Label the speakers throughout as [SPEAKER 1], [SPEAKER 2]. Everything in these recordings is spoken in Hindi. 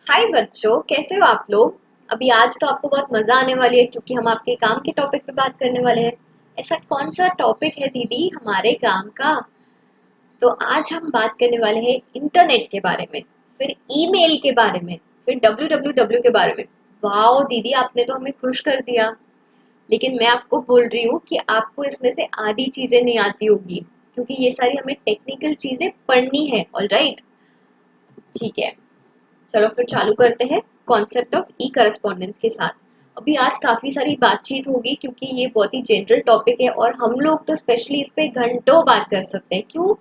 [SPEAKER 1] हाय बच्चों, कैसे हो आप लोग। अभी आज तो आपको बहुत मजा आने वाली है क्योंकि हम आपके काम के टॉपिक पे बात करने वाले हैं। ऐसा कौन सा टॉपिक है दीदी हमारे काम का। तो आज हम बात करने वाले हैं इंटरनेट के बारे में, फिर ईमेल के बारे में, फिर www के बारे में। वाह दीदी, आपने तो हमें खुश कर दिया। लेकिन मैं आपको बोल रही हूँ कि आपको इसमें से आधी चीजें नहीं आती होगी क्योंकि ये सारी हमें टेक्निकल चीजें पढ़नी है। ऑलराइट, ठीक है, चलो फिर चालू करते हैं कॉन्सेप्ट ऑफ ई करस्पॉन्डेंस के साथ। अभी आज काफी सारी बातचीत होगी क्योंकि ये बहुत ही जनरल टॉपिक है और हम लोग तो स्पेशली इस पे घंटों बात कर सकते हैं। क्यों?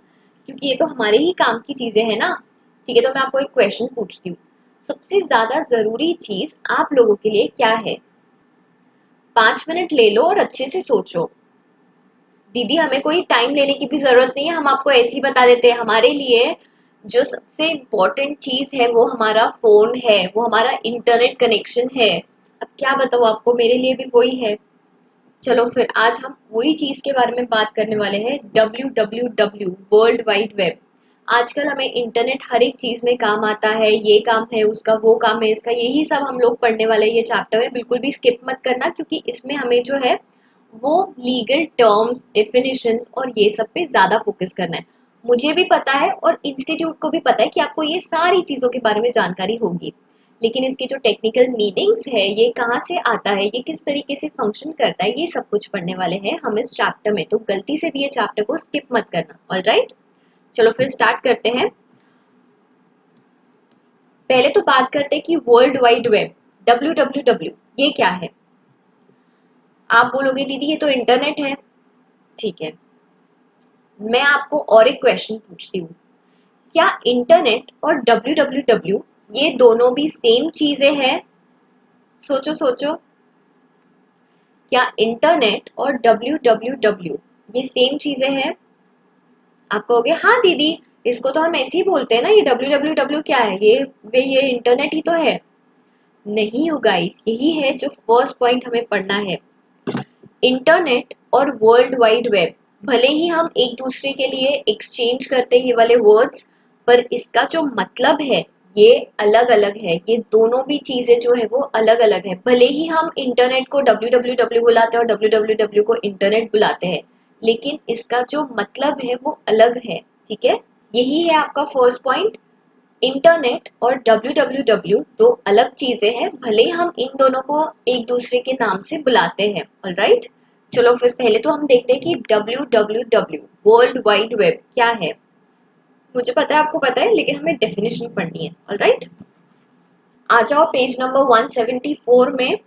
[SPEAKER 1] क्योंकि ये तो हमारे ही काम की चीजें हैं ना। ठीक है, तो मैं आपको एक क्वेश्चन पूछती हूँ। सबसे ज्यादा जरूरी चीज आप लोगों के लिए क्या है? 5 मिनट ले लो और अच्छे से सोचो। दीदी हमें कोई टाइम लेने की भी जरूरत नहीं है, हम आपको ऐसे ही बता देते हैं। हमारे लिए जो सबसे इम्पोर्टेंट चीज है वो हमारा फोन है, वो हमारा इंटरनेट कनेक्शन है। अब क्या बताऊँ आपको, मेरे लिए भी वही है। चलो फिर आज हम वही चीज के बारे में बात करने वाले हैं, WWW, वर्ल्ड वाइड वेब। आजकल हमें इंटरनेट हर एक चीज में काम आता है। ये काम है उसका, वो काम है इसका, यही सब हम लोग पढ़ने वाले हैं ये चैप्टर में। बिल्कुल भी स्किप मत करना क्योंकि इसमें हमें जो है वो लीगल टर्म्स, डेफिनेशंस और ये सब पे ज्यादा फोकस करना है। मुझे भी पता है और इंस्टीट्यूट को भी पता है कि आपको ये सारी चीजों के बारे में जानकारी होगी, लेकिन इसके जो टेक्निकल मीनिंग्स है, ये कहाँ से आता है, ये किस तरीके से फंक्शन करता है, ये सब कुछ पढ़ने वाले हैं हम इस चैप्टर में। तो गलती से भी ये चैप्टर को स्किप मत करना। ऑलराइट, चलो फिर स्टार्ट करते हैं। पहले तो बात करते हैं कि वर्ल्ड वाइड वेब, WWW, ये क्या है। आप बोलोगे दीदी ये तो इंटरनेट है। ठीक है, मैं आपको और एक क्वेश्चन पूछती हूँ। क्या इंटरनेट और WWW ये दोनों भी सेम चीजें हैं? सोचो सोचो। क्या इंटरनेट और WWW ये सेम चीजें हैं? आप कहोगे हाँ दीदी, इसको तो हम ऐसे ही बोलते हैं ना, ये WWW क्या है, ये इंटरनेट ही तो है। नहीं हो गाइस, यही है जो फर्स्ट पॉइंट हमें पढ़ना है। इंटरनेट और वर्ल्ड वाइड वेब, भले ही हम एक दूसरे के लिए एक्सचेंज करते हैं ये वाले वर्ड्स, पर इसका जो मतलब है ये अलग अलग है। ये दोनों भी चीजें जो है वो अलग अलग है। भले ही हम इंटरनेट को WWW बुलाते हैं और WWW को इंटरनेट बुलाते हैं, लेकिन इसका जो मतलब है वो अलग है। ठीक है, यही है आपका फर्स्ट पॉइंट। इंटरनेट और WWW दो अलग चीजें हैं, भले हम इन दोनों को एक दूसरे के नाम से बुलाते हैं। ऑलराइट, चलो फिर पहले तो हम देखते हैं कि WWW, वर्ल्ड वाइड वेब, क्या है। मुझे पता है आपको पता है, लेकिन हमें डेफिनेशन पढ़नी है। ऑलराइट, आ जाओ पेज नंबर 174 में।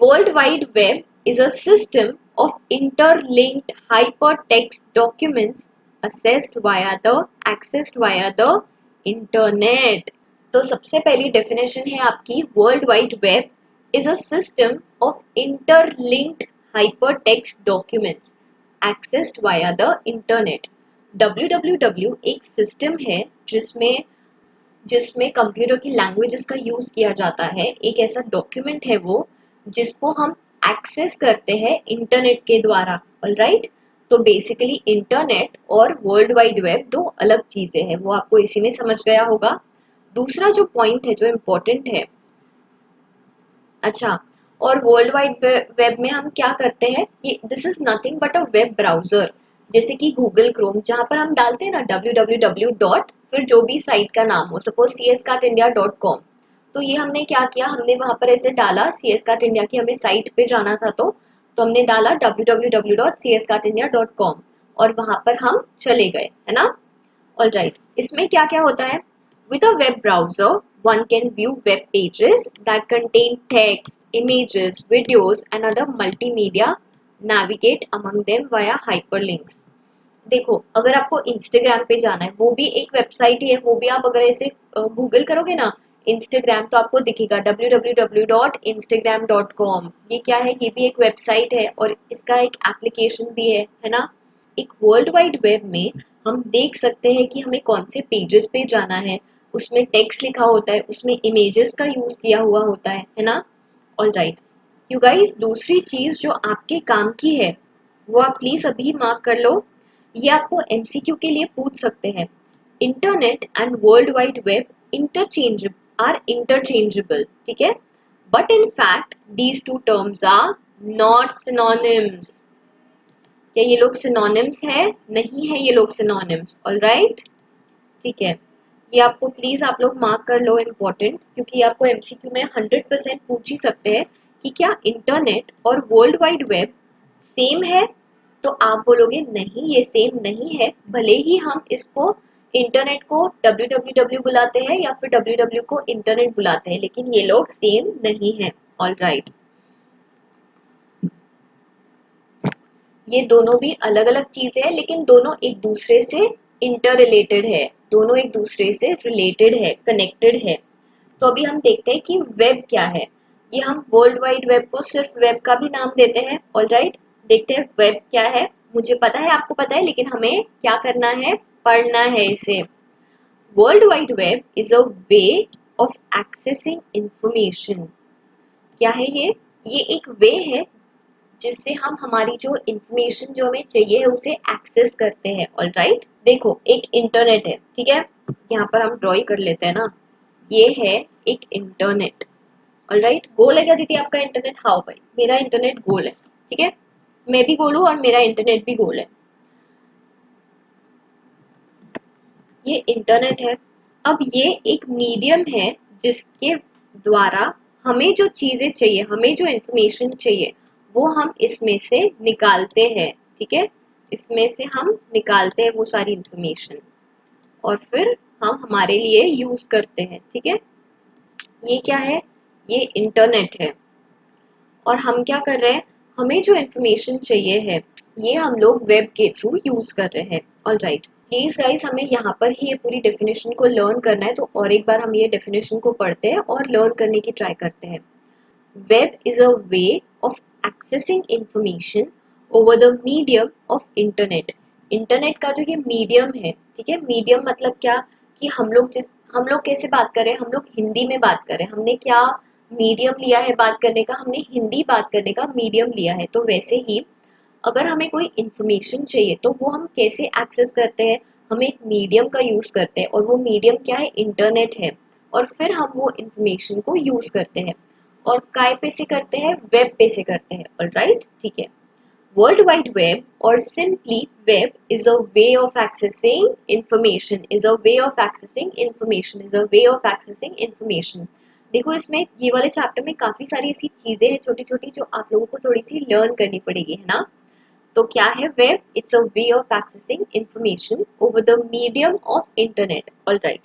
[SPEAKER 1] World wide web is a system of interlinked hypertext documents accessed via the internet। तो सबसे पहली डेफिनेशन है आपकी, world wide web is a system of interlinked hypertext documents accessed via the internet. WWW एक सिस्टम है जिसमें जिसमें कंप्यूटर की लैंग्वेजेस का यूज किया जाता है। एक ऐसा डॉक्यूमेंट है वो जिसको हम एक्सेस करते हैं इंटरनेट के द्वारा। ऑलराइट, तो बेसिकली इंटरनेट और वर्ल्ड वाइड वेब दो अलग चीजें हैं, वो आपको इसी में समझ गया होगा। दूसरा जो पॉइंट है जो इम्पोर्टेंट है, अच्छा, और वर्ल्ड वाइड वेब में हम क्या करते हैं, ये this is nothing but a web browser, जैसे कि गूगल क्रोम, जहां पर हम डालते हैं ना www डॉट, फिर जो भी साइट का नाम हो, सपोज cscartindia.com। तो ये हमने क्या किया, हमने वहां पर ऐसे डाला cscartindia की, हमें साइट पे जाना था तो हमने डाला www.cscartindia.com और वहां पर हम चले गए, है ना। ऑलराइट, इसमें क्या क्या होता है। With a web browser, one can view web pages that contain text, images, videos, and other multimedia, navigate among them via hyperlinks। देखो, अगर आपको इंस्टाग्राम पे जाना है, वो भी एक वेबसाइट ही है, वो भी आप अगर ऐसे गूगल करोगे ना इंस्टाग्राम, तो आपको दिखेगा www.instagram.com। ये क्या है, ये भी एक वेबसाइट है और इसका एक एप्लीकेशन भी है ना। एक वर्ल्ड वाइड वेब में हम देख सकते हैं कि हमें कौन से पेजेस पे जाना है, उसमें टेक्स्ट लिखा होता है, उसमें इमेजेस का यूज किया हुआ होता है ना। ऑलराइट, यू गाइस, दूसरी चीज जो आपके काम की है वो आप प्लीज अभी मार्क कर लो, ये आपको MCQ के लिए पूछ सकते हैं। Internet and world wide web are interchangeable, ठीक है, but in fact these two terms are not synonyms. क्या ये लोग सिनोनिम्स है? नहीं है ये लोग सिनोनिम्स। ऑलराइट, ठीक है, ये आपको प्लीज आप लोग मार्क कर लो, इम्पोर्टेंट, क्योंकि आपको एमसीक्यू में 100% पूछ ही सकते हैं कि क्या इंटरनेट और वर्ल्ड वाइड वेब सेम है। तो आप बोलोगे नहीं ये सेम नहीं है, भले ही हम इसको इंटरनेट को www बुलाते हैं या फिर www को इंटरनेट बुलाते हैं, लेकिन ये लोग सेम नहीं है। ऑल राइट, ये दोनों भी अलग अलग चीजें हैं, लेकिन दोनों एक दूसरे से इंटर रिलेटेड है, दोनों एक दूसरे से रिलेटेड है, कनेक्टेड है। तो अभी हम देखते हैं कि वेब क्या है। ये हम वर्ल्ड वाइड वेब को सिर्फ वेब का भी नाम देते हैं। ऑल राइट, देखते हैं वेब क्या है। मुझे पता है, आपको पता है, लेकिन हमें क्या करना है, पढ़ना है इसे। World wide web is a way of accessing information. क्या है ये एक वे है जिससे हम हमारी जो इंफॉर्मेशन जो हमें चाहिए है उसे एक्सेस करते हैं। ऑल राइट, देखो एक इंटरनेट है, ठीक है, यहाँ पर हम ड्रॉ कर लेते हैं ना, ये है एक इंटरनेट। ऑल राइट, गोल है क्या दीदी आपका इंटरनेट? हाँ भाई, मेरा इंटरनेट गोल है, ठीक है, मैं भी गोल हूँ और मेरा इंटरनेट भी गोल है। ये इंटरनेट है। अब ये एक मीडियम है जिसके द्वारा हमें जो चीजें चाहिए, हमें जो इंफॉर्मेशन चाहिए, वो हम इसमें से निकालते हैं, ठीक है, इसमें से हम निकालते हैं वो सारी इंफॉर्मेशन और फिर हम हमारे लिए यूज करते हैं, ठीक है। ये क्या है? ये इंटरनेट है और हम क्या कर रहे हैं, हमें जो इंफॉर्मेशन चाहिए है ये हम लोग वेब के थ्रू यूज कर रहे हैं। ऑल राइट, प्लीज गाइस, हमें यहाँ पर ही ये पूरी डेफिनेशन को लर्न करना है, तो और एक बार हम ये डेफिनेशन को पढ़ते हैं और लर्न करने की ट्राई करते हैं। Web is a way of accessing information over the medium of internet. Internet का जो ये मीडियम है, ठीक है, मीडियम मतलब क्या, कि हम लोग कैसे बात करें, हम लोग हिंदी में बात करें, हमने क्या मीडियम लिया है बात करने का, हमने हिंदी बात करने का मीडियम लिया है। तो वैसे ही अगर हमें कोई इंफॉर्मेशन चाहिए तो वो हम कैसे एक्सेस करते हैं, हम एक मीडियम का यूज करते हैं और वो मीडियम क्या है, इंटरनेट है, और फिर हम वो इंफॉर्मेशन को यूज करते हैं। और काय पे से करते हैं, वेब पे से करते हैं। ऑलराइट, ठीक है, वर्ल्ड वाइड वेब और simply web is a way of accessing information, is a way of accessing information, is a way of accessing information. देखो इसमें ये वाले चैप्टर में काफी सारी ऐसी चीजें हैं छोटी छोटी जो आप लोगों को थोड़ी सी लर्न करनी पड़ेगी, है ना। तो क्या है web? It's a way of accessing information over the medium of internet. Alright,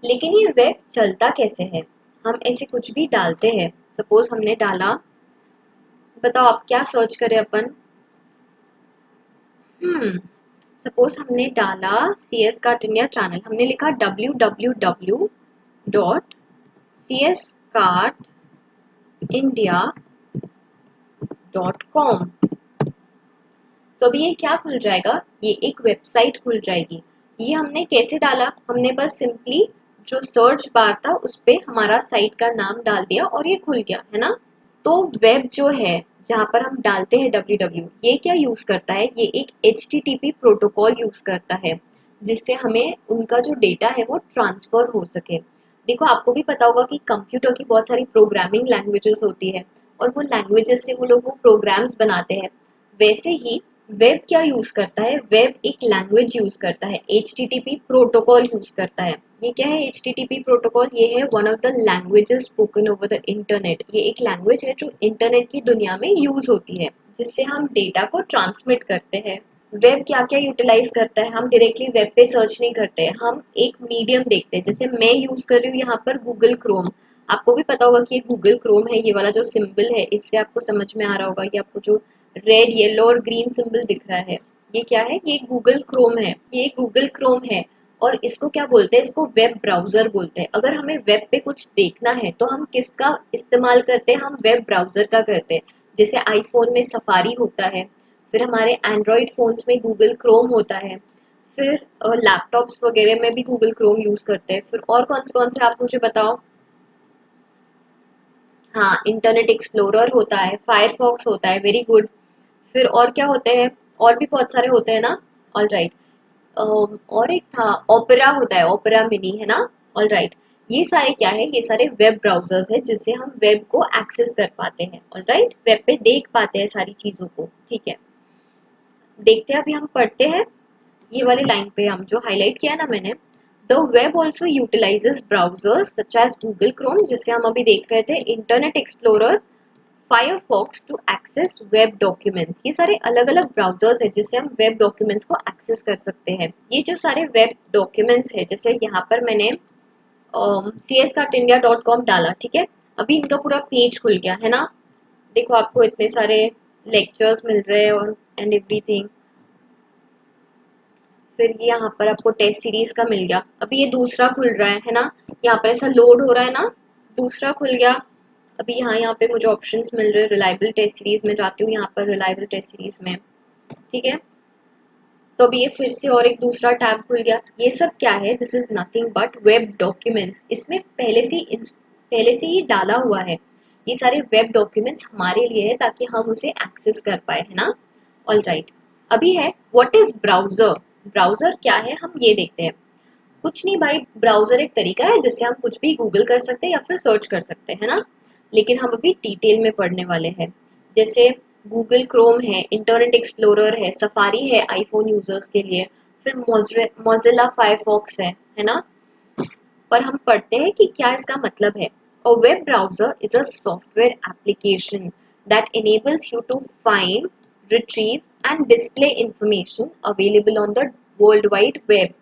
[SPEAKER 1] लेकिन ये वेब चलता कैसे है? हम ऐसे कुछ भी डालते हैं, सपोज हमने डाला, बताओ आप क्या सर्च करें अपन, सपोज हमने डाला C S cart India channel, हमने लिखा www.cskartindia.com। तो अभी ये क्या खुल जाएगा, ये एक वेबसाइट खुल जाएगी। ये हमने कैसे डाला, हमने बस सिंपली जो सर्च बार था उस पे हमारा साइट का नाम डाल दिया और ये खुल गया, है ना। तो वेब जो है जहाँ पर हम डालते हैं www, ये क्या यूज करता है, ये एक HTTP प्रोटोकॉल यूज करता है जिससे हमें उनका जो डेटा है वो ट्रांसफर हो सके। देखो आपको भी पता होगा कि कंप्यूटर की बहुत सारी प्रोग्रामिंग लैंग्वेजेस होती है और वो लैंग्वेजेस से वो लोग वो प्रोग्राम्स बनाते हैं। वैसे ही वेब क्या यूज करता है, वेब एक लैंग्वेज यूज करता है, HTTP प्रोटोकॉल यूज करता है। ये क्या है HTTP प्रोटोकॉल? ये है one of the languages spoken over the internet. ये एक लैंग्वेज है जो इंटरनेट की दुनिया में यूज होती है, जिससे हम डेटा को ट्रांसमिट करते हैं। वेब क्या क्या यूटिलाइज करता है, हम डायरेक्टली वेब पे सर्च नहीं करते, हम एक मीडियम देखते हैं। जैसे मैं यूज कर रही हूँ यहाँ पर गूगल क्रोम, आपको भी पता होगा कि ये गूगल क्रोम है, ये वाला जो सिंबल है इससे आपको समझ में आ रहा होगा कि आपको जो रेड येलो और ग्रीन सिंबल दिख रहा है ये क्या है, ये गूगल क्रोम है, ये गूगल क्रोम है। और इसको क्या बोलते हैं, इसको वेब ब्राउजर बोलते हैं। अगर हमें वेब पे कुछ देखना है तो हम किसका इस्तेमाल करते हैं, हम वेब ब्राउजर का करते हैं। जैसे आईफोन में सफारी होता है, फिर हमारे एंड्रॉइड फोन्स में गूगल क्रोम होता है, फिर लैपटॉप्स वगैरह में भी गूगल क्रोम यूज करते हैं। फिर और कौन से आप मुझे बताओ। हाँ, इंटरनेट एक्सप्लोरर होता है, फायरफॉक्स होता है, वेरी गुड। फिर और क्या होते हैं, और भी बहुत सारे होते हैं ना। ऑल राइट, और एक था ओपेरा, होता है ओपेरा मिनी, है ना। ऑल राइट, ये सारे क्या है, ये सारे वेब ब्राउजर्स है जिससे हम वेब को एक्सेस कर पाते हैं। ऑल राइट, वेब पे देख पाते हैं सारी चीजों को। ठीक है, देखते हैं, अभी हम पढ़ते हैं ये वाली लाइन पे, हम जो हाईलाइट किया ना मैंने, the web also utilises browsers such as Google Chrome, जिससे हम अभी देख रहे थे, Internet Explorer, Firefox to access web documents. ये सारे अलग अलग ब्राउजर्स है जिससे हम वेब डॉक्यूमेंट्स को एक्सेस कर सकते हैं। ये जो सारे वेब डॉक्यूमेंट्स है, जैसे यहाँ पर मैंने cscartindia.com डाला, ठीक है, अभी इनका पूरा पेज खुल गया है ना। देखो, आपको इतने सारे लेक्चर्स मिल रहे हैं और एंड एवरीथिंग। फिर ये यहाँ पर आपको टेस्ट सीरीज का मिल गया, अभी ये दूसरा खुल रहा है ना। यहाँ पर ऐसा लोड हो रहा है ना, दूसरा खुल गया। अभी यहाँ पे मुझे ऑप्शंस मिल रहे हैं, रिलायबल टेस्ट सीरीज में जाती हूँ, यहाँ पर रिलायबल टेस्ट सीरीज में, ठीक है। तो अभी ये फिर से और एक दूसरा टैब खुल गया। ये सब क्या है, this is nothing but web documents. इसमें पहले से ही डाला हुआ है, ये सारे वेब डॉक्यूमेंट्स हमारे लिए है ताकि हम उसे एक्सेस कर पाए, है ना। ऑल राइट, अभी है व्हाट इज ब्राउजर। ब्राउजर क्या है, हम ये देखते हैं। कुछ नहीं भाई, ब्राउजर एक तरीका है जिससे हम कुछ भी गूगल कर सकते हैं या फिर सर्च कर सकते हैं ना। लेकिन हम अभी डिटेल में पढ़ने वाले हैं। जैसे गूगल क्रोम है, इंटरनेट एक्सप्लोरर है, सफारी है आईफोन यूजर्स के लिए, फिर मोजिला फायरफॉक्स है ना। पर हम पढ़ते हैं कि क्या इसका मतलब है। A web browser is a software application that enables you to find, retrieve and display information available on the World Wide Web.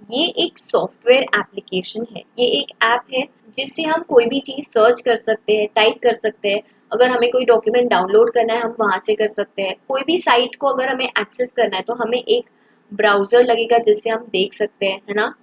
[SPEAKER 1] ये एक सॉफ्टवेयर एप्लीकेशन है, ये एक ऐप है जिससे हम कोई भी चीज सर्च कर सकते हैं, टाइप कर सकते हैं। अगर हमें कोई डॉक्यूमेंट डाउनलोड करना है, हम वहां से कर सकते हैं। कोई भी साइट को अगर हमें एक्सेस करना है तो हमें एक ब्राउजर लगेगा जिससे हम देख सकते हैं, है ना।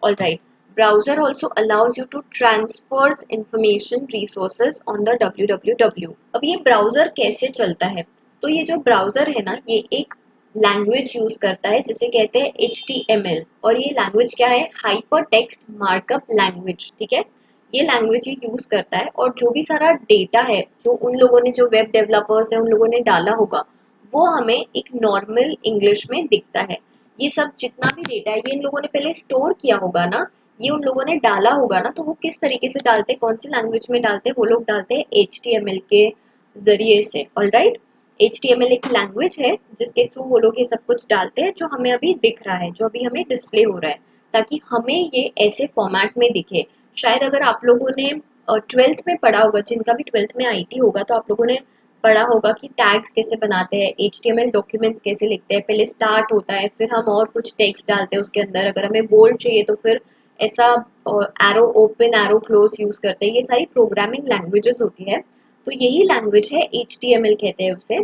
[SPEAKER 1] All right, browser also allows you to transfer information resources on the www। अब ये ब्राउजर कैसे चलता है, तो ये जो ब्राउजर है ना, ये एक लैंग्वेज यूज करता है जिसे कहते हैं HTML। और ये लैंग्वेज क्या है, हाइपर टेक्स्ट मार्कअप लैंग्वेज, ठीक है। ये लैंग्वेज ये यूज करता है, और जो भी सारा डेटा है जो उन लोगों ने, जो वेब डेवलपर्स है, उन लोगों ने डाला होगा, वो हमें एक नॉर्मल इंग्लिश में दिखता है। ये सब जितना भी डेटा है, ये इन लोगों ने पहले स्टोर किया होगा ना, ये उन लोगों ने डाला होगा ना, तो वो किस तरीके से डालते, कौन सी लैंग्वेज में डालते, वो लोग डालते हैं HTML के जरिए से। ऑल राइट, HTML एक लैंग्वेज है जिसके थ्रू वो लोग ये सब कुछ डालते हैं, जो हमें अभी दिख रहा है, जो अभी हमें डिस्प्ले हो रहा है, ताकि हमें ये ऐसे फॉर्मेट में दिखे। शायद अगर आप लोगों ने ट्वेल्थ में पढ़ा होगा, जिनका भी ट्वेल्थ में IT होगा, तो आप लोगों ने पढ़ा होगा कि टैग्स कैसे बनाते हैं, HTML डॉक्यूमेंट्स कैसे लिखते हैं। पहले स्टार्ट होता है, फिर हम और कुछ टेक्स्ट डालते हैं उसके अंदर, अगर हमें बोल्ड चाहिए तो फिर ऐसा arrow open arrow close use करते हैं। ये सारी प्रोग्रामिंग लैंग्वेजेस होती है, तो यही लैंग्वेज है, HTML कहते हैं उसे,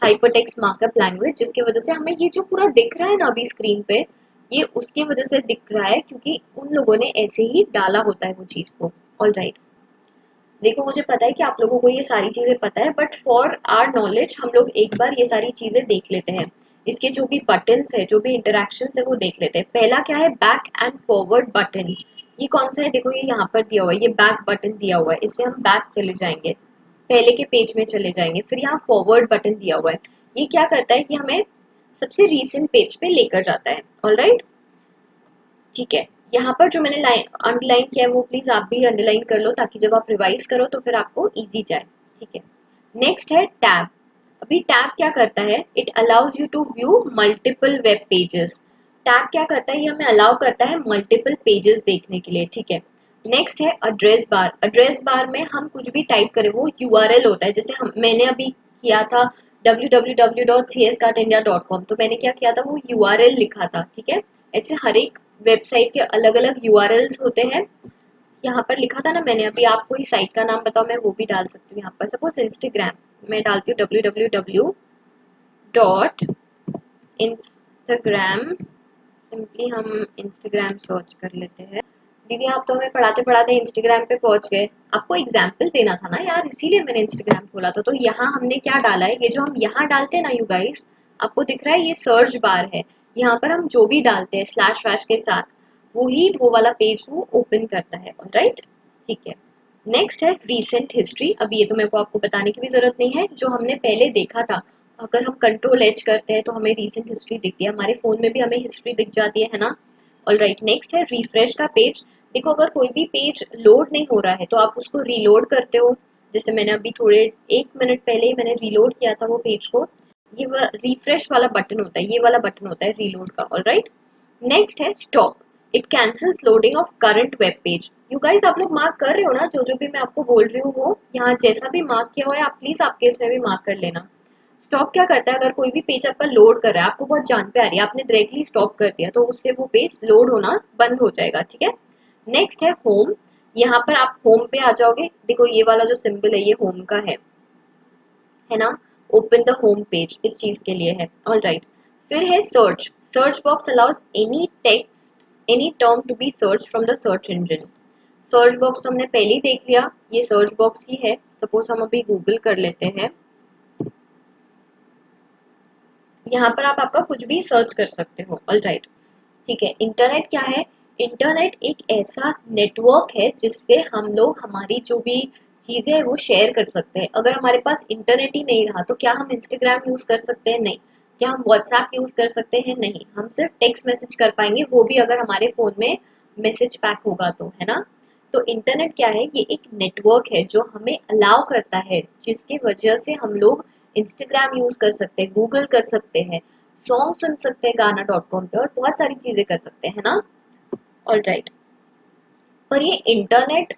[SPEAKER 1] हाइपरटेक्स्ट मार्कअप लैंग्वेज, जिसकी वजह से हमें ये जो पूरा दिख रहा है ना अभी स्क्रीन पे, ये उसकी वजह से दिख रहा है क्योंकि उन लोगों ने ऐसे ही डाला होता है वो चीज को। ऑल राइट, देखो, मुझे पता है कि आप लोगों को ये सारी चीजें पता है, बट फॉर आर नॉलेज हम लोग एक बार ये सारी चीजें देख लेते हैं। इसके जो भी बटन्स है, जो भी इंटरेक्शंस है, वो देख लेते हैं। पहला क्या है, बैक एंड फॉरवर्ड बटन। ये कौन सा है, देखो ये यहाँ पर दिया हुआ है, ये बैक बटन दिया हुआ है, इससे हम बैक चले जाएंगे, पहले के पेज में चले जाएंगे। फिर यहाँ फॉरवर्ड बटन दिया हुआ है, ये क्या करता है कि हमें सबसे रीसेंट पेज पे लेकर जाता है। ऑल राइट, ठीक है। यहाँ पर जो मैंने लाइन अंडरलाइन किया है, वो प्लीज आप भी अंडरलाइन कर लो, ताकि जब आप रिवाइज करो तो फिर आपको इजी जाए, ठीक है। नेक्स्ट है टैब। अभी टैब क्या करता है, it allows you to view multiple web pages. Tab क्या करता है, ये हमें अलाउ करता है मल्टीपल पेजेस देखने के लिए, ठीक है। नेक्स्ट है एड्रेस बार। एड्रेस बार में हम कुछ भी टाइप करें, वो URL होता है। जैसे मैंने अभी किया था www.cscartindia.com, तो मैंने क्या किया था, वो URL लिखा था, ठीक है। ऐसे हर एक वेबसाइट के अलग अलग URLs होते हैं। यहाँ पर लिखा था ना मैंने अभी, आप कोई साइट का नाम बताओ, मैं वो भी डाल सकती हूँ। यहाँ पर सपोज इंस्टाग्राम, मैं डालती हूँ www.instagram, सिंपली हम इंस्टाग्राम सर्च कर लेते हैं। दीदी, आप तो हमें पढ़ाते पढ़ाते इंस्टाग्राम पे पहुंच गए, आपको एग्जाम्पल देना था ना यार, इसीलिए मैंने इंस्टाग्राम खोला था। तो यहाँ हमने क्या डाला है, ये जो हम यहाँ डालते हैं ना यू गाइस, आपको दिख रहा है ये सर्च बार है, यहाँ पर हम जो भी डालते हैं स्लैश वैश के साथ, वही वो वाला पेज वो ओपन करता है। राइट, ठीक है। नेक्स्ट है रीसेंट हिस्ट्री। अब ये तो मेरे को आपको बताने की भी जरूरत नहीं है, जो हमने पहले देखा था, अगर हम कंट्रोल एच करते हैं तो हमें रीसेंट हिस्ट्री दिखती है, हमारे फ़ोन में भी हमें हिस्ट्री दिख जाती है ना। ऑलराइट, नेक्स्ट है रिफ्रेश का पेज। देखो अगर कोई भी पेज लोड नहीं हो रहा है तो आप उसको रीलोड करते हो, जैसे मैंने अभी थोड़े 1 मिनट पहले ही मैंने रीलोड किया था वो पेज को। ये रिफ्रेश वाला बटन होता है, ये वाला बटन होता है रीलोड का। ऑलराइट, नेक्स्ट है stop, it cancels loading of current web page. You guys आप लोग मार्क कर रहे हो ना, जो भी मैं आपको बोल रही हूँ वो यहाँ जैसा भी मार्क किया हुआ है आप प्लीज आपके इसमें भी मार्क कर लेना। स्टॉप क्या करता है, अगर कोई भी पेज आपका लोड कर रहा है, आपको बहुत जान पे आ रही है, आपने डायरेक्टली स्टॉप कर दिया तो उससे वो पेज लोड होना बंद हो जाएगा। ठीक है, नेक्स्ट है होम। यहाँ पर आप होम पे आ जाओगे, देखो ये वाला जो सिंबल है ये होम का है ना। ओपन द होम पेज इस चीज के लिए है। ऑल राइट, फिर है search. Search box allows any text any term to be search from the search engine. Search box तो हमने पहले ही देख लिया, ये सर्च बॉक्स ही है। सपोज हम अभी गूगल कर लेते हैं, यहाँ पर आप आपका कुछ भी सर्च कर सकते हो। ऑल राइट, ठीक है। इंटरनेट क्या है, इंटरनेट एक ऐसा नेटवर्क है जिससे हम लोग हमारी जो भी चीजें हैं वो शेयर कर सकते हैं। अगर हमारे पास इंटरनेट ही नहीं रहा तो क्या हम इंस्टाग्राम यूज कर सकते हैं? नहीं। क्या हम व्हाट्सएप यूज कर सकते हैं? नहीं। हम सिर्फ टेक्स्ट मैसेज कर पाएंगे, वो भी अगर हमारे फोन में मैसेज पैक होगा तो, है ना। तो इंटरनेट क्या है, ये एक नेटवर्क है जो हमें अलाउ करता है, जिसकी वजह से हम लोग इंस्टाग्राम यूज कर सकते हैं, गूगल कर सकते हैं, सॉन्ग सुन सकते हैं गाना डॉट कॉम पे, और बहुत सारी चीजें कर सकते हैं ना। ऑल राइट, पर ये इंटरनेट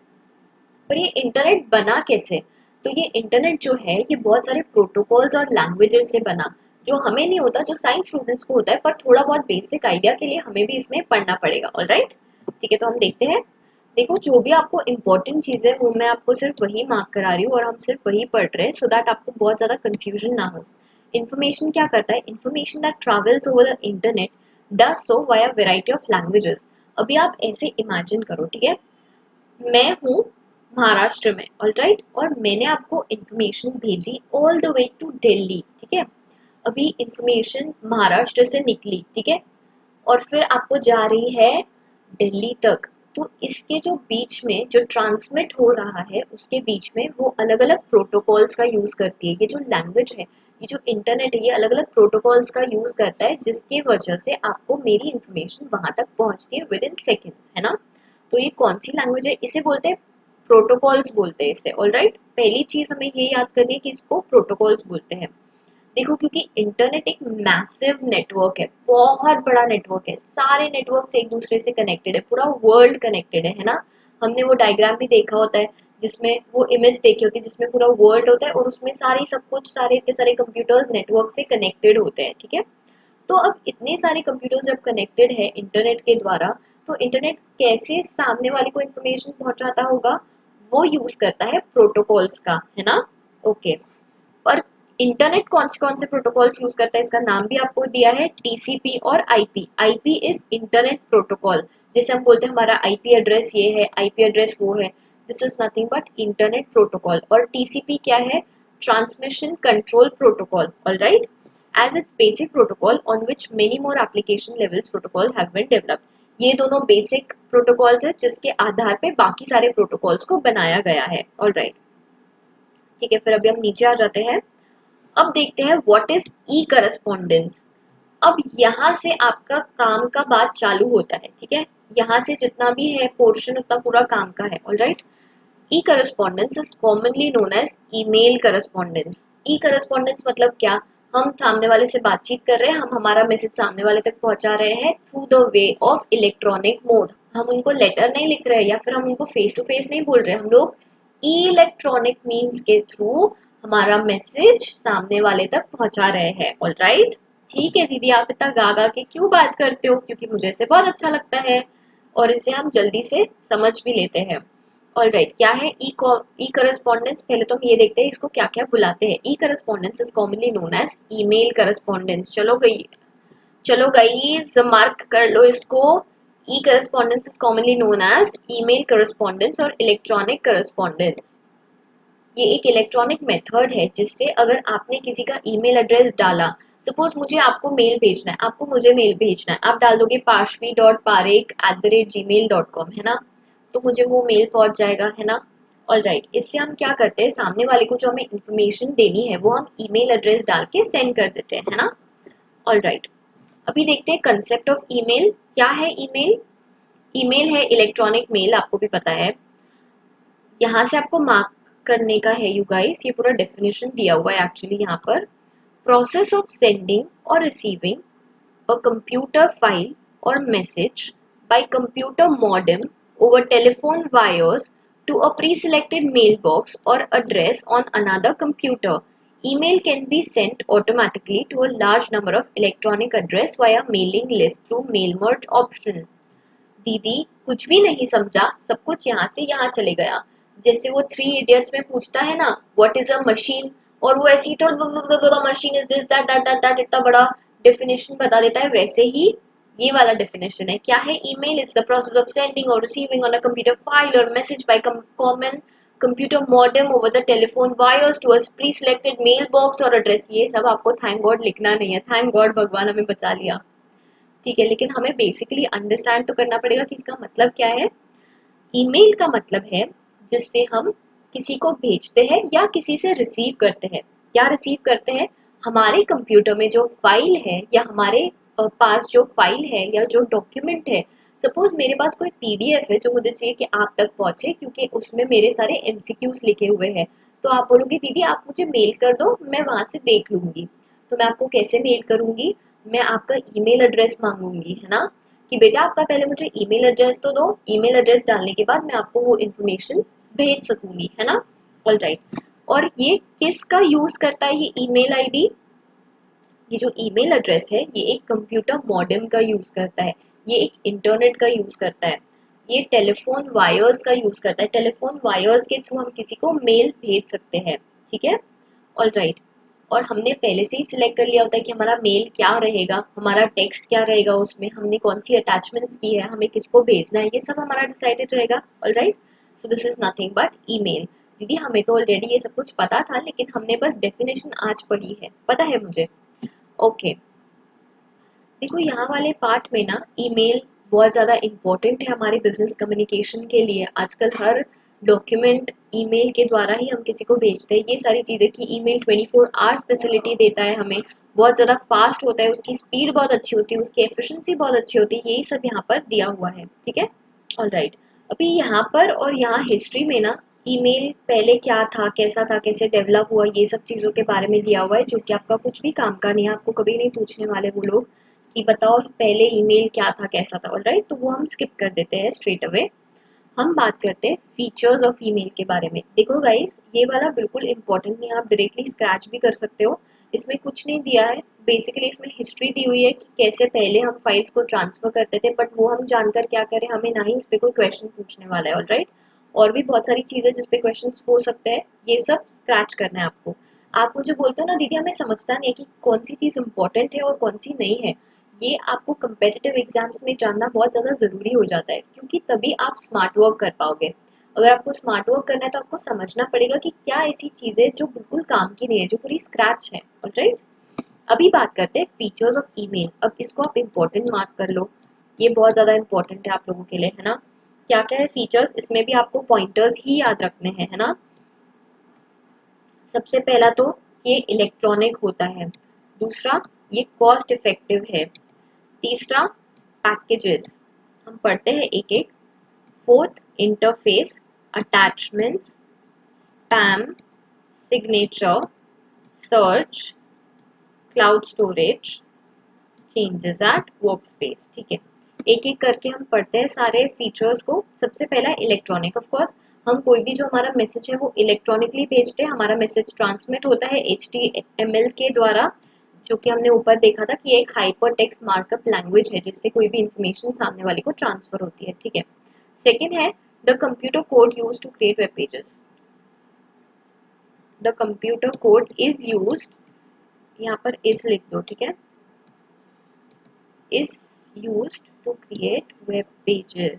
[SPEAKER 1] पर ये इंटरनेट बना कैसे? तो ये इंटरनेट जो है ये बहुत सारे प्रोटोकॉल्स और लैंग्वेजेस से बना, जो हमें नहीं होता, जो साइंस स्टूडेंट्स को होता है, पर थोड़ा बहुत बेसिक आइडिया के लिए हमें भी इसमें पढ़ना पड़ेगा। ऑल राइट, ठीक है, तो हम देखते हैं। देखो जो भी आपको इम्पोर्टेंट चीजें वो मैं आपको सिर्फ वही मार्क करा रही हूँ और हम सिर्फ वही पढ़ रहे हैं, सो दैट आपको बहुत ज्यादा कंफ्यूजन ना हो। इन्फॉर्मेशन क्या करता है, information that travels over the internet does so via variety of languages. अभी आप ऐसे इमेजिन करो, ठीक है, मैं हूँ महाराष्ट्र में, ऑलराइट, और मैंने आपको इंफॉर्मेशन भेजी all the way to Delhi. ठीक है, अभी इंफॉर्मेशन महाराष्ट्र से निकली, ठीक है, और फिर आपको जा रही है दिल्ली तक। तो इसके जो बीच में जो ट्रांसमिट हो रहा है उसके बीच में वो अलग अलग प्रोटोकॉल्स का यूज करती है। ये जो लैंग्वेज है, ये जो इंटरनेट है, ये अलग अलग प्रोटोकॉल्स का यूज करता है, जिसकी वजह से आपको मेरी इंफॉर्मेशन वहां तक पहुंचती है विद इन सेकेंड्स, है ना। तो ये कौन सी लैंग्वेज है, इसे बोलते हैं प्रोटोकॉल्स, बोलते हैं इसे। ऑलराइट, पहली चीज हमें ये याद करनी है कि इसको प्रोटोकॉल्स बोलते हैं। देखो क्योंकि इंटरनेट एक मैसिव नेटवर्क है, बहुत बड़ा नेटवर्क है, सारे नेटवर्क से एक दूसरे से कनेक्टेड है, पूरा वर्ल्ड कनेक्टेड है ना। हमने वो डायग्राम भी देखा होता है, जिसमें वो इमेज देखी होती है जिसमें पूरा वर्ल्ड होता है और उसमें सारे सब कुछ, सारे इतने सारे कंप्यूटर्स नेटवर्क से कनेक्टेड होते हैं। ठीक है, तो अब इतने सारे कंप्यूटर्स जब कनेक्टेड है इंटरनेट के द्वारा, तो इंटरनेट कैसे सामने वाले को इन्फॉर्मेशन पहुंचाता होगा, वो यूज करता है प्रोटोकॉल्स का, है ना। ओके, और इंटरनेट कौन से प्रोटोकॉल्स यूज करता है, इसका नाम भी आपको दिया है, टीसीपी और IP. IP is internet protocol, जिसे हम बोलते हैं हमारा आईपी एड्रेस ये है, आईपी एड्रेस वो है। This is nothing but internet protocol. और टीसीपी क्या है, transmission control protocol. Alright, as its basic protocol on which many more application levels protocol have been developed। ये दोनों बेसिक प्रोटोकॉल्स है जिसके आधार पे बाकी सारे प्रोटोकॉल्स को बनाया गया है। ऑलराइट, ठीक है, फिर अभी हम नीचे आ जाते हैं। अब देखते हैं व्हाट इज ई करस्पॉन्डेंस। अब यहाँ से आपका काम का बात चालू होता है। ठीक है, यहाँ से जितना भी है पोर्शन उतना पूरा काम का है। All right, e correspondence is commonly known as email correspondence. E correspondence मतलब क्या, हम सामने वाले से बातचीत कर रहे हैं, हम हमारा मैसेज सामने वाले तक पहुंचा रहे हैं through the way of electronic mode. हम उनको लेटर नहीं लिख रहे हैं या फिर हम उनको फेस टू फेस नहीं बोल रहे, हम लोग इलेक्ट्रॉनिक मीन्स के थ्रू हमारा मैसेज सामने वाले तक पहुंचा रहे हैं। ऑलराइट, ठीक है दीदी, आप इतना गा गा के क्यों बात करते हो, क्योंकि मुझे इसे बहुत अच्छा लगता है और इसे हम जल्दी से समझ भी लेते हैं। ऑलराइट, क्या है ई करस्पॉन्डेंस, पहले तो हम ये देखते हैं इसको क्या क्या बुलाते हैं। E correspondence is commonly known as email correspondence. चलो गाइस मार्क कर लो इसको। E correspondence is commonly known as email correspondence और इलेक्ट्रॉनिक करस्पॉन्डेंस। ये एक इलेक्ट्रॉनिक मेथड है जिससे अगर आपने किसी का ईमेल एड्रेस डाला, सपोज मुझे आपको मेल भेजना है, आपको मुझे मेल भेजना है, आप डाल दोगे parshvi.parekh@gmail.com, है ना, तो मुझे वो मेल पहुंच जाएगा, है ना। ऑल राइट, इससे हम क्या करते हैं, सामने वाले को जो हमें इंफॉर्मेशन देनी है वो हम ईमेल एड्रेस डाल के सेंड कर देते हैं, है ना। ऑल राइट, अभी देखते हैं कंसेप्ट ऑफ ईमेल। क्या है ईमेल? ईमेल है इलेक्ट्रॉनिक मेल, आपको भी पता है। यहाँ से आपको मार्क करने का है यू गाइस, ये पूरा डेफिनेशन दिया हुआ है एक्चुअली यहाँ पर। प्रोसेस ऑफ सेंडिंग और receiving a computer file or message by computer modem over telephone wires to a pre-selected mailbox or address on another computer. Email can be sent automatically to a large number of electronic address via mailing list through mail merge option. दीदी कुछ भी नहीं समझा, सब कुछ यहाँ से यहाँ चले गया। जैसे वो थ्री इडियट्स में पूछता है ना, व्हाट इज अ मशीन, और वो ऐसी तो machine is this that that that that इतना बड़ा डेफिनेशन बता देता है, वैसे ही ये वाला डेफिनेशन है। क्या है email? It's the process of sending और receiving on a computer file और message by common computer modem over the telephone wires to a pre selected mailbox और एड्रेस। ये सब आपको थैंक गॉड लिखना नहीं है, थैंक गॉड भगवान हमें बचा लिया, ठीक है। लेकिन हमें बेसिकली अंडरस्टैंड तो करना पड़ेगा कि इसका मतलब क्या है। ईमेल का मतलब है जिससे हम किसी को भेजते हैं या किसी से रिसीव करते हैं। क्या रिसीव करते हैं? हमारे कंप्यूटर में जो फाइल है या हमारे पास जो फाइल है या जो डॉक्यूमेंट है, सपोज मेरे पास कोई पीडीएफ है जो मुझे चाहिए कि आप तक पहुंचे क्योंकि उसमें मेरे सारे एमसीक्यूज लिखे हुए हैं, तो आप बोलोगे दीदी आप मुझे मेल कर दो, मैं वहां से देख लूंगी। तो मैं आपको कैसे मेल करूंगी? मैं आपका ईमेल एड्रेस मांगूंगी, है ना, कि बेटा आपका पहले मुझे ईमेल एड्रेस तो दो, ईमेल एड्रेस डालने के बाद मैं आपको वो इन्फॉर्मेशन भेज सकूंगी, है ना। ऑल राइट, और ये किसका यूज करता है ये ईमेल आईडी? ये जो ईमेल एड्रेस है ये एक कंप्यूटर मॉडेम का यूज करता है, ये एक इंटरनेट का यूज करता है, ये टेलीफोन वायर्स का यूज करता है। टेलीफोन वायर्स के थ्रू हम किसी को मेल भेज सकते हैं, ठीक है। ऑल राइट, और हमने पहले से ही सिलेक्ट कर लिया होता है कि हमारा मेल क्या रहेगा, हमारा टेक्स्ट क्या रहेगा, उसमें हमने कौन सी अटैचमेंट्स की है, हमें किसको भेजना है, ये सब हमारा डिसाइडेड रहेगा। All right, so this is nothing but email. दीदी हमें तो ऑलरेडी ये सब कुछ पता था, लेकिन हमने बस डेफिनेशन आज पढ़ी है, पता है मुझे। ओके, देखो यहाँ वाले पार्ट में ना ईमेल बहुत ज़्यादा इम्पोर्टेंट है हमारे बिजनेस कम्युनिकेशन के लिए। आजकल हर डॉक्यूमेंट ईमेल के द्वारा ही हम किसी को भेजते हैं। ये सारी चीज़ें कि ईमेल 24 आवर्स फैसिलिटी देता है हमें, बहुत ज़्यादा फास्ट होता है, उसकी स्पीड बहुत अच्छी होती है, उसकी एफिशिएंसी बहुत अच्छी होती है, यही सब यहाँ पर दिया हुआ है, ठीक है। ऑल राइट, अभी यहाँ पर और यहाँ हिस्ट्री में ना ईमेल पहले क्या था, कैसा था, कैसे डेवलप हुआ, ये सब चीज़ों के बारे में दिया हुआ है, जो कि आपका कुछ भी काम का नहीं है। आपको कभी नहीं पूछने वाले वो लोग कि बताओ पहले ईमेल क्या था, कैसा था। ऑल राइट, तो वो हम स्किप कर देते हैं स्ट्रेट अवे। हम बात करते हैं फीचर्स ऑफ ईमेल के बारे में। देखो गाइस, ये वाला बिल्कुल इंपॉर्टेंट नहीं है, आप डायरेक्टली स्क्रैच भी कर सकते हो, इसमें कुछ नहीं दिया है। बेसिकली इसमें हिस्ट्री दी हुई है कि कैसे पहले हम फाइल्स को ट्रांसफर करते थे, बट वो हम जानकर क्या करें, हमें ना ही इस पे कोई क्वेश्चन पूछने वाला है। ऑलराइट, और भी बहुत सारी चीजें जिस पे क्वेश्चन हो सकते हैं, ये सब स्क्रैच करना है आपको। आप मुझे बोलते हो ना दीदी हमें समझता नहीं है कि कौन सी चीज इंपॉर्टेंट है और कौन सी नहीं है, ये आपको कंपेटिटिव एग्जाम्स में जानना बहुत ज़्यादा ज़रूरी हो जाता है, क्योंकि तभी आप स्मार्ट वर्क कर पाओगे। अगर आपको स्मार्ट वर्क करना है तो आपको समझना पड़ेगा कि क्या ऐसी चीज़ें जो बिल्कुल काम की नहीं है, जो पूरी स्क्रैच है। ऑलराइट, अभी बात करते हैं फीचर्स ऑफ ईमेल। अब इसको आप इम्पोर्टेंट मार्क कर लो, ये बहुत ज़्यादा इंपॉर्टेंट है आप लोगों के लिए, है ना। क्या क्या है फीचर्स, इसमें भी आपको पॉइंटर्स ही याद रखने हैं, है ना। सबसे पहला तो ये इलेक्ट्रॉनिक होता है, दूसरा ये कॉस्ट इफेक्टिव है, तीसरा पैकेजेस, हम पढ़ते हैं एक एक। Fourth interface, attachments, spam, signature, search, cloud storage, changes at workspace, ठीक है। एक एक करके हम पढ़ते हैं सारे फीचर्स को। सबसे पहला इलेक्ट्रॉनिक, ऑफ कोर्स हम कोई भी जो हमारा मैसेज है वो इलेक्ट्रॉनिकली भेजते हैं, हमारा मैसेज ट्रांसमिट होता है HTML के द्वारा, जो कि हमने ऊपर देखा था कि एक हाइपर टेक्स्ट मार्कअप लैंग्वेज है जिससे कोई भी इंफॉर्मेशन सामने वाले को ट्रांसफर होती है, ठीक है। सेकेंड है the computer code use to create web pages. The computer code is use, यहाँ पर इज लिख दो, ठीक है, is used to create web pages.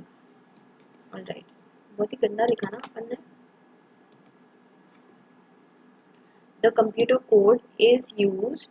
[SPEAKER 1] All right, बहुत ही गंदा लिखा ना अपन ने। The computer code is used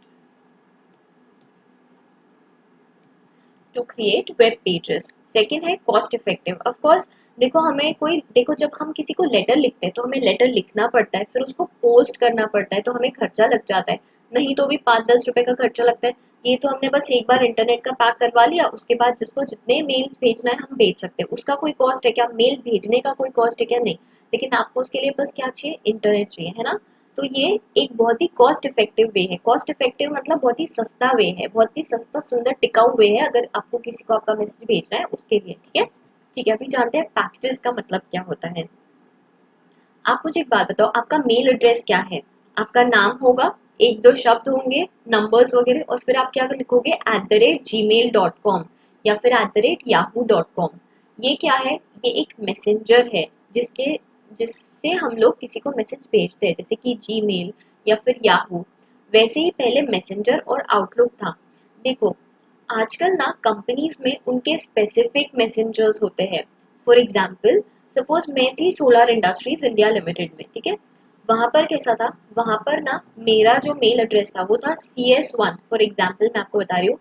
[SPEAKER 1] to create web pages. Second है कॉस्ट इफेक्टिव। ऑफ कोर्स देखो, हमें कोई देखो, जब हम किसी को लेटर लिखते हैं तो हमें लेटर लिखना पड़ता है, फिर उसको पोस्ट करना पड़ता है, तो हमें खर्चा लग जाता है, नहीं तो भी 5-10 रुपए का खर्चा लगता है। ये तो हमने बस एक बार इंटरनेट का पैक करवा लिया, उसके बाद जिसको जितने मेल्स भेजना है हम भेज सकते हैं, उसका कोई कॉस्ट है क्या? मेल भेजने का कोई कॉस्ट है क्या? नहीं। लेकिन आपको उसके लिए बस क्या चाहिए? इंटरनेट चाहिए, है ना? तो ये एक बहुत ही कॉस्ट इफेक्टिव वे है। कॉस्ट इफेक्टिव मतलब बहुत ही सस्ता वे है, बहुत ही सस्ता सुंदर टिकाऊ वे है, अगर आपको किसी को आपका मैसेज भेजना है उसके लिए। ठीक है, ठीक है। अभी जानते हैं पैकेजेस का मतलब क्या होता है। आप मुझे एक बात बताओ, आपका मेल एड्रेस क्या है? आपका नाम होगा, एक दो शब्द होंगे, नंबर्स वगैरह, और फिर आप क्या लिखोगे? @gmail.com या फिर @yahoo.com। ये क्या है? ये एक मैसेंजर है, जिसके जिससे हम लोग किसी को मैसेज भेजते हैं, जैसे कि जीमेल या फिर याहू। वैसे ही पहले मैसेंजर और आउटलुक था। देखो, आजकल ना कंपनीज में उनके स्पेसिफिक मैसेंजर्स होते हैं। फॉर एग्जाम्पल, सपोज मैं थी सोलर इंडस्ट्रीज इंडिया लिमिटेड में, ठीक है? वहां पर कैसा था? वहां पर ना मेरा जो मेल एड्रेस था वो था CS1। फॉर एग्जाम्पल मैं आपको बता रही हूँ,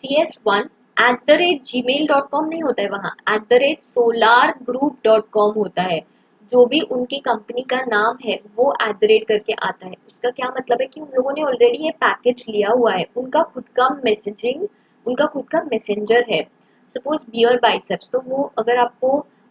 [SPEAKER 1] CS1@gmail.com नहीं होता है, वहाँ @solargroup.com होता है। जो भी उनकी कंपनी का नाम है वो @ करके आता है। उसका क्या मतलब है कि उन लोगों ने ऑलरेडी ये पैकेज लिया हुआ है, उनका खुद का मैसेजिंग, उनका खुद का मैसेंजर है। सपोज बियर बाइसेप्स, तो वो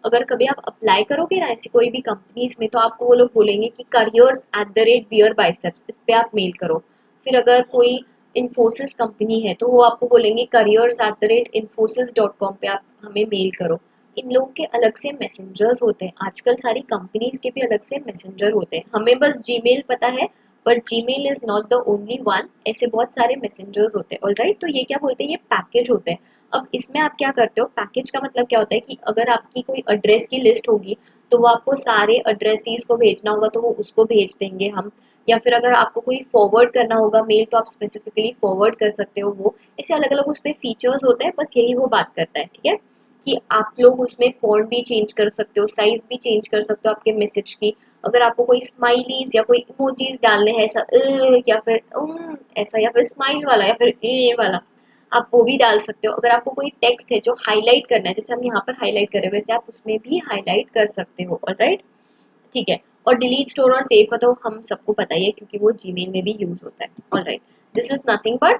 [SPEAKER 1] अगर कभी आप अप्लाई करोगे ना ऐसी कोई भी कंपनीज में, तो आपको वो लोग बोलेंगे कि करियर्स @बियर बाइसेप्स, इस पे आप मेल करो। फिर अगर कोई इन्फोसिस कंपनी है तो वो आपको बोलेंगे करियर्स @infosys.com पे आप हमें मेल करो। इन लोगों के अलग से मैसेंजर्स होते हैं, आजकल सारी कंपनीज के भी अलग से मैसेंजर होते हैं। हमें बस जीमेल पता है, but Gmail is not the only one, ऐसे बहुत सारे मैसेंजर्स होते हैं। ऑलराइट, तो ये क्या बोलते हैं? ये पैकेज होते हैं। अब इसमें आप क्या करते हो? पैकेज का मतलब क्या होता है कि अगर आपकी कोई एड्रेस की लिस्ट होगी, तो वो आपको सारे एड्रेसेस को भेजना होगा, तो वो उसको भेज देंगे हम। या फिर अगर आपको कोई फॉरवर्ड करना होगा मेल, तो आप स्पेसिफिकली फॉरवर्ड कर सकते हो। वो ऐसे अलग अलग उसमें फीचर्स होते हैं, बस यही वो बात करता है। ठीक है, कि आप लोग उसमें फॉन्ट भी चेंज कर सकते हो, साइज भी चेंज कर सकते हो आपके मैसेज की। अगर आपको कोई स्माइलीज या कोई इमोजीज डालने हैं, ऐसा या फिर ऐसा, या फिर स्माइल वाला, या फिर वाला, आप वो भी डाल सकते हो। अगर आपको कोई टेक्स्ट है जो हाईलाइट करना है, जैसे हम यहाँ पर हाईलाइट करें, वैसे आप उसमें भी हाईलाइट कर सकते हो। ऑलराइट, ठीक है। और डिलीट, स्टोर और सेव का तो हम सबको पता ही है, क्योंकि वो जीमेल में भी यूज होता है। Alright, this is nothing but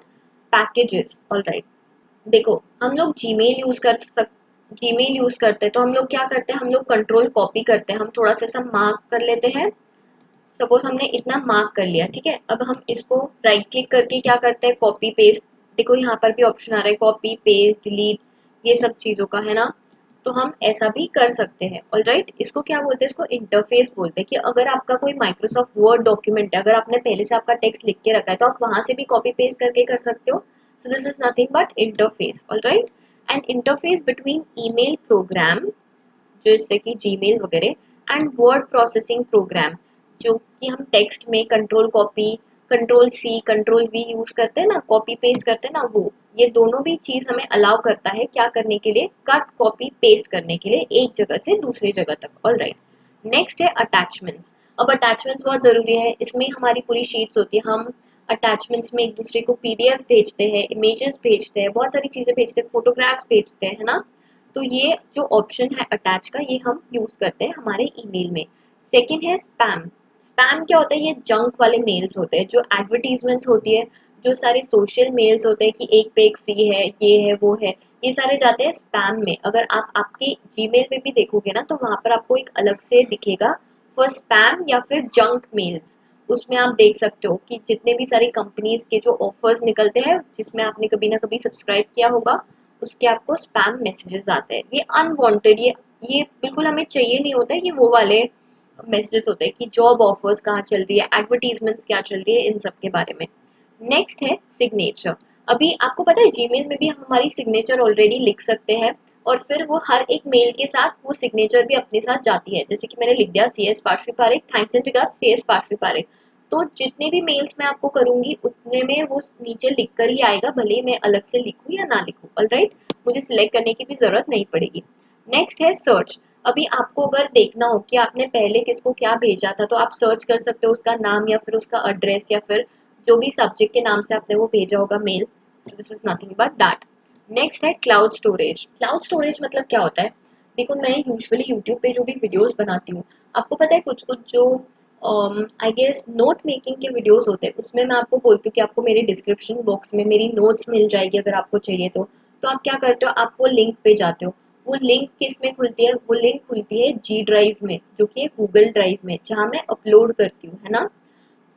[SPEAKER 1] packages. Alright, देखो, हम लोग जीमेल यूज करते हैं, तो हम लोग क्या करते हैं? हम लोग कंट्रोल कॉपी करते हैं, हम थोड़ा सा ऐसा मार्क कर लेते हैं। सपोज हमने इतना मार्क कर लिया, ठीक है? अब हम इसको राइट क्लिक करके क्या करते हैं? Copy paste. देखो यहाँ पर भी ऑप्शन आ रहा है, कॉपी पेस्ट डिलीट, ये सब चीजों का, है ना? तो हम ऐसा भी कर सकते हैं। ऑलराइट, इसको क्या बोलते हैं? इसको इंटरफेस बोलते हैं। कि अगर आपका कोई माइक्रोसॉफ्ट वर्ड डॉक्यूमेंट है, अगर आपने पहले से आपका टेक्स्ट लिख के रखा है, तो आप वहां से भी कॉपी पेस्ट करके कर सकते हो। So this is nothing but interface. All right, and interface between email program, जैसे कि जीमेल वगैरह, एंड वर्ड प्रोसेसिंग प्रोग्राम, जो कि हम टेक्स्ट में control copy, control C, control V use करते हैं ना, कॉपी पेस्ट करते हैं ना, वो ये दोनों भी चीज हमें अलाउ करता है क्या करने के लिए? कट कॉपी पेस्ट करने के लिए, एक जगह से दूसरी जगह तक। ऑलराइट, नेक्स्ट है अटैचमेंट्स। अब अटैचमेंट्स बहुत जरूरी है, इसमें हमारी पूरी शीट्स होती है। हम अटैचमेंट्स में एक दूसरे को PDF भेजते हैं, इमेजेस भेजते हैं, बहुत सारी चीजें भेजते हैं, फोटोग्राफ्स भेजते हैं, है ना? तो ये जो ऑप्शन है अटैच का, ये हम यूज करते हैं हमारे ईमेल में। सेकंड है स्पैम। स्पैम क्या होता है? ये जंक वाले मेल्स होते हैं, जो एडवर्टीजमेंट्स होती है, जो सारे सोशल मेल्स होते हैं कि एक पे एक फ्री है, ये है वो है, ये सारे जाते हैं स्पैम में। अगर आप आपके जीमेल में भी देखोगे ना, तो वहां पर आपको एक अलग से दिखेगा फॉर स्पैम या फिर जंक मेल्स। उसमें आप देख सकते हो कि जितने भी सारी कंपनीज के जो ऑफर्स निकलते हैं, जिसमें आपने कभी ना कभी सब्सक्राइब किया होगा, उसके आपको स्पैम मैसेजेस आते हैं। ये अनवांटेड, ये बिल्कुल हमें चाहिए नहीं होता है। ये वो वाले मैसेजेस होते हैं कि जॉब ऑफर्स कहाँ चल रही है, एडवर्टीजमेंट्स क्या चल रही है, इन सब के बारे में। नेक्स्ट है सिग्नेचर। अभी आपको पता है जीमेल में भी हम हमारी सिग्नेचर ऑलरेडी लिख सकते हैं, और फिर वो हर एक मेल के साथ वो सिग्नेचर भी अपने साथ जाती है। जैसे कि मैंने लिख दिया CS Parshwi Parekh, thanks and regards CS Parshwi Parekh. तो जितने भी मेल्स मैं आपको करूंगी, उतने में वो नीचे लिख कर ही आएगा, भले ही मैं अलग से लिखूं या ना लिखूं। ऑलराइट, मुझे सिलेक्ट करने की भी जरूरत नहीं पड़ेगी। नेक्स्ट है सर्च। अभी आपको अगर देखना हो कि आपने पहले किसको क्या भेजा था, तो आप सर्च कर सकते हो उसका नाम, या फिर उसका एड्रेस, या फिर जो भी सब्जेक्ट के नाम से आपने वो भेजा होगा mail. So this is nothing but that. Next है क्लाउड स्टोरेज। क्लाउड स्टोरेज मतलब क्या होता है? देखो, मैं यूजुअली यूट्यूब पे जो भी वीडियोस बनाती हूँ, आपको पता है कुछ कुछ जो आई गेस नोट मेकिंग के वीडियोस होते हैं, उसमें मैं आपको बोलती हूँ कि आपको मेरे डिस्क्रिप्शन बॉक्स में मेरी नोट्स मिल जाएगी अगर आपको चाहिए तो आप क्या करते हो, आप वो लिंक पे जाते हो। वो लिंक किस में खुलती है? वो लिंक खुलती है जी ड्राइव में, जो कि है गूगल ड्राइव में, जहाँ मैं अपलोड करती हूँ, है ना।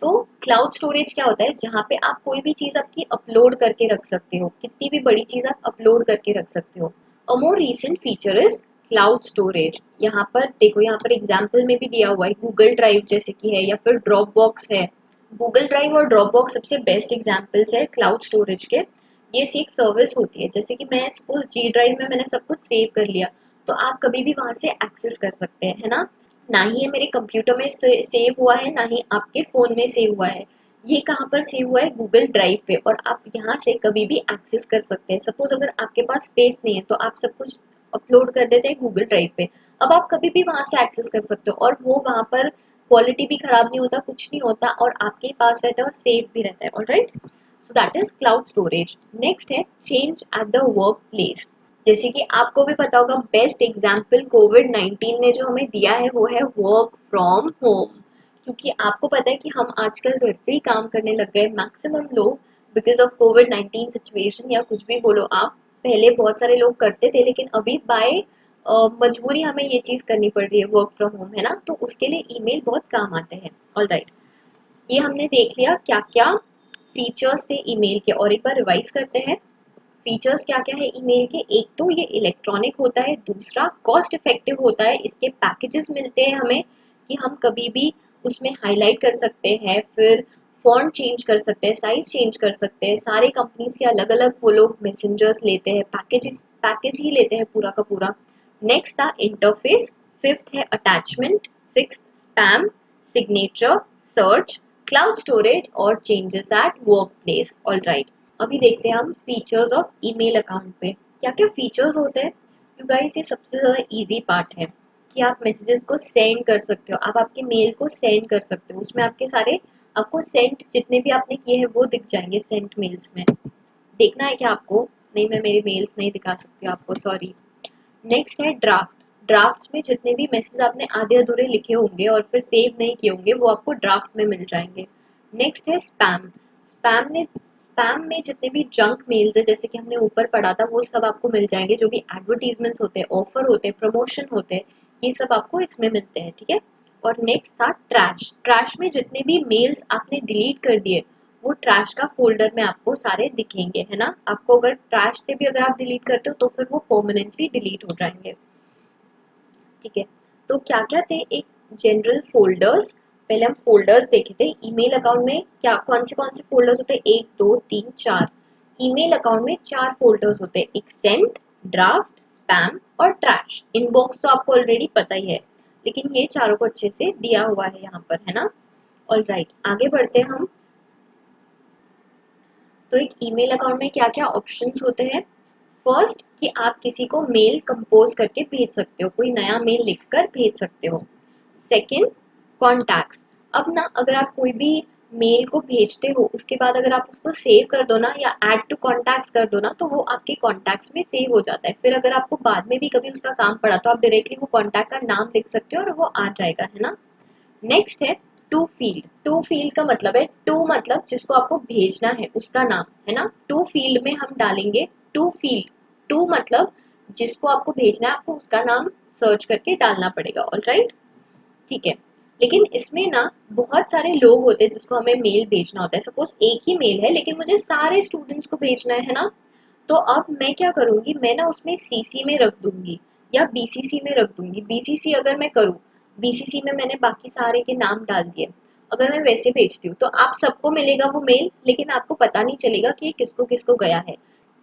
[SPEAKER 1] तो क्लाउड स्टोरेज क्या होता है? जहाँ पे आप कोई भी चीज़ आपकी अपलोड करके रख सकते हो, कितनी भी बड़ी चीज़ आप अपलोड करके रख सकते हो। A more recent feature is cloud storage. यहाँ पर देखो, यहाँ पर एग्जाम्पल में भी दिया हुआ है, गूगल ड्राइव जैसे कि है, या फिर ड्रॉप बॉक्स है। गूगल ड्राइव और ड्रॉप बॉक्स सबसे बेस्ट एग्जाम्पल्स है क्लाउड स्टोरेज के। ये सी एक सर्विस होती है, जैसे कि मैं सपोज जी ड्राइव में मैंने सब कुछ सेव कर लिया, तो आप कभी भी वहां से एक्सेस कर सकते हैं, है ना। ना ही ये मेरे कंप्यूटर में सेव हुआ है, ना ही आपके फ़ोन में सेव हुआ है। ये कहाँ पर सेव हुआ है? गूगल ड्राइव पे, और आप यहाँ से कभी भी एक्सेस कर सकते हैं। सपोज़ अगर आपके पास स्पेस नहीं है, तो आप सब कुछ अपलोड कर देते हैं गूगल ड्राइव पे। अब आप कभी भी वहाँ से एक्सेस कर सकते हो, और वो वहाँ पर क्वालिटी भी खराब नहीं होता, कुछ नहीं होता, और आपके पास रहता है और सेफ भी रहता है। Alright, so that is cloud storage. Next है change at the workplace. जैसे कि आपको भी पता होगा, बेस्ट एग्जाम्पल कोविड-19 ने जो हमें दिया है वो है वर्क फ्रॉम होम। क्योंकि आपको पता है कि हम आजकल घर से ही काम करने लग गए मैक्सिमम लोग, बिकॉज ऑफ कोविड-19 सिचुएशन, या कुछ भी बोलो आप। पहले बहुत सारे लोग करते थे, लेकिन अभी बाय मजबूरी हमें ये चीज़ करनी पड़ रही है, वर्क फ्रॉम होम, है ना। तो उसके लिए ईमेल बहुत काम आते हैं। ऑलराइट, ये हमने देख लिया क्या क्या फीचर्स थे ईमेल के, और एक बार रिवाइज करते हैं। फीचर्स क्या क्या है ईमेल के? एक तो ये इलेक्ट्रॉनिक होता है, दूसरा कॉस्ट इफेक्टिव होता है, इसके पैकेजेस मिलते हैं हमें कि हम कभी भी उसमें हाईलाइट कर सकते हैं, फिर फॉन्ट चेंज कर सकते हैं, साइज चेंज कर सकते हैं। सारे कंपनीज के अलग अलग वो लोग मैसेंजर्स लेते हैं, पैकेज ही लेते हैं पूरा का पूरा। नेक्स्ट था इंटरफेस। फिफ्थ है attachment. Sixth spam, signature, search, cloud storage और changes at workplace. All right, अभी देखते हैं हम फीचर्स ऑफ ईमेल अकाउंट पे क्या क्या फीचर्स होते हैं। यू गाइस, ये सबसे ज़्यादा इजी पार्ट है कि आप मैसेजेस को सेंड कर सकते हो, आप आपके मेल को सेंड कर सकते हो। उसमें आपके सारे, आपको सेंट जितने भी आपने किए हैं वो दिख जाएंगे सेंट मेल्स में। देखना है क्या आपको? नहीं, मैं मेरे मेल्स नहीं दिखा सकती हूँ आपको, सॉरी। नेक्स्ट है ड्राफ्ट। ड्राफ्ट में जितने भी मैसेज आपने आधे अधूरे लिखे होंगे और फिर सेव नहीं किए होंगे, वो आपको ड्राफ्ट में मिल जाएंगे। नेक्स्ट है स्पैम। स्पैम में जितने भी जंक मेल्स है, जैसे कि हमने ऊपर पढ़ा था, वो सब आपको मिल जाएंगे। जो भी एडवर्टीजमेंट्स होते हैं, ऑफर होते हैं, प्रमोशन होते हैं, ये सब आपको इसमें मिलते हैं, ठीक है। और नेक्स्ट था ट्रैश। ट्रैश में जितने भी मेल्स आपने डिलीट कर दिए, वो ट्रैश का फोल्डर में आपको सारे दिखेंगे, है ना। आपको अगर ट्रैश से भी अगर आप डिलीट करते हो, तो फिर वो परमानेंटली डिलीट हो जाएंगे, ठीक है। तो क्या क्या थे? एक जनरल फोल्डर्स। पहले हम फोल्डर्स देखे थे ईमेल अकाउंट में, क्या कौन से फोल्डर्स होते हैं? 1 2 3 4। ईमेल अकाउंट में 4 फोल्डर्स होते हैं, एक सेंट, ड्राफ्ट, स्पैम और ट्रैश। इनबॉक्स तो आपको ऑलरेडी पता ही है, लेकिन ये चारों को अच्छे से दिया हुआ है यहाँ पर, है ना। ऑल राइट, आगे बढ़ते हैं हम। तो एक ईमेल अकाउंट में क्या क्या ऑप्शंस होते हैं? फर्स्ट, कि आप किसी को मेल कंपोज करके भेज सकते हो, कोई नया मेल लिखकर भेज सकते हो। Second, contacts. अब ना, अगर आप कोई भी मेल को भेजते हो, उसके बाद अगर आप उसको सेव कर दो ना, या ऐड टू कॉन्टैक्ट्स कर दो ना, तो वो आपके कॉन्टैक्ट्स में सेव हो जाता है। फिर अगर आपको बाद में भी कभी उसका काम पड़ा, तो आप डायरेक्टली वो कॉन्टैक्ट का नाम लिख सकते हो और वो आ जाएगा, है ना। नेक्स्ट है टू फील्ड। टू फील्ड का मतलब है, टू मतलब जिसको आपको भेजना है उसका नाम, है ना। टू फील्ड में हम डालेंगे टू फील्ड। टू मतलब जिसको आपको भेजना है, आपको उसका नाम सर्च करके डालना पड़ेगा। ऑल राइट, ठीक है। लेकिन इसमें ना बहुत सारे लोग होते हैं जिसको हमें मेल भेजना होता है। सपोज एक ही मेल है, लेकिन मुझे सारे स्टूडेंट्स को भेजना है ना। तो अब मैं क्या करूंगी, मैं ना उसमें सीसी में रख दूंगी, या बीसीसी में रख दूंगी। बीसीसी अगर मैं करूँ, बीसीसी में मैंने बाकी सारे के नाम डाल दिए। अगर मैं वैसे भेजती हूँ, तो आप सबको मिलेगा वो मेल, लेकिन आपको पता नहीं चलेगा कि किसको किसको गया है।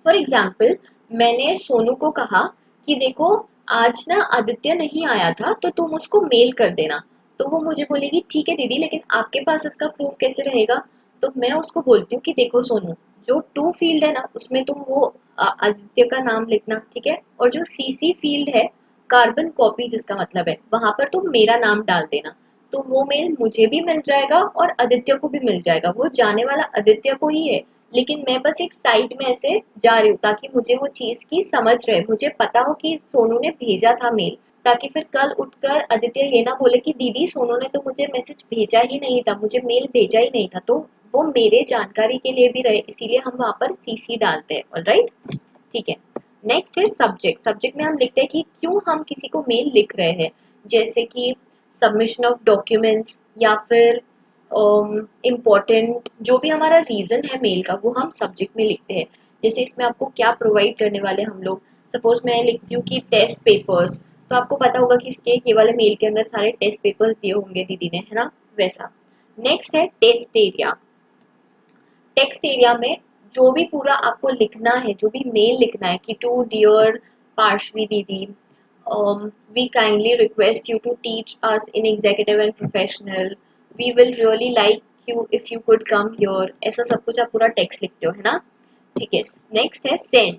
[SPEAKER 1] फॉर एग्जाम्पल, मैंने सोनू को कहा कि देखो, आज ना आदित्य नहीं आया था, तो तुम उसको मेल कर देना। तो वो मुझे बोलेगी ठीक है दीदी, लेकिन आपके पास इसका प्रूफ कैसे रहेगा? तो मैं उसको बोलती हूँ कि देखो सोनू, जो टू फील्ड है ना, उसमें तुम वो आदित्य का नाम लिखना, ठीक है। और जो सीसी फील्ड है, कार्बन कॉपी जिसका मतलब है, वहां पर तुम मेरा नाम डाल देना। तो वो मेल मुझे भी मिल जाएगा और आदित्य को भी मिल जाएगा। वो जाने वाला आदित्य को ही है, लेकिन मैं बस एक साइड में ऐसे जा रही हूँ ताकि मुझे वो चीज़ की समझ रहे, मुझे पता हो कि सोनू ने भेजा था मेल, ताकि फिर कल उठकर आदित्य ये ना बोले कि दीदी सोनू ने तो मुझे मैसेज भेजा ही नहीं था, मुझे मेल भेजा ही नहीं था। तो वो मेरे जानकारी के लिए भी रहे, इसीलिए हम वहाँ पर सीसी डालते हैं। ऑलराइट, ठीक है। नेक्स्ट है सब्जेक्ट। सब्जेक्ट में हम लिखते हैं कि क्यों हम किसी को मेल लिख रहे हैं, जैसे कि सबमिशन ऑफ डॉक्यूमेंट्स या फिर इम्पोर्टेंट जो भी हमारा रीज़न है मेल का वो हम सब्जेक्ट में लिखते हैं। जैसे इसमें आपको क्या प्रोवाइड करने वाले हम लोग, सपोज मैं लिखती हूँ कि टेस्ट पेपर्स, तो आपको पता होगा कि इसके ये वाले मेल के अंदर सारे टेस्ट पेपर्स दिए होंगे दीदी ने, है ना, वैसा। नेक्स्ट है टेस्ट एरिया। टेक्स्ट एरिया में जो भी पूरा आपको लिखना है, जो भी मेल लिखना है कि टू डियर पार्शवी दीदी, we kindly request you to teach us in executive and professional, we will really like you if you could come here, ऐसा सब कुछ आप पूरा टेक्स्ट लिखते हो, है ना। ठीक है। नेक्स्ट है सेंड।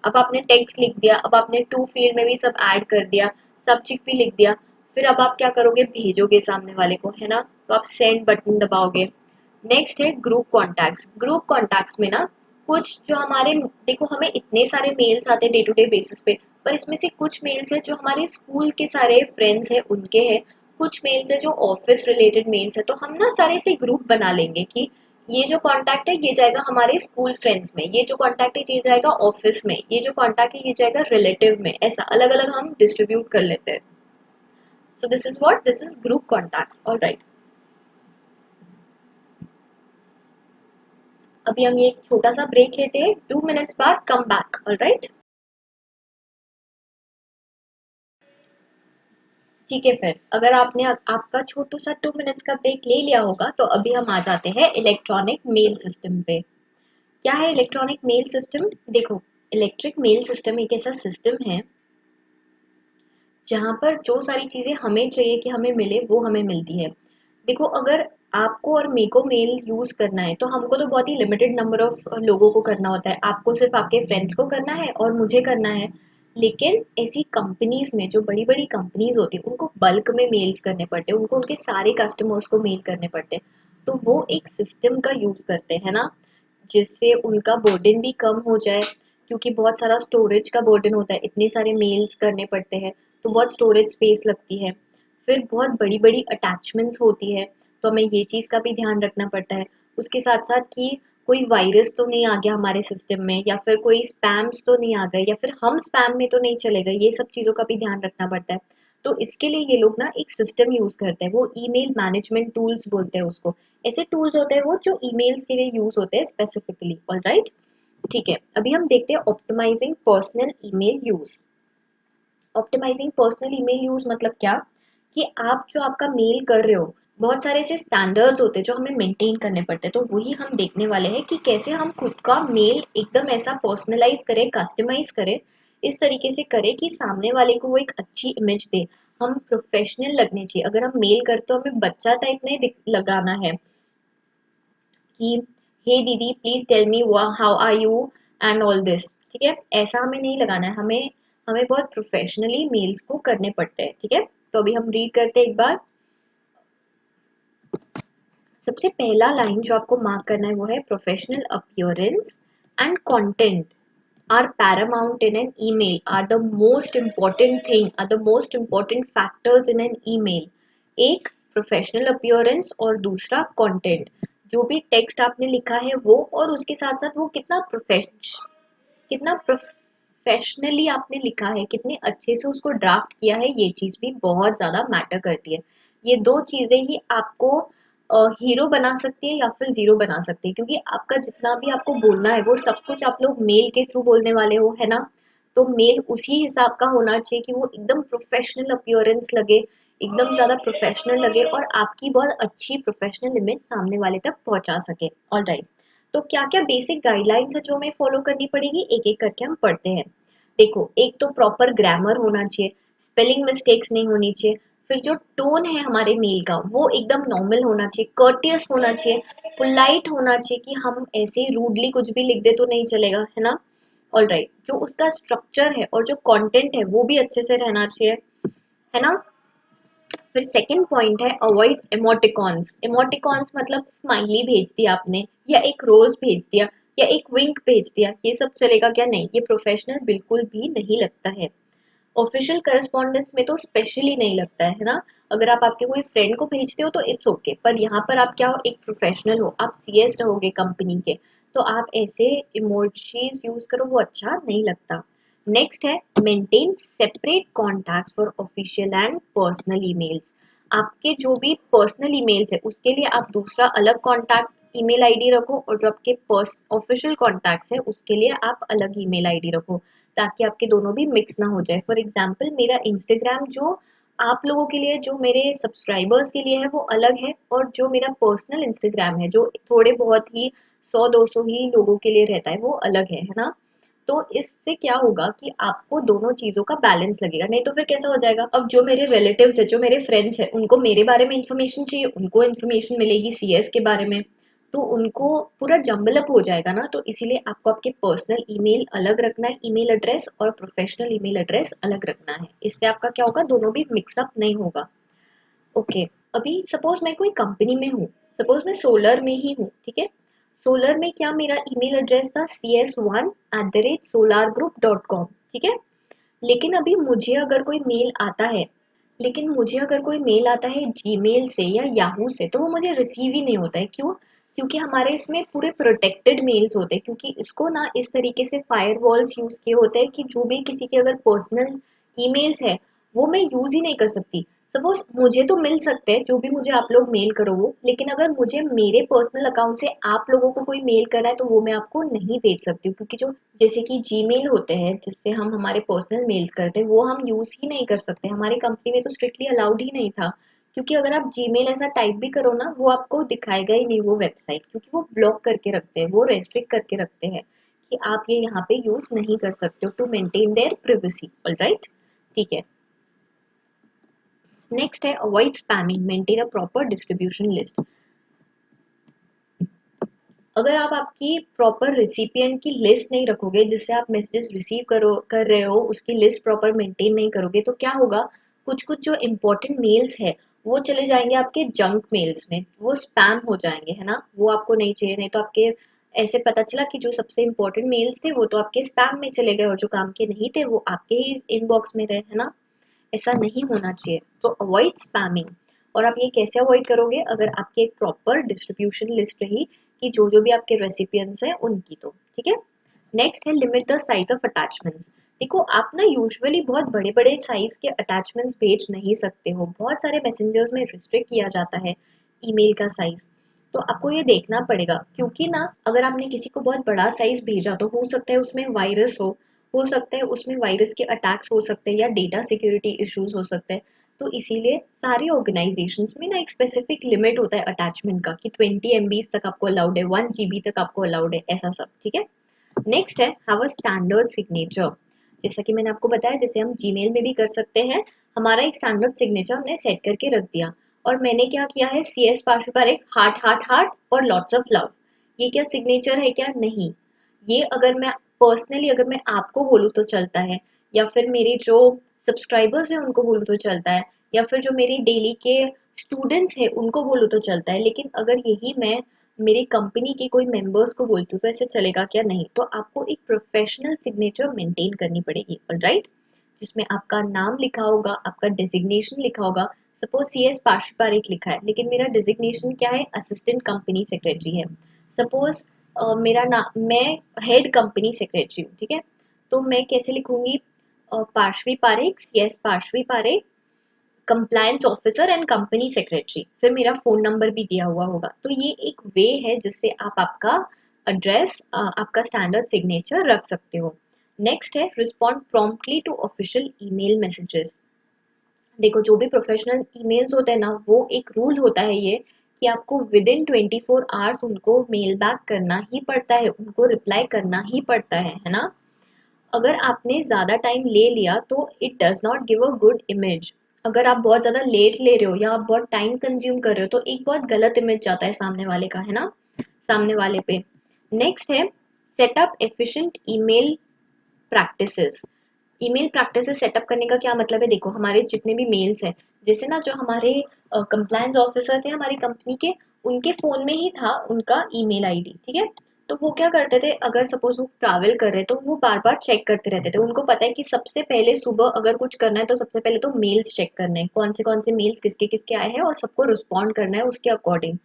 [SPEAKER 1] अब आपने टेक्स्ट लिख दिया, अब आपने टू फील्ड में भी सब ऐड कर दिया, सब्जेक्ट भी लिख दिया, फिर अब आप क्या करोगे, भेजोगे सामने वाले को, है ना, तो आप सेंड बटन दबाओगे। नेक्स्ट है ग्रुप कॉन्टैक्ट्स। ग्रुप कॉन्टैक्ट्स में ना कुछ जो हमारे, देखो हमें इतने सारे मेल्स आते हैं डे टू डे बेसिस पे, पर इसमें से कुछ मेल्स है जो हमारे स्कूल के सारे फ्रेंड्स हैं उनके हैं, कुछ मेल्स है जो ऑफिस रिलेटेड मेल्स है, तो हम ना सारे से ग्रुप बना लेंगे कि ये जो कांटेक्ट है ये जाएगा हमारे स्कूल फ्रेंड्स में, ये जो कांटेक्ट है ये जाएगा ऑफिस में, ये जो कांटेक्ट है ये जाएगा रिलेटिव में, ऐसा अलग अलग हम डिस्ट्रीब्यूट कर लेते हैं। सो this is what, this is group contacts. Alright, अभी हम ये एक छोटा सा ब्रेक लेते हैं, 2 मिनट्स बाद कम बैक। ऑलराइट, ठीक है। फिर अगर आपने आपका छोटू सा 2 मिनट्स का ब्रेक ले लिया होगा तो अभी हम आ जाते हैं इलेक्ट्रॉनिक मेल सिस्टम पे। क्या है इलेक्ट्रॉनिक मेल सिस्टम? देखो, इलेक्ट्रिक मेल सिस्टम एक ऐसा सिस्टम है जहाँ पर जो सारी चीज़ें हमें चाहिए कि हमें मिले वो हमें मिलती है। देखो, अगर आपको और मेरे को मेल यूज़ करना है तो हमको तो बहुत ही लिमिटेड नंबर ऑफ लोगों को करना होता है। आपको सिर्फ आपके फ्रेंड्स को करना है और मुझे करना है। लेकिन ऐसी कंपनीज में, जो बड़ी बड़ी कंपनीज होती है, उनको बल्क में मेल्स करने पड़ते हैं, उनको उनके सारे कस्टमर्स को मेल करने पड़ते हैं। तो वो एक सिस्टम का यूज़ करते हैं ना, जिससे उनका बर्डन भी कम हो जाए, क्योंकि बहुत सारा स्टोरेज का बर्डन होता है, इतने सारे मेल्स करने पड़ते हैं तो बहुत स्टोरेज स्पेस लगती है। फिर बहुत बड़ी बड़ी अटैचमेंट्स होती है, तो हमें ये चीज़ का भी ध्यान रखना पड़ता है। उसके साथ साथ कि कोई वायरस तो नहीं आ गया हमारे सिस्टम में, या फिर कोई स्पैम्स तो नहीं आ गए, या फिर हम स्पैम में तो नहीं चले गए, ये सब चीज़ों का भी ध्यान रखना पड़ता है। तो इसके लिए ये लोग ना एक सिस्टम यूज़ करते हैं, वो ईमेल मैनेजमेंट टूल्स बोलते हैं उसको। ऐसे टूल्स होते हैं वो जो ईमेल्स के लिए यूज़ होते हैं स्पेसिफिकली। ऑलराइट, ठीक है। अभी हम देखते हैं optimising personal email use. Optimising personal email use मतलब क्या, कि आप जो आपका मेल कर रहे हो, बहुत सारे ऐसे स्टैंडर्ड्स होते हैं जो हमें मेंटेन करने पड़ते हैं, तो वही हम देखने वाले हैं कि कैसे हम खुद का मेल एकदम ऐसा पर्सनलाइज करें, कस्टमाइज करें, इस तरीके से करें कि सामने वाले को वो एक अच्छी इमेज दे। हम प्रोफेशनल लगने चाहिए। अगर हम मेल करते हो हमें बच्चा टाइप नहीं लगाना है कि हे दीदी please tell me how are you and all this, ठीक है, ऐसा हमें नहीं लगाना है। हमें हमें बहुत प्रोफेशनली मेल्स को करने पड़ते हैं, ठीक है। तो अभी हम रीड करते हैं एक बार। सबसे पहला लाइन जो आपको मार्क करना है वो है professional appearance and content are paramount in an email, are the most important thing, are the most important factors in an email. एक प्रोफेशनल अपीयरेंस और दूसरा कंटेंट, जो भी टेक्स्ट आपने लिखा है वो, और उसके साथ साथ वो कितना प्रोफेशनली आपने लिखा है, कितने अच्छे से उसको ड्राफ्ट किया है, ये चीज़ भी बहुत ज़्यादा मैटर करती है। ये दो चीज़ें ही आपको हीरो बना सकती है या फिर ज़ीरो बना सकती है, क्योंकि आपका जितना भी आपको बोलना है वो सब कुछ आप लोग मेल के थ्रू बोलने वाले हो, है ना। तो मेल उसी हिसाब का होना चाहिए कि वो एकदम प्रोफेशनल अपीयरेंस लगे, एकदम ज़्यादा प्रोफेशनल लगे और आपकी बहुत अच्छी प्रोफेशनल इमेज सामने वाले तक पहुंचा सके। ऑलराइट, तो क्या क्या बेसिक गाइडलाइंस है जो हमें फॉलो करनी पड़ेगी, एक एक करके हम पढ़ते हैं। देखो, एक तो प्रॉपर ग्रामर होना चाहिए, स्पेलिंग मिस्टेक्स नहीं होनी चाहिए। फिर जो टोन है हमारे मेल का वो एकदम नॉर्मल होना चाहिए, कर्टियस होना चाहिए, पोलाइट होना चाहिए, कि हम ऐसे रूडली कुछ भी लिख दे तो नहीं चलेगा, है ना। ऑलराइट, जो उसका स्ट्रक्चर है और जो कंटेंट है वो भी अच्छे से रहना चाहिए, है ना। फिर सेकंड पॉइंट है अवॉइड इमोटिकॉन्स। इमोटिकॉन्स मतलब स्माइली भेज दिया आपने, या एक रोज भेज दिया, या एक विंक भेज दिया, ये सब चलेगा क्या? नहीं, ये प्रोफेशनल बिल्कुल भी नहीं लगता है। ऑफिशियल करस्पॉन्डेंस में तो स्पेशली नहीं लगता है ना। अगर आप आपके कोई फ्रेंड को भेजते हो तो इट्स ओके, पर यहाँ पर आप क्या हो, एक प्रोफेशनल हो, आप सीएस रहोगे कंपनी के, तो आप ऐसे इमोजीज यूज करो, वो अच्छा नहीं लगता। नेक्स्ट है maintain separate contacts for official and personal emails. आपके जो भी पर्सनल ईमेल्स है उसके लिए आप दूसरा अलग कॉन्टैक्ट ईमेल आईडी रखो, और जो आपके ऑफिशियल कॉन्टैक्ट्स है उसके लिए आप अलग ईमेल आईडी रखो, ताकि आपके दोनों भी मिक्स ना हो जाए। फॉर एग्जाम्पल मेरा इंस्टाग्राम जो आप लोगों के लिए, जो मेरे सब्सक्राइबर्स के लिए है वो अलग है, और जो मेरा पर्सनल इंस्टाग्राम है जो थोड़े बहुत ही 100-200 ही लोगों के लिए रहता है वो अलग है ना। तो इससे क्या होगा कि आपको दोनों चीजों का बैलेंस लगेगा, नहीं तो फिर कैसा हो जाएगा, अब जो मेरे रिलेटिव्स है, जो मेरे फ्रेंड्स है, उनको मेरे बारे में इंफॉर्मेशन चाहिए, उनको इन्फॉर्मेशन मिलेगी सीएस के बारे में, तो उनको पूरा जम्बल अप हो जाएगा ना। तो इसीलिए आपको आपके पर्सनल ईमेल अलग रखना है, ईमेल एड्रेस, और प्रोफेशनल ईमेल एड्रेस अलग रखना है। इससे आपका क्या होगा, दोनों भी मिक्सअप नहीं होगा। ओके, अभी सपोज मैं कोई कंपनी में हूँ, सपोज मैं सोलर में ही हूँ, ठीक है। सोलर में क्या मेरा ईमेल एड्रेस था cs1@solargroup.com, ठीक है। लेकिन अभी मुझे अगर कोई मेल आता है, लेकिन मुझे अगर कोई मेल आता है जीमेल से या याहू से, तो वो मुझे रिसीव ही नहीं होता है। क्यों? क्योंकि हमारे इसमें पूरे प्रोटेक्टेड मेल्स होते हैं, क्योंकि इसको ना इस तरीके से फायरवॉल्स यूज किए होते हैं कि जो भी किसी के अगर पर्सनल ईमेल्स है वो मैं यूज ही नहीं कर सकती। सपोज मुझे तो मिल सकते हैं जो भी मुझे आप लोग मेल करो वो, लेकिन अगर मुझे मेरे पर्सनल अकाउंट से आप लोगों को कोई मेल करना है तो वो मैं आपको नहीं भेज सकती हूँ, क्योंकि जो जैसे कि जीमेल होते हैं जिससे हम हमारे पर्सनल मेल्स करते हैं वो हम यूज ही नहीं कर सकते। हमारी कंपनी में तो स्ट्रिक्टली अलाउड ही नहीं था, क्योंकि अगर आप जीमेल ऐसा टाइप भी करो ना, वो आपको दिखाएगा ही नहीं वो वेबसाइट, क्योंकि वो ब्लॉक करके रखते हैं, वो रेस्ट्रिक्ट करके रखते हैं कि आप ये यहाँ पे यूज नहीं कर सकते हो, to maintain their privacy. All right, ठीक है। नेक्स्ट है avoid spamming, maintain a proper distribution list. अगर आप आपकी प्रॉपर रिसिपिएंट की लिस्ट नहीं रखोगे, जिससे आप मैसेजेस रिसीव कर रहे हो, उसकी लिस्ट प्रॉपर मेंटेन नहीं करोगे, तो क्या होगा, कुछ कुछ जो इम्पोर्टेंट मेल्स है वो चले जाएंगे आपके जंक मेल्स में, वो स्पैम हो जाएंगे, है ना। वो आपको नहीं चाहिए, नहीं तो आपके ऐसे पता चला कि जो सबसे इम्पोर्टेंट मेल्स थे वो तो आपके स्पैम में चले गए, और जो काम के नहीं थे वो आपके ही इनबॉक्स में रहे, है ना। ऐसा नहीं होना चाहिए, तो अवॉइड स्पैमिंग। और आप ये कैसे अवॉइड करोगे, अगर आपकी एक प्रॉपर डिस्ट्रीब्यूशन लिस्ट रही कि जो जो भी आपके रेसिपिएंट्स हैं उनकी, तो ठीक है। नेक्स्ट है limit the size of attachments. देखो आप ना यूजुअली बहुत बड़े बड़े साइज के अटैचमेंट्स भेज नहीं सकते हो, बहुत सारे मैसेंजर्स में रिस्ट्रिक्ट किया जाता है ईमेल का साइज, तो आपको ये देखना पड़ेगा, क्योंकि ना अगर आपने किसी को बहुत बड़ा साइज भेजा तो हो सकता है उसमें वायरस हो सकता है उसमें वायरस के अटैक्स हो सकते हैं, या डेटा सिक्योरिटी इश्यूज हो सकते हैं। तो इसीलिए सारे ऑर्गेनाइजेशंस में ना एक स्पेसिफिक लिमिट होता है अटैचमेंट का, कि 20 MB तक आपको अलाउड है, 1 GB तक आपको अलाउड है, ऐसा सब, ठीक है। नेक्स्ट है हैव अ स्टैंडर्ड सिग्नेचर। जैसा कि मैंने आपको बताया, जैसे हम जीमेल में भी कर सकते हैं, हमारा एक स्टैंडर्ड सिग्नेचर हमने सेट करके रख दिया, और मैंने क्या किया है, CS पार्श्व पर एक हार्ट हार्ट हार्ट और लॉट्स ऑफ लव। ये क्या सिग्नेचर है क्या? नहीं। ये अगर मैं पर्सनली अगर मैं आपको बोलूँ तो चलता है, या फिर मेरे जो सब्सक्राइबर्स हैं उनको बोलूँ तो चलता है, या फिर जो मेरी डेली के स्टूडेंट्स हैं उनको बोलूँ तो चलता है, लेकिन अगर यही मैं मेरी कंपनी के कोई मेंबर्स को बोलती हूँ तो ऐसे चलेगा क्या? नहीं। तो आपको एक प्रोफेशनल सिग्नेचर मेंटेन करनी पड़ेगी, ऑलराइट, जिसमें आपका नाम लिखा होगा, आपका डेजिग्नेशन लिखा होगा। सपोज CS पारिक लिखा है, लेकिन मेरा डेजिग्नेशन क्या है, असिस्टेंट कंपनी सेक्रेटरी है। सपोज मेरा नाम, मैं हेड कंपनी सेक्रेटरी हूँ, ठीक है। तो मैं कैसे लिखूंगी, Parshwi Parekh, CS Parshwi Parekh, compliance officer and company secretary, फिर मेरा फोन नंबर भी दिया हुआ होगा। तो ये एक वे है जिससे आप आपका एड्रेस, आपका स्टैंडर्ड सिग्नेचर रख सकते हो। नेक्स्ट है respond promptly to official email messages. देखो जो भी प्रोफेशनल ईमेल्स होते हैं ना, वो एक रूल होता है ये, कि आपको विद इन 24 आवर्स उनको मेल बैक करना ही पड़ता है, उनको रिप्लाई करना ही पड़ता है ना। अगर आपने ज़्यादा टाइम ले लिया तो it does not give a good image. अगर आप बहुत ज़्यादा लेट ले रहे हो या आप बहुत टाइम कंज्यूम कर रहे हो तो एक बहुत गलत इमेज जाता है सामने वाले का, है ना, सामने वाले पे। नेक्स्ट है setup efficient email practices. Email practices setup करने का क्या मतलब है, देखो हमारे जितने भी मेल्स हैं, जैसे ना जो हमारे कंप्लायंस ऑफिसर थे हमारी कंपनी के, उनके फ़ोन में ही था उनका ईमेल आईडी, ठीक है। तो वो क्या करते थे, अगर सपोज वो ट्रैवल कर रहे तो वो बार बार चेक करते रहते थे। उनको पता है कि सबसे पहले सुबह अगर कुछ करना है तो सबसे पहले तो मेल्स चेक करने हैं, कौन से मेल्स किसके किसके आए हैं, और सबको रिस्पॉन्ड करना है उसके अकॉर्डिंग।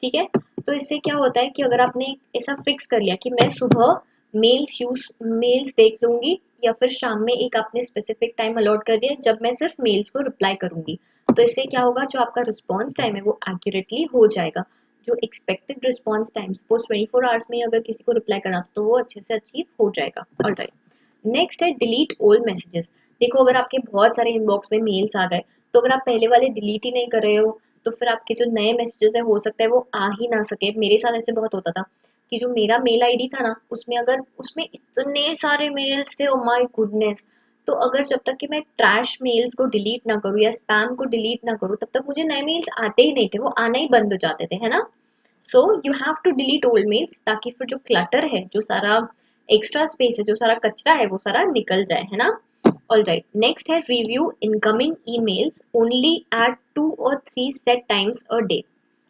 [SPEAKER 1] ठीक है। तो इससे क्या होता है कि अगर आपने ऐसा फिक्स कर लिया कि मैं सुबह मेल्स देख लूंगी, या फिर शाम में एक आपने स्पेसिफिक टाइम अलॉट कर दिया जब मैं सिर्फ मेल्स को रिप्लाई करूंगी, तो इससे क्या होगा, जो आपका रिस्पॉन्स टाइम है वो एक्यूरेटली हो जाएगा। जो expected response time suppose 24 hours में अगर किसी को रिप्लाई करना था तो वो अच्छे से अचीव हो जाएगा। ऑलराइट, नेक्स्ट है डिलीट ओल्ड मैसेजेस। देखो अगर आपके बहुत सारे इनबॉक्स में मेल्स आ गए, तो अगर आप पहले वाले डिलीट ही नहीं कर रहे हो, तो फिर आपके जो नए मैसेजेस है हो सकता है वो आ ही ना सके। मेरे साथ ऐसे बहुत होता था कि जो मेरा मेल आईडी था ना, उसमें अगर उसमें इतने सारे मेल्स थे, ओ माय गुडनेस। तो अगर जब तक कि मैं ट्रैश मेल्स को डिलीट ना करूँ या स्पैम को डिलीट ना करूँ, तब तक मुझे नए मेल्स आते ही नहीं थे, वो आना ही बंद हो जाते थे, है ना। So you have to delete old mails, ताकि फिर जो क्लटर है, जो सारा एक्स्ट्रा स्पेस है, जो सारा कचरा है, वो सारा निकल जाए, है ना। ऑल राइट, नेक्स्ट है review incoming emails only at 2 और 3 सेट टाइम्स अ डे।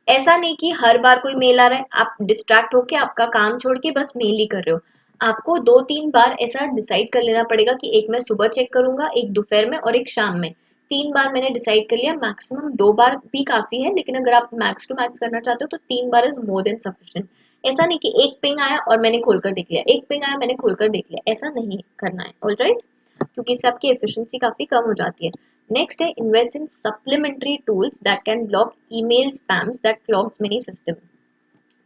[SPEAKER 1] ऐसा नहीं कि हर बार कोई मेल आ रहा है आप डिस्ट्रैक्ट होके आपका काम छोड़ के बस मेल ही कर रहे हो। आपको 2-3 बार ऐसा डिसाइड कर लेना पड़ेगा कि एक मैं सुबह चेक करूंगा, एक दोपहर में और एक शाम में। 3 बार मैंने डिसाइड कर लिया, मैक्सिमम 2 बार भी काफी है, लेकिन अगर आप मैक्स टू मैक्स करना चाहते हो तो 3 bar is more than sufficient. ऐसा नहीं कि एक पिंग आया और मैंने खोलकर देख लिया, एक पिंग आया मैंने खोलकर देख लिया, ऐसा नहीं करना है। ऑलराइट, क्योंकि इससे आपकी एफिशिएंसी काफी कम हो जाती है। नेक्स्ट है invest in supplementary tools that can block email spams that clogs many system.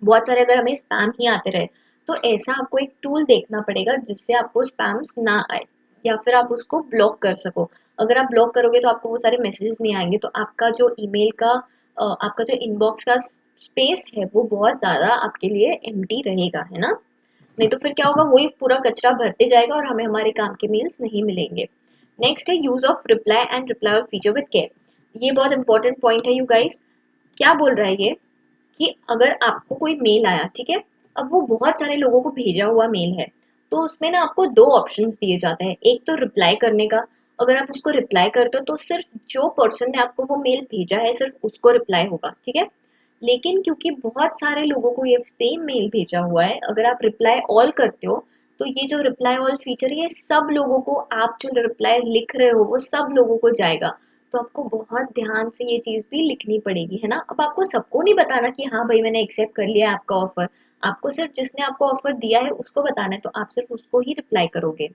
[SPEAKER 1] बहुत सारे अगर हमें स्पैम ही आते रहे, तो ऐसा आपको एक टूल देखना पड़ेगा जिससे आपको स्पैम्स ना आए, या फिर आप उसको ब्लॉक कर सको। अगर आप ब्लॉक करोगे तो आपको वो सारे मैसेजेस नहीं आएंगे, तो आपका जो ईमेल का आपका जो इनबॉक्स का स्पेस है वो बहुत ज्यादा आपके लिए एम्प्टी रहेगा, है ना। नहीं तो फिर क्या होगा, वही पूरा कचरा भरते जाएगा और हमें हमारे काम के मेल्स नहीं मिलेंगे। नेक्स्ट है use of reply and reply feature with care. ये बहुत इंपॉर्टेंट पॉइंट है यू गाइस। क्या बोल रहा है ये, कि अगर आपको कोई मेल आया, ठीक है, अब वो बहुत सारे लोगों को भेजा हुआ मेल है, तो उसमें ना आपको 2 ऑप्शंस दिए जाते हैं। एक तो रिप्लाई करने का, अगर आप उसको रिप्लाई करते हो तो सिर्फ जो पर्सन ने आपको वो मेल भेजा है सिर्फ उसको रिप्लाई होगा, ठीक है। लेकिन क्योंकि बहुत सारे लोगों को ये सेम मेल भेजा हुआ है, अगर आप रिप्लाई ऑल करते हो तो ये जो रिप्लाई ऑल फीचर है, ये सब लोगों को, आप जो रिप्लाई लिख रहे हो वो सब लोगों को जाएगा। तो आपको बहुत ध्यान से ये चीज भी लिखनी पड़ेगी, है ना। अब आपको सबको नहीं बताना कि हाँ भाई मैंने एक्सेप्ट कर लिया है आपका ऑफर। आपको सिर्फ जिसने आपको ऑफर दिया है उसको बताना है, तो आप सिर्फ उसको ही रिप्लाई करोगे।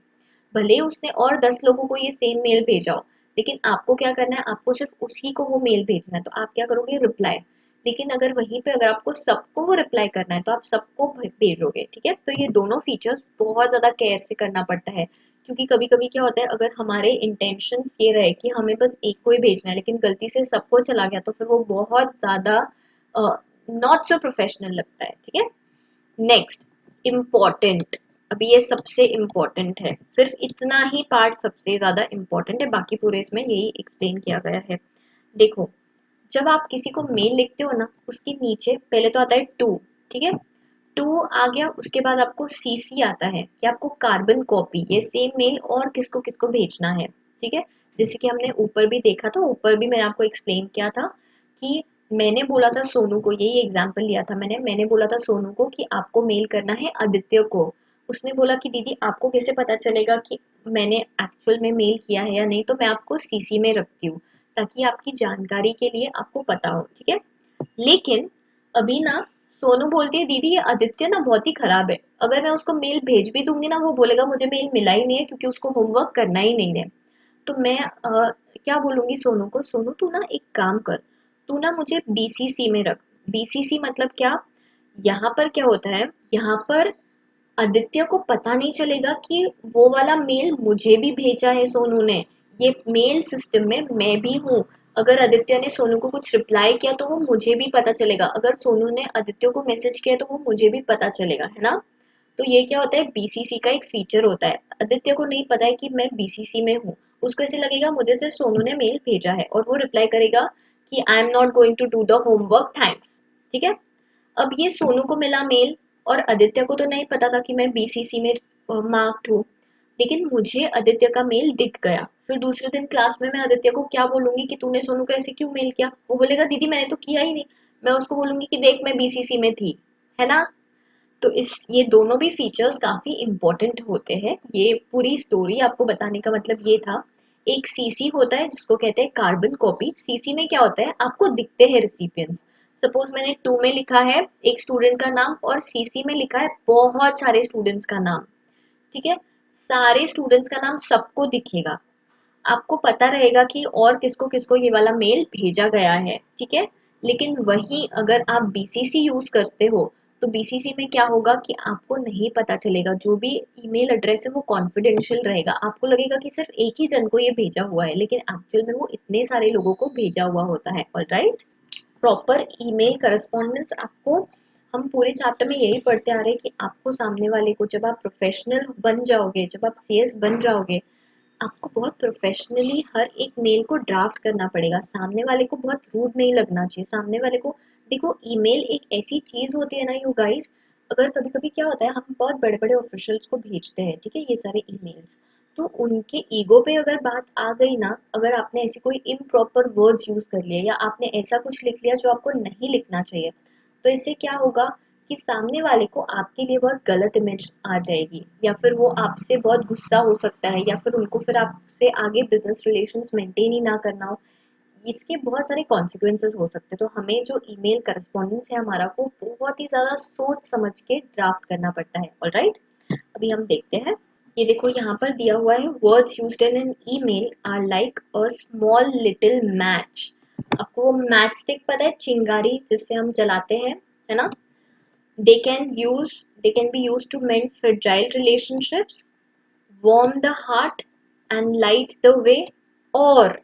[SPEAKER 1] भले ही उसने और 10 लोगों को ये सेम मेल भेजा हो, लेकिन आपको क्या करना है, आपको सिर्फ उसी को वो मेल भेजना है, तो आप क्या करोगे, रिप्लाई। लेकिन अगर वहीं पे अगर आपको सबको वो रिप्लाई करना है तो आप सबको भेजोगे, ठीक है। तो ये दोनों फीचर्स बहुत ज्यादा केयर से करना पड़ता है, क्योंकि कभी कभी क्या होता है, अगर हमारे इंटेंशंस ये रहे कि हमें बस एक को ही भेजना है लेकिन गलती से सबको चला गया, तो फिर वो बहुत ज्यादा नॉट सो प्रोफेशनल लगता है, ठीक है। Next, important. अभी ये सबसे इम्पोर्टेंट है, सिर्फ इतना ही पार्ट सबसे ज्यादा इम्पोर्टेंट है, बाकी पूरे इसमें यही एक्सप्लेन किया गया है। देखो, जब आप किसी को मेल लिखते हो ना, उसके नीचे पहले तो आता है टू, ठीक है। टू आ गया, उसके बाद आपको सीसी आता है कि आपको कार्बन कॉपी, ये सेम मेल और किसको किसको भेजना है, ठीक है। जैसे कि हमने ऊपर भी देखा था, ऊपर भी मैंने आपको एक्सप्लेन किया था कि मैंने बोला था सोनू को, यही एग्जाम्पल लिया था मैंने बोला था सोनू को कि आपको मेल करना है आदित्य को। उसने बोला कि दीदी आपको कैसे पता चलेगा कि मैंने एक्चुअल में मेल किया है या नहीं, तो मैं आपको सीसी में रखती हूँ ताकि आपकी जानकारी के लिए आपको पता हो, ठीक है। लेकिन अभी ना सोनू बोलती है दीदी ये आदित्य ना बहुत ही खराब है, अगर मैं उसको मेल भेज भी दूंगी ना वो बोलेगा मुझे मेल मिला ही नहीं है क्योंकि उसको होमवर्क करना ही नहीं है। तो मैं क्या बोलूंगी सोनू को, सोनू तू ना एक काम कर, तू ना मुझे बीसीसी में रख। बीसीसी मतलब क्या, यहाँ पर क्या होता है, यहाँ पर आदित्य को पता नहीं चलेगा कि वो वाला मेल मुझे भी भेजा है सोनू ने। ये मेल सिस्टम में मैं भी हूँ। अगर आदित्य ने सोनू को कुछ रिप्लाई किया तो वो मुझे भी पता चलेगा, अगर सोनू ने आदित्य को मैसेज किया तो वो मुझे भी पता चलेगा, है ना। तो ये क्या होता है, बीसीसी का एक फीचर होता है। आदित्य को नहीं पता है कि मैं बीसीसी में हूँ, उसको ऐसे लगेगा मुझे सिर्फ सोनू ने मेल भेजा है, और वो रिप्लाई करेगा कि I am not going to do the homework, thanks, ठीक है। अब ये सोनू को मिला मेल, और आदित्य को तो नहीं पता था कि मैं बीसीसी में मार्क्ड हूँ। लेकिन मुझे आदित्य का मेल दिख गया, फिर दूसरे दिन क्लास में मैं आदित्य को क्या बोलूंगी कि तूने सोनू को ऐसे क्यों मेल किया, वो बोलेगा दीदी मैंने तो किया ही नहीं। मैं उसको बोलूंगी कि देख मैं बीसीसी में थी, है ना। तो इस ये दोनों भी फीचर्स काफ़ी इम्पोर्टेंट होते हैं। ये पूरी स्टोरी आपको बताने का मतलब ये था। एक सीसी होता है जिसको कहते हैं कार्बन कॉपी। सीसी में क्या होता है, आपको दिखते हैं रिसिपिएंट्स। सपोज मैंने 2 में लिखा है एक स्टूडेंट का नाम और सीसी में लिखा है बहुत सारे स्टूडेंट्स का नाम, ठीक है। सारे स्टूडेंट्स का नाम सबको दिखेगा, आपको पता रहेगा कि और किसको किसको ये वाला मेल भेजा गया है, ठीक है। लेकिन वही अगर आप बीसीसी यूज करते हो तो बीसीसी में क्या होगा कि आपको नहीं पता चलेगा, जो भी ईमेल एड्रेस है वो कॉन्फिडेंशियल रहेगा। आपको लगेगा कि सिर्फ एक ही जन को ये भेजा हुआ है, लेकिन एक्चुअल में वो इतने सारे लोगों को भेजा हुआ होता है। ऑलराइट, प्रॉपर ईमेल करस्पॉन्डेंस आपको, हम पूरे चैप्टर में यही पढ़ते आ रहे हैं कि आपको सामने वाले को, जब आप प्रोफेशनल बन जाओगे, जब आप सीएस बन जाओगे, आपको बहुत प्रोफेशनली हर एक मेल को ड्राफ्ट करना पड़ेगा। सामने वाले को बहुत रूड नहीं लगना चाहिए। सामने वाले को, देखो ईमेल एक ऐसी चीज होती है ना यू गाइस, अगर कभी कभी क्या होता है, हम बहुत बड़े बड़े ऑफिशियल्स को भेजते हैं, ठीक है, ये सारे ईमेल्स, तो उनके ईगो पे अगर बात आ गई ना, अगर आपने ऐसी कोई इम्प्रॉपर वर्ड्स यूज कर लिए या आपने ऐसा कुछ लिख लिया जो आपको नहीं लिखना चाहिए, तो इससे क्या होगा कि सामने वाले को आपके लिए बहुत गलत इमेज आ जाएगी, या फिर वो आपसे बहुत गुस्सा हो सकता है, या फिर उनको फिर आपसे आगे बिजनेस रिलेशंस मेंटेन ही ना करना हो। इसके बहुत सारे कॉन्सिक्वेंसेस हो सकते हैं। तो हमें जो ईमेल करस्पॉन्डेंस है हमारा, वो बहुत ही ज़्यादा सोच समझ के ड्राफ्ट करना पड़ता है। ऑलराइट, अभी हम देखते हैं। ये देखो यहाँ पर दिया हुआ है, words used in an email are like a small little match. आपको मैच स्टिक पता है, चिंगारी जिससे हम जलाते हैं, है ना। They can be used to mend fragile relationships, warm the heart and light the way, और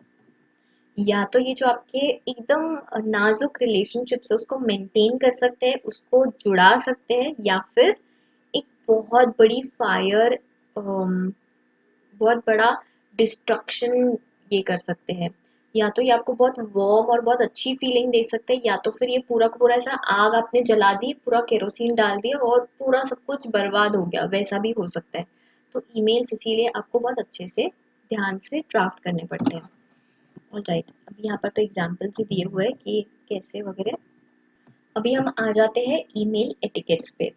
[SPEAKER 1] या तो ये जो आपके एकदम नाजुक रिलेशनशिप्स है उसको मेंटेन कर सकते हैं, उसको जुड़ा सकते हैं, या फिर एक बहुत बड़ी फायर, बहुत बड़ा डिस्ट्रक्शन ये कर सकते हैं। या तो ये आपको बहुत वार्म और बहुत अच्छी फीलिंग दे सकते हैं, या तो फिर ये पूरा का पूरा ऐसा आग आपने जला दी, पूरा केरोसिन डाल दिया और पूरा सब कुछ बर्बाद हो गया, वैसा भी हो सकता है। तो ईमेल्स इसीलिए आपको बहुत अच्छे से ध्यान से ड्राफ्ट करने पड़ते हैं। ऑलराइट, अभी यहाँ पर तो एग्जाम्पल्स ही दिए हुए हैं कि कैसे वगैरह। अभी हम आ जाते हैं ईमेल एटिकेट्स पे।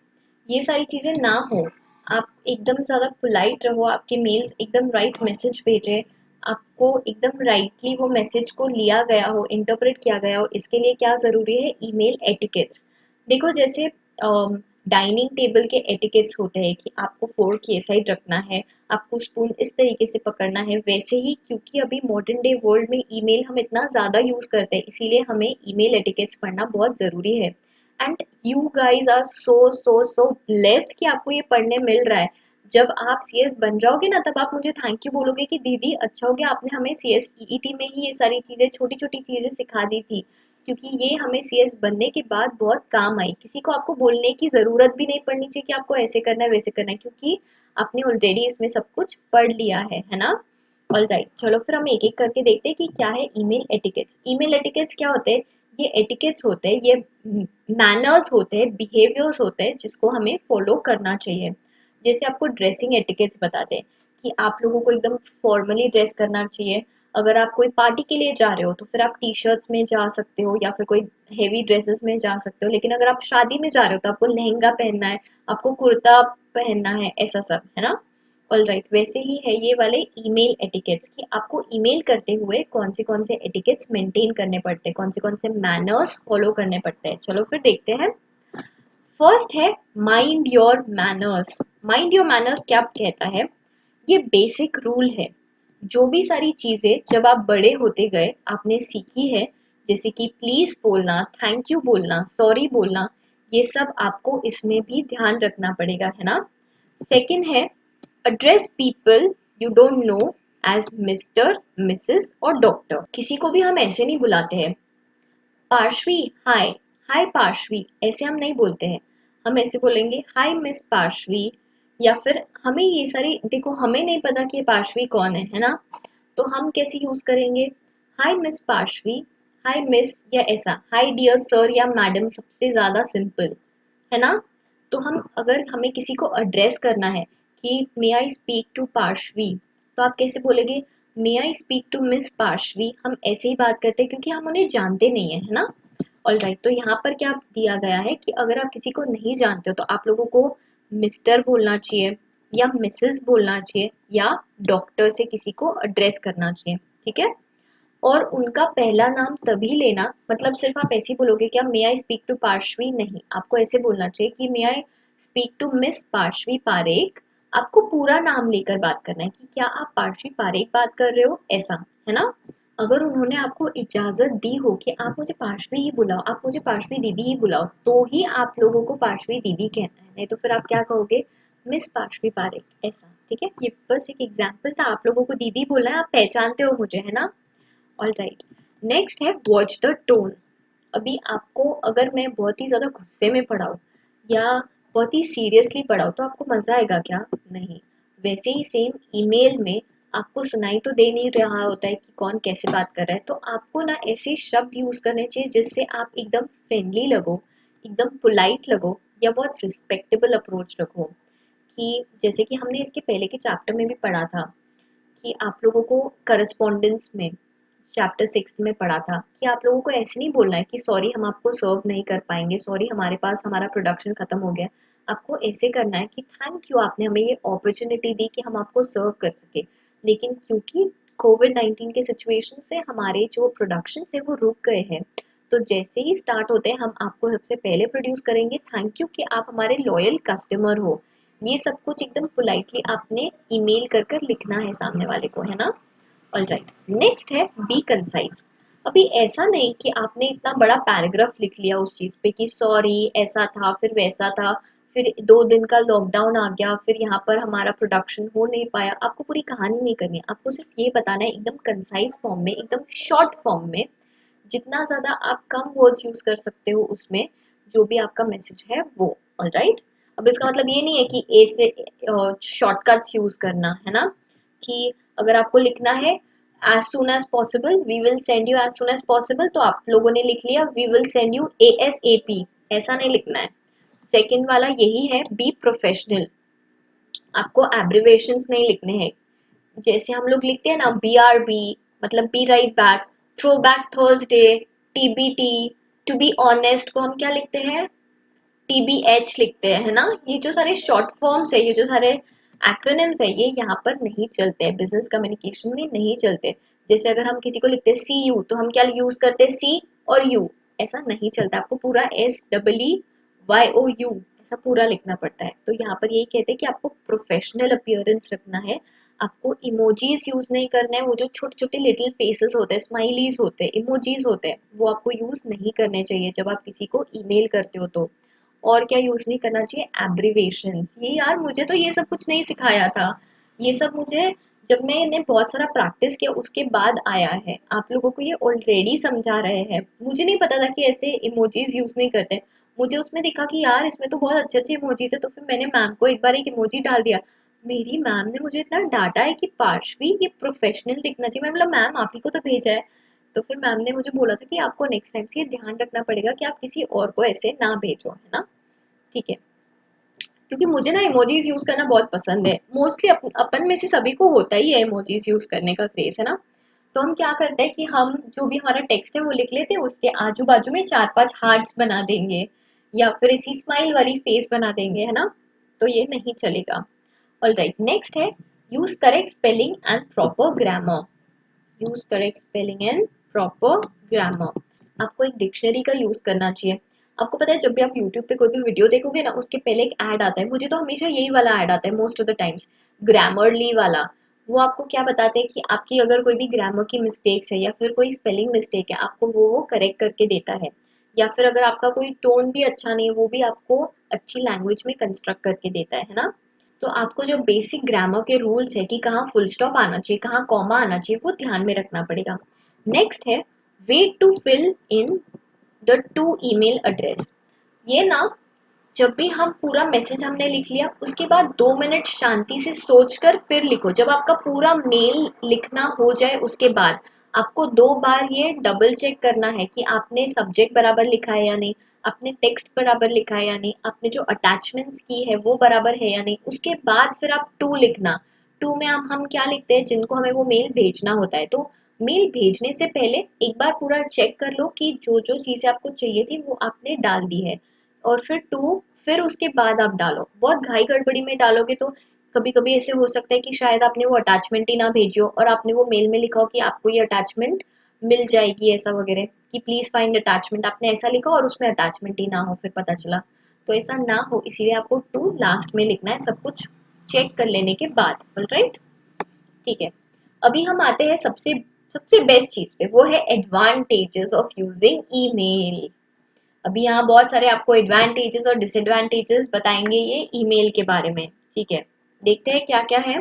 [SPEAKER 1] ये सारी चीज़ें ना हो, आप एकदम ज़्यादा पोलाइट रहो, आपके मेल्स एकदम राइट मैसेज भेजे, आपको एकदम राइटली वो मैसेज को लिया गया हो, इंटरप्रेट किया गया हो, इसके लिए क्या ज़रूरी है, ईमेल एटिकेट्स। देखो जैसे डाइनिंग टेबल के एटिकेट्स होते हैं कि आपको फोर्क ये साइड रखना है, आपको स्पून इस तरीके से पकड़ना है, वैसे ही क्योंकि अभी मॉडर्न डे वर्ल्ड में ईमेल हम इतना ज़्यादा यूज़ करते हैं, इसीलिए हमें ईमेल एटिकेट्स पढ़ना बहुत ज़रूरी है। And you guys are so so so blessed कि आपको ये पढ़ने मिल रहा है। जब आप सीएस बन जाओगे ना, तब आप मुझे थैंक यू बोलोगे कि दीदी अच्छा हो गया आपने हमें सीएस ईईटी में ही ये सारी चीज़ें, छोटी छोटी चीज़ें सिखा दी थी, क्योंकि ये हमें सीएस बनने के बाद बहुत काम आई। किसी को आपको बोलने की ज़रूरत भी नहीं पड़नी चाहिए कि आपको ऐसे करना है वैसे करना है, क्योंकि आपने ऑलरेडी इसमें सब कुछ पढ़ लिया है ना। ऑलराइट, चलो फिर हम एक एक करके देखते हैं कि क्या है ईमेल एटिकेट्स। ईमेल एटिकेट्स क्या होते हैं, ये एटिकेट्स होते हैं, ये मैनर्स होते हैं, बिहेवियर्स होते हैं जिसको हमें फॉलो करना चाहिए। जैसे आपको ड्रेसिंग एटिकेट्स बताते हैं कि आप लोगों को एकदम फॉर्मली ड्रेस करना चाहिए। अगर आप कोई पार्टी के लिए जा रहे हो तो फिर आप टी शर्ट्स में जा सकते हो या फिर कोई हेवी ड्रेसेस में जा सकते हो, लेकिन अगर आप शादी में जा रहे हो तो आपको लहंगा पहनना है, आपको कुर्ता पहनना है, ऐसा सब है ना। ऑलराइट, वैसे ही है ये वाले ईमेल एटिकेट्स कि आपको ईमेल करते हुए कौन से एटिकेट्स मेंटेन करने पड़ते हैं, कौन से मैनर्स फॉलो करने पड़ते हैं। चलो फिर देखते हैं। फर्स्ट है mind your manners. Mind your manners क्या कहता है, ये बेसिक रूल है। जो भी सारी चीजें जब आप बड़े होते गए आपने सीखी है, जैसे कि प्लीज बोलना, थैंक यू बोलना, सॉरी बोलना, ये सब आपको इसमें भी ध्यान रखना पड़ेगा, है ना। सेकंड है address people you don't know as mister, Mrs और डॉक्टर। किसी को भी हम ऐसे नहीं बुलाते हैं, पार्शवी हाय, हाय पार्शवी, ऐसे हम नहीं बोलते हैं। हम ऐसे बोलेंगे हाय मिस पार्शवी, या फिर हमें ये सारी, देखो हमें नहीं पता कि ये पार्शवी कौन है ना, तो हम कैसे यूज करेंगे, hi miss Parshvi, hi miss, या ऐसा हाय डियर सर या मैडम, सबसे ज्यादा सिंपल है ना। तो हम अगर हमें किसी को एड्रेस करना है कि may I speak to Parshvi, तो आप कैसे बोलेंगे, मे I speak to miss Parshvi. हम ऐसे ही बात करते हैं क्योंकि हम उन्हें जानते नहीं है, है ना। ऑलराइट, तो यहाँ पर क्या दिया गया है कि अगर आप किसी को नहीं जानते हो तो आप लोगों को मिस्टर बोलना चाहिए या मिसेस बोलना चाहिए या डॉक्टर से किसी को एड्रेस करना चाहिए, ठीक है। और उनका पहला नाम तभी लेना, मतलब सिर्फ आप ऐसे ही बोलोगे क्या मे आई स्पीक टू पार्शवी, नहीं, आपको ऐसे बोलना चाहिए कि may I speak to miss Parshwi Parekh. आपको पूरा नाम लेकर बात करना है कि क्या आप पार्शवी पारेख बात कर रहे हो, ऐसा है ना। अगर उन्होंने आपको इजाजत दी हो कि आप मुझे पार्शवी ही बुलाओ, आप मुझे पार्शवी दीदी ही बुलाओ, तो ही आप लोगों को पार्शवी दीदी कहना है, नहीं तो फिर आप क्या कहोगे, मिस पार्शवी पारेख, ऐसा, ठीक है। ये बस एक एग्जाम्पल था, आप लोगों को दीदी बोलना है, आप पहचानते हो मुझे, है ना। ऑल राइट, नेक्स्ट है वॉच द टोन। अभी आपको अगर मैं बहुत ही ज्यादा गुस्से में पढ़ाऊँ या बहुत ही सीरियसली पढ़ाऊँ तो आपको मजा आएगा क्या, नहीं। वैसे ही सेम ईमेल में आपको सुनाई तो दे नहीं रहा होता है कि कौन कैसे बात कर रहा है, तो आपको ना ऐसे शब्द यूज करने चाहिए जिससे आप एकदम फ्रेंडली लगो, एकदम पोलाइट लगो, या बहुत रिस्पेक्टेबल अप्रोच रखो। कि जैसे कि हमने इसके पहले के चैप्टर में भी पढ़ा था कि आप लोगों को करस्पॉन्डेंस में चैप्टर 6 में पढ़ा था कि आप लोगों को ऐसे नहीं बोलना है कि सॉरी हम आपको सर्व नहीं कर पाएंगे, सॉरी हमारे पास हमारा प्रोडक्शन खत्म हो गया। आपको ऐसे करना है कि थैंक यू, आपने हमें ये अपॉर्चुनिटी दी कि हम आपको सर्व कर सके, लेकिन क्योंकि कोविड-19 के सिचुएशन से हमारे जो प्रोडक्शन है वो रुक गए हैं, तो जैसे ही स्टार्ट होते हैं हम आपको सबसे पहले प्रोड्यूस करेंगे, थैंक यू कि आप हमारे लॉयल कस्टमर हो। ये सब कुछ एकदम पोलाइटली आपने ईमेल कर कर लिखना है सामने वाले को, है ना। ऑलराइट, नेक्स्ट है बी कंसाइज। अभी ऐसा नहीं कि आपने इतना बड़ा पैराग्राफ लिख लिया उस चीज पे कि सॉरी ऐसा था फिर वैसा था, फिर 2 दिन का लॉकडाउन आ गया, फिर यहाँ पर हमारा प्रोडक्शन हो नहीं पाया। आपको पूरी कहानी नहीं करनी है, आपको सिर्फ ये बताना है एकदम कंसाइज फॉर्म में, एकदम शॉर्ट फॉर्म में, जितना ज्यादा आप कम वर्ड्स यूज कर सकते हो उसमें, जो भी आपका मैसेज है वो। ऑलराइट, अब इसका मतलब ये नहीं है कि ए से शॉर्टकट्स यूज करना, है ना। कि अगर आपको लिखना है as soon as possible we will send you as soon as possible, तो आप लोगों ने लिख लिया we will send you ASAP, ऐसा नहीं लिखना है। सेकंड वाला यही है बी प्रोफेशनल, आपको एब्रिवेशंस नहीं लिखने हैं। जैसे हम लोग लिखते हैं ना BRB, मतलब be right back, throw back Thursday, TBT, to be honest को हम क्या लिखते हैं, TBH लिखते हैं, है ना। ये जो सारे शॉर्ट फॉर्म्स है, ये जो सारे एक्रोनिम्स है, ये यहाँ पर नहीं चलते हैं, बिजनेस कम्युनिकेशन में नहीं चलते। जैसे अगर हम किसी को लिखते हैं CU तो हम क्या यूज करते हैं, C और U, ऐसा नहीं चलता, आपको पूरा SEEYOU ऐसा पूरा लिखना पड़ता है। तो यहाँ पर यही कहते हैं कि आपको प्रोफेशनल अपीयरेंस रखना है, आपको इमोजीज यूज नहीं करना है, वो जो छोटे छोटे लिटिल फेसेस होते हैं, स्माइलीज होते हैं, इमोजीज होते हैं, वो आपको यूज नहीं करने चाहिए जब आप किसी को ईमेल करते हो तो। और क्या यूज नहीं करना चाहिए, एब्रिवेशंस। ये यार मुझे तो ये सब कुछ नहीं सिखाया था, ये सब मुझे जब मैंने बहुत सारा प्रैक्टिस किया उसके बाद आया है। आप लोगों को ये ऑलरेडी समझा रहे हैं, मुझे नहीं पता था कि ऐसे इमोजीज यूज नहीं करते। मुझे उसमें दिखा कि यार इसमें तो बहुत अच्छे अच्छे इमोजीज है, तो फिर मैंने मैम को एक बार एक इमोजी डाल दिया। मेरी मैम ने मुझे इतना डांटा है कि पार्शवी ये प्रोफेशनल दिखना चाहिए। मैं बोला मैम आप ही को तो भेजा है। तो फिर मैम ने मुझे बोला था कि आपको नेक्स्ट टाइम से ये ध्यान रखना पड़ेगा कि आप किसी और को ऐसे ना भेजो, है ना, ठीक है। क्योंकि मुझे ना इमोजीज यूज करना बहुत पसंद है, मोस्टली अपन में से सभी को होता ही है इमोजीज यूज करने का क्रेज, है ना। तो हम क्या करते हैं कि हम जो भी हमारा टेक्स्ट है वो लिख लेते हैं, उसके आजू बाजू में 4-5 हार्ट्स बना देंगे या फिर ऐसी स्माइल वाली फेस बना देंगे, है ना। तो ये नहीं चलेगा। ऑलराइट, नेक्स्ट है use correct spelling and proper grammar. Use correct spelling and proper grammar, आपको एक डिक्शनरी का यूज करना चाहिए। आपको पता है जब भी आप यूट्यूब पे कोई भी वीडियो देखोगे ना, उसके पहले एक ऐड आता है, मुझे तो हमेशा यही वाला ऐड आता है most of the times, Grammarly वाला। वो आपको क्या बताते हैं कि आपकी अगर कोई भी ग्रामर की मिस्टेक्स है या फिर कोई स्पेलिंग मिस्टेक है, आपको वो करेक्ट करके देता है। या फिर अगर आपका कोई टोन भी अच्छा नहीं है, वो भी आपको अच्छी लैंग्वेज में कंस्ट्रक्ट करके देता है ना। तो आपको जो बेसिक ग्रामर के रूल्स है कि कहाँ फुल स्टॉप आना चाहिए, कहाँ कॉमा आना चाहिए, वो ध्यान में रखना पड़ेगा। नेक्स्ट है way to fill in the to email address. ये ना, जब भी हम पूरा मैसेज हमने लिख लिया उसके बाद 2 मिनट शांति से सोचकर फिर लिखो। जब आपका पूरा मेल लिखना हो जाए उसके बाद आपको 2 बार ये डबल चेक करना है कि आपने सब्जेक्ट बराबर लिखा है या नहीं, आपने टेक्स्ट बराबर लिखा है या नहीं, आपने जो अटैचमेंट्स की है वो बराबर है या नहीं। उसके बाद फिर आप टू लिखना। टू में हम क्या लिखते हैं, जिनको हमें वो मेल भेजना होता है। तो मेल भेजने से पहले एक बार पूरा चेक कर लो कि जो जो चीज़ें आपको चाहिए थी वो आपने डाल दी है, और फिर उसके बाद आप डालो। बहुत घाई गड़बड़ी में डालोगे तो कभी कभी ऐसे हो सकता है कि शायद आपने वो अटैचमेंट ही ना भेजी हो और आपने वो मेल में लिखा हो कि आपको ये अटैचमेंट मिल जाएगी ऐसा वगैरह, कि प्लीज फाइंड अटैचमेंट आपने ऐसा लिखा और उसमें अटैचमेंट ही ना हो, फिर पता चला। तो ऐसा ना हो इसीलिए आपको टू लास्ट में लिखना है, सब कुछ चेक कर लेने के बाद। ऑलराइट, ठीक है। अभी हम आते हैं सबसे सबसे बेस्ट चीज पे, वो है एडवांटेजेस ऑफ यूजिंग ईमेल। अभी यहाँ बहुत सारे आपको एडवांटेजेस और डिसएडवांटेजेस बताएंगे ये ईमेल के बारे में, ठीक है। देखते हैं क्या क्या है।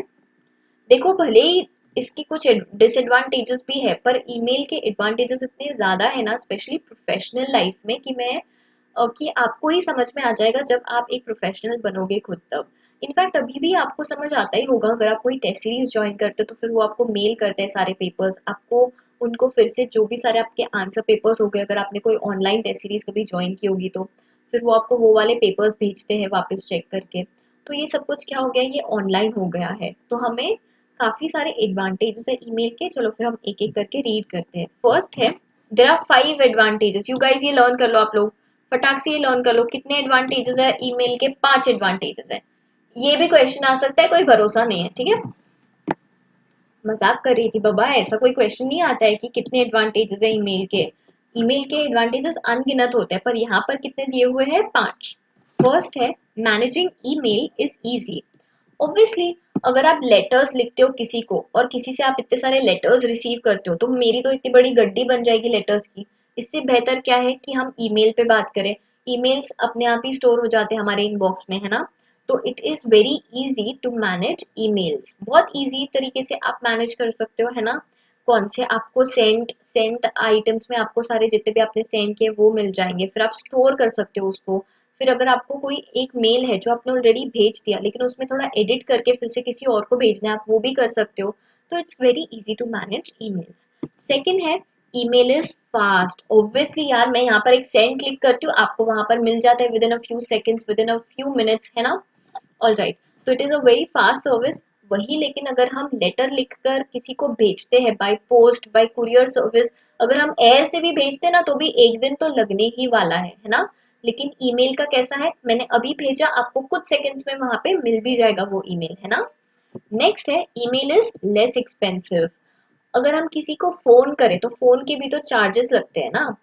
[SPEAKER 1] देखो भले ही इसकी कुछ डिसएडवांटेजेस भी है, पर ईमेल के एडवांटेजेस इतने ज्यादा है ना, स्पेशली प्रोफेशनल लाइफ में, कि आपको ही समझ में आ जाएगा जब आप एक प्रोफेशनल बनोगे खुद तब। इनफैक्ट अभी भी आपको समझ आता ही होगा, अगर आप कोई टेस्ट सीरीज ज्वाइन करते हो तो फिर वो आपको मेल करते हैं सारे पेपर्स आपको, उनको फिर से जो भी सारे आपके आंसर पेपर्स हो गए, अगर आपने कोई ऑनलाइन टेस्ट सीरीज कभी ज्वाइन की होगी तो फिर वो आपको वो वाले पेपर्स भेजते हैं वापस चेक करके। तो ये सब कुछ क्या हो गया, ये ऑनलाइन हो गया है, तो हमें काफी सारे एडवांटेजेस है ईमेल के। चलो फिर हम एक एक करके रीड करते हैं। फर्स्ट है, there are 5 advantages. You guys ये लर्न कर लो आप लोग, फटाक से ये लर्न कर लो कितने एडवांटेजेस है ईमेल के। 5 एडवांटेजेस है। ये भी क्वेश्चन आ सकता है, कोई भरोसा नहीं है, ठीक है। मजाक कर रही थी बाबा, ऐसा कोई क्वेश्चन नहीं आता है कि कितने एडवांटेजेस है ईमेल के। ईमेल के एडवांटेजेस अनगिनत होते हैं, पर यहाँ पर कितने दिए हुए हैं, 5। फर्स्ट है, managing email is easy. Obviously अगर आप लेटर्स लिखते हो किसी को और किसी से आप इतने सारे लेटर्स रिसीव करते हो, तो मेरी तो इतनी बड़ी गड्डी बन जाएगी लेटर्स की। इससे बेहतर क्या है कि हम ईमेल पे बात करें। ईमेल्स अपने आप ही स्टोर हो जाते हैं हमारे इनबॉक्स में, है ना। तो it is very easy to manage emails, बहुत इजी तरीके से आप मैनेज कर सकते हो, है ना। कौन से आपको सेंट आइटम्स में आपको सारे जितने भी आपने सेंड किए वो मिल जाएंगे, फिर आप स्टोर कर सकते हो उसको। फिर अगर आपको कोई एक मेल है जो आपने ऑलरेडी भेज दिया लेकिन उसमें थोड़ा एडिट करके फिर से किसी और को भेजना है, आप वो भी कर सकते हो। तो it's very easy to manage emails. Second है, ईमेल इज फास्ट। ऑब्वियसली यार, मैं यहाँ पर एक सेंड क्लिक करती हूँ, आपको वहां पर मिल जाता है with in a few seconds, with in a few minutes, है ना। ऑल राइट, तो it is a very fast service. वही लेकिन अगर हम लेटर लिखकर किसी को भेजते हैं by post, bye courier service, अगर हम एयर से भी भेजते हैं ना तो भी एक दिन तो लगने ही वाला है ना। लेकिन ईमेल का कैसा है, मैंने अभी भेजा, आपको कुछ सेकंड्स में वहां पे मिल भी जाएगा वो ईमेल, है ना। नेक्स्ट है, ईमेल इज लेस एक्सपेंसिव। अगर हम किसी को फोन करें तो फोन के भी तो चार्जेस लगते हैं ना।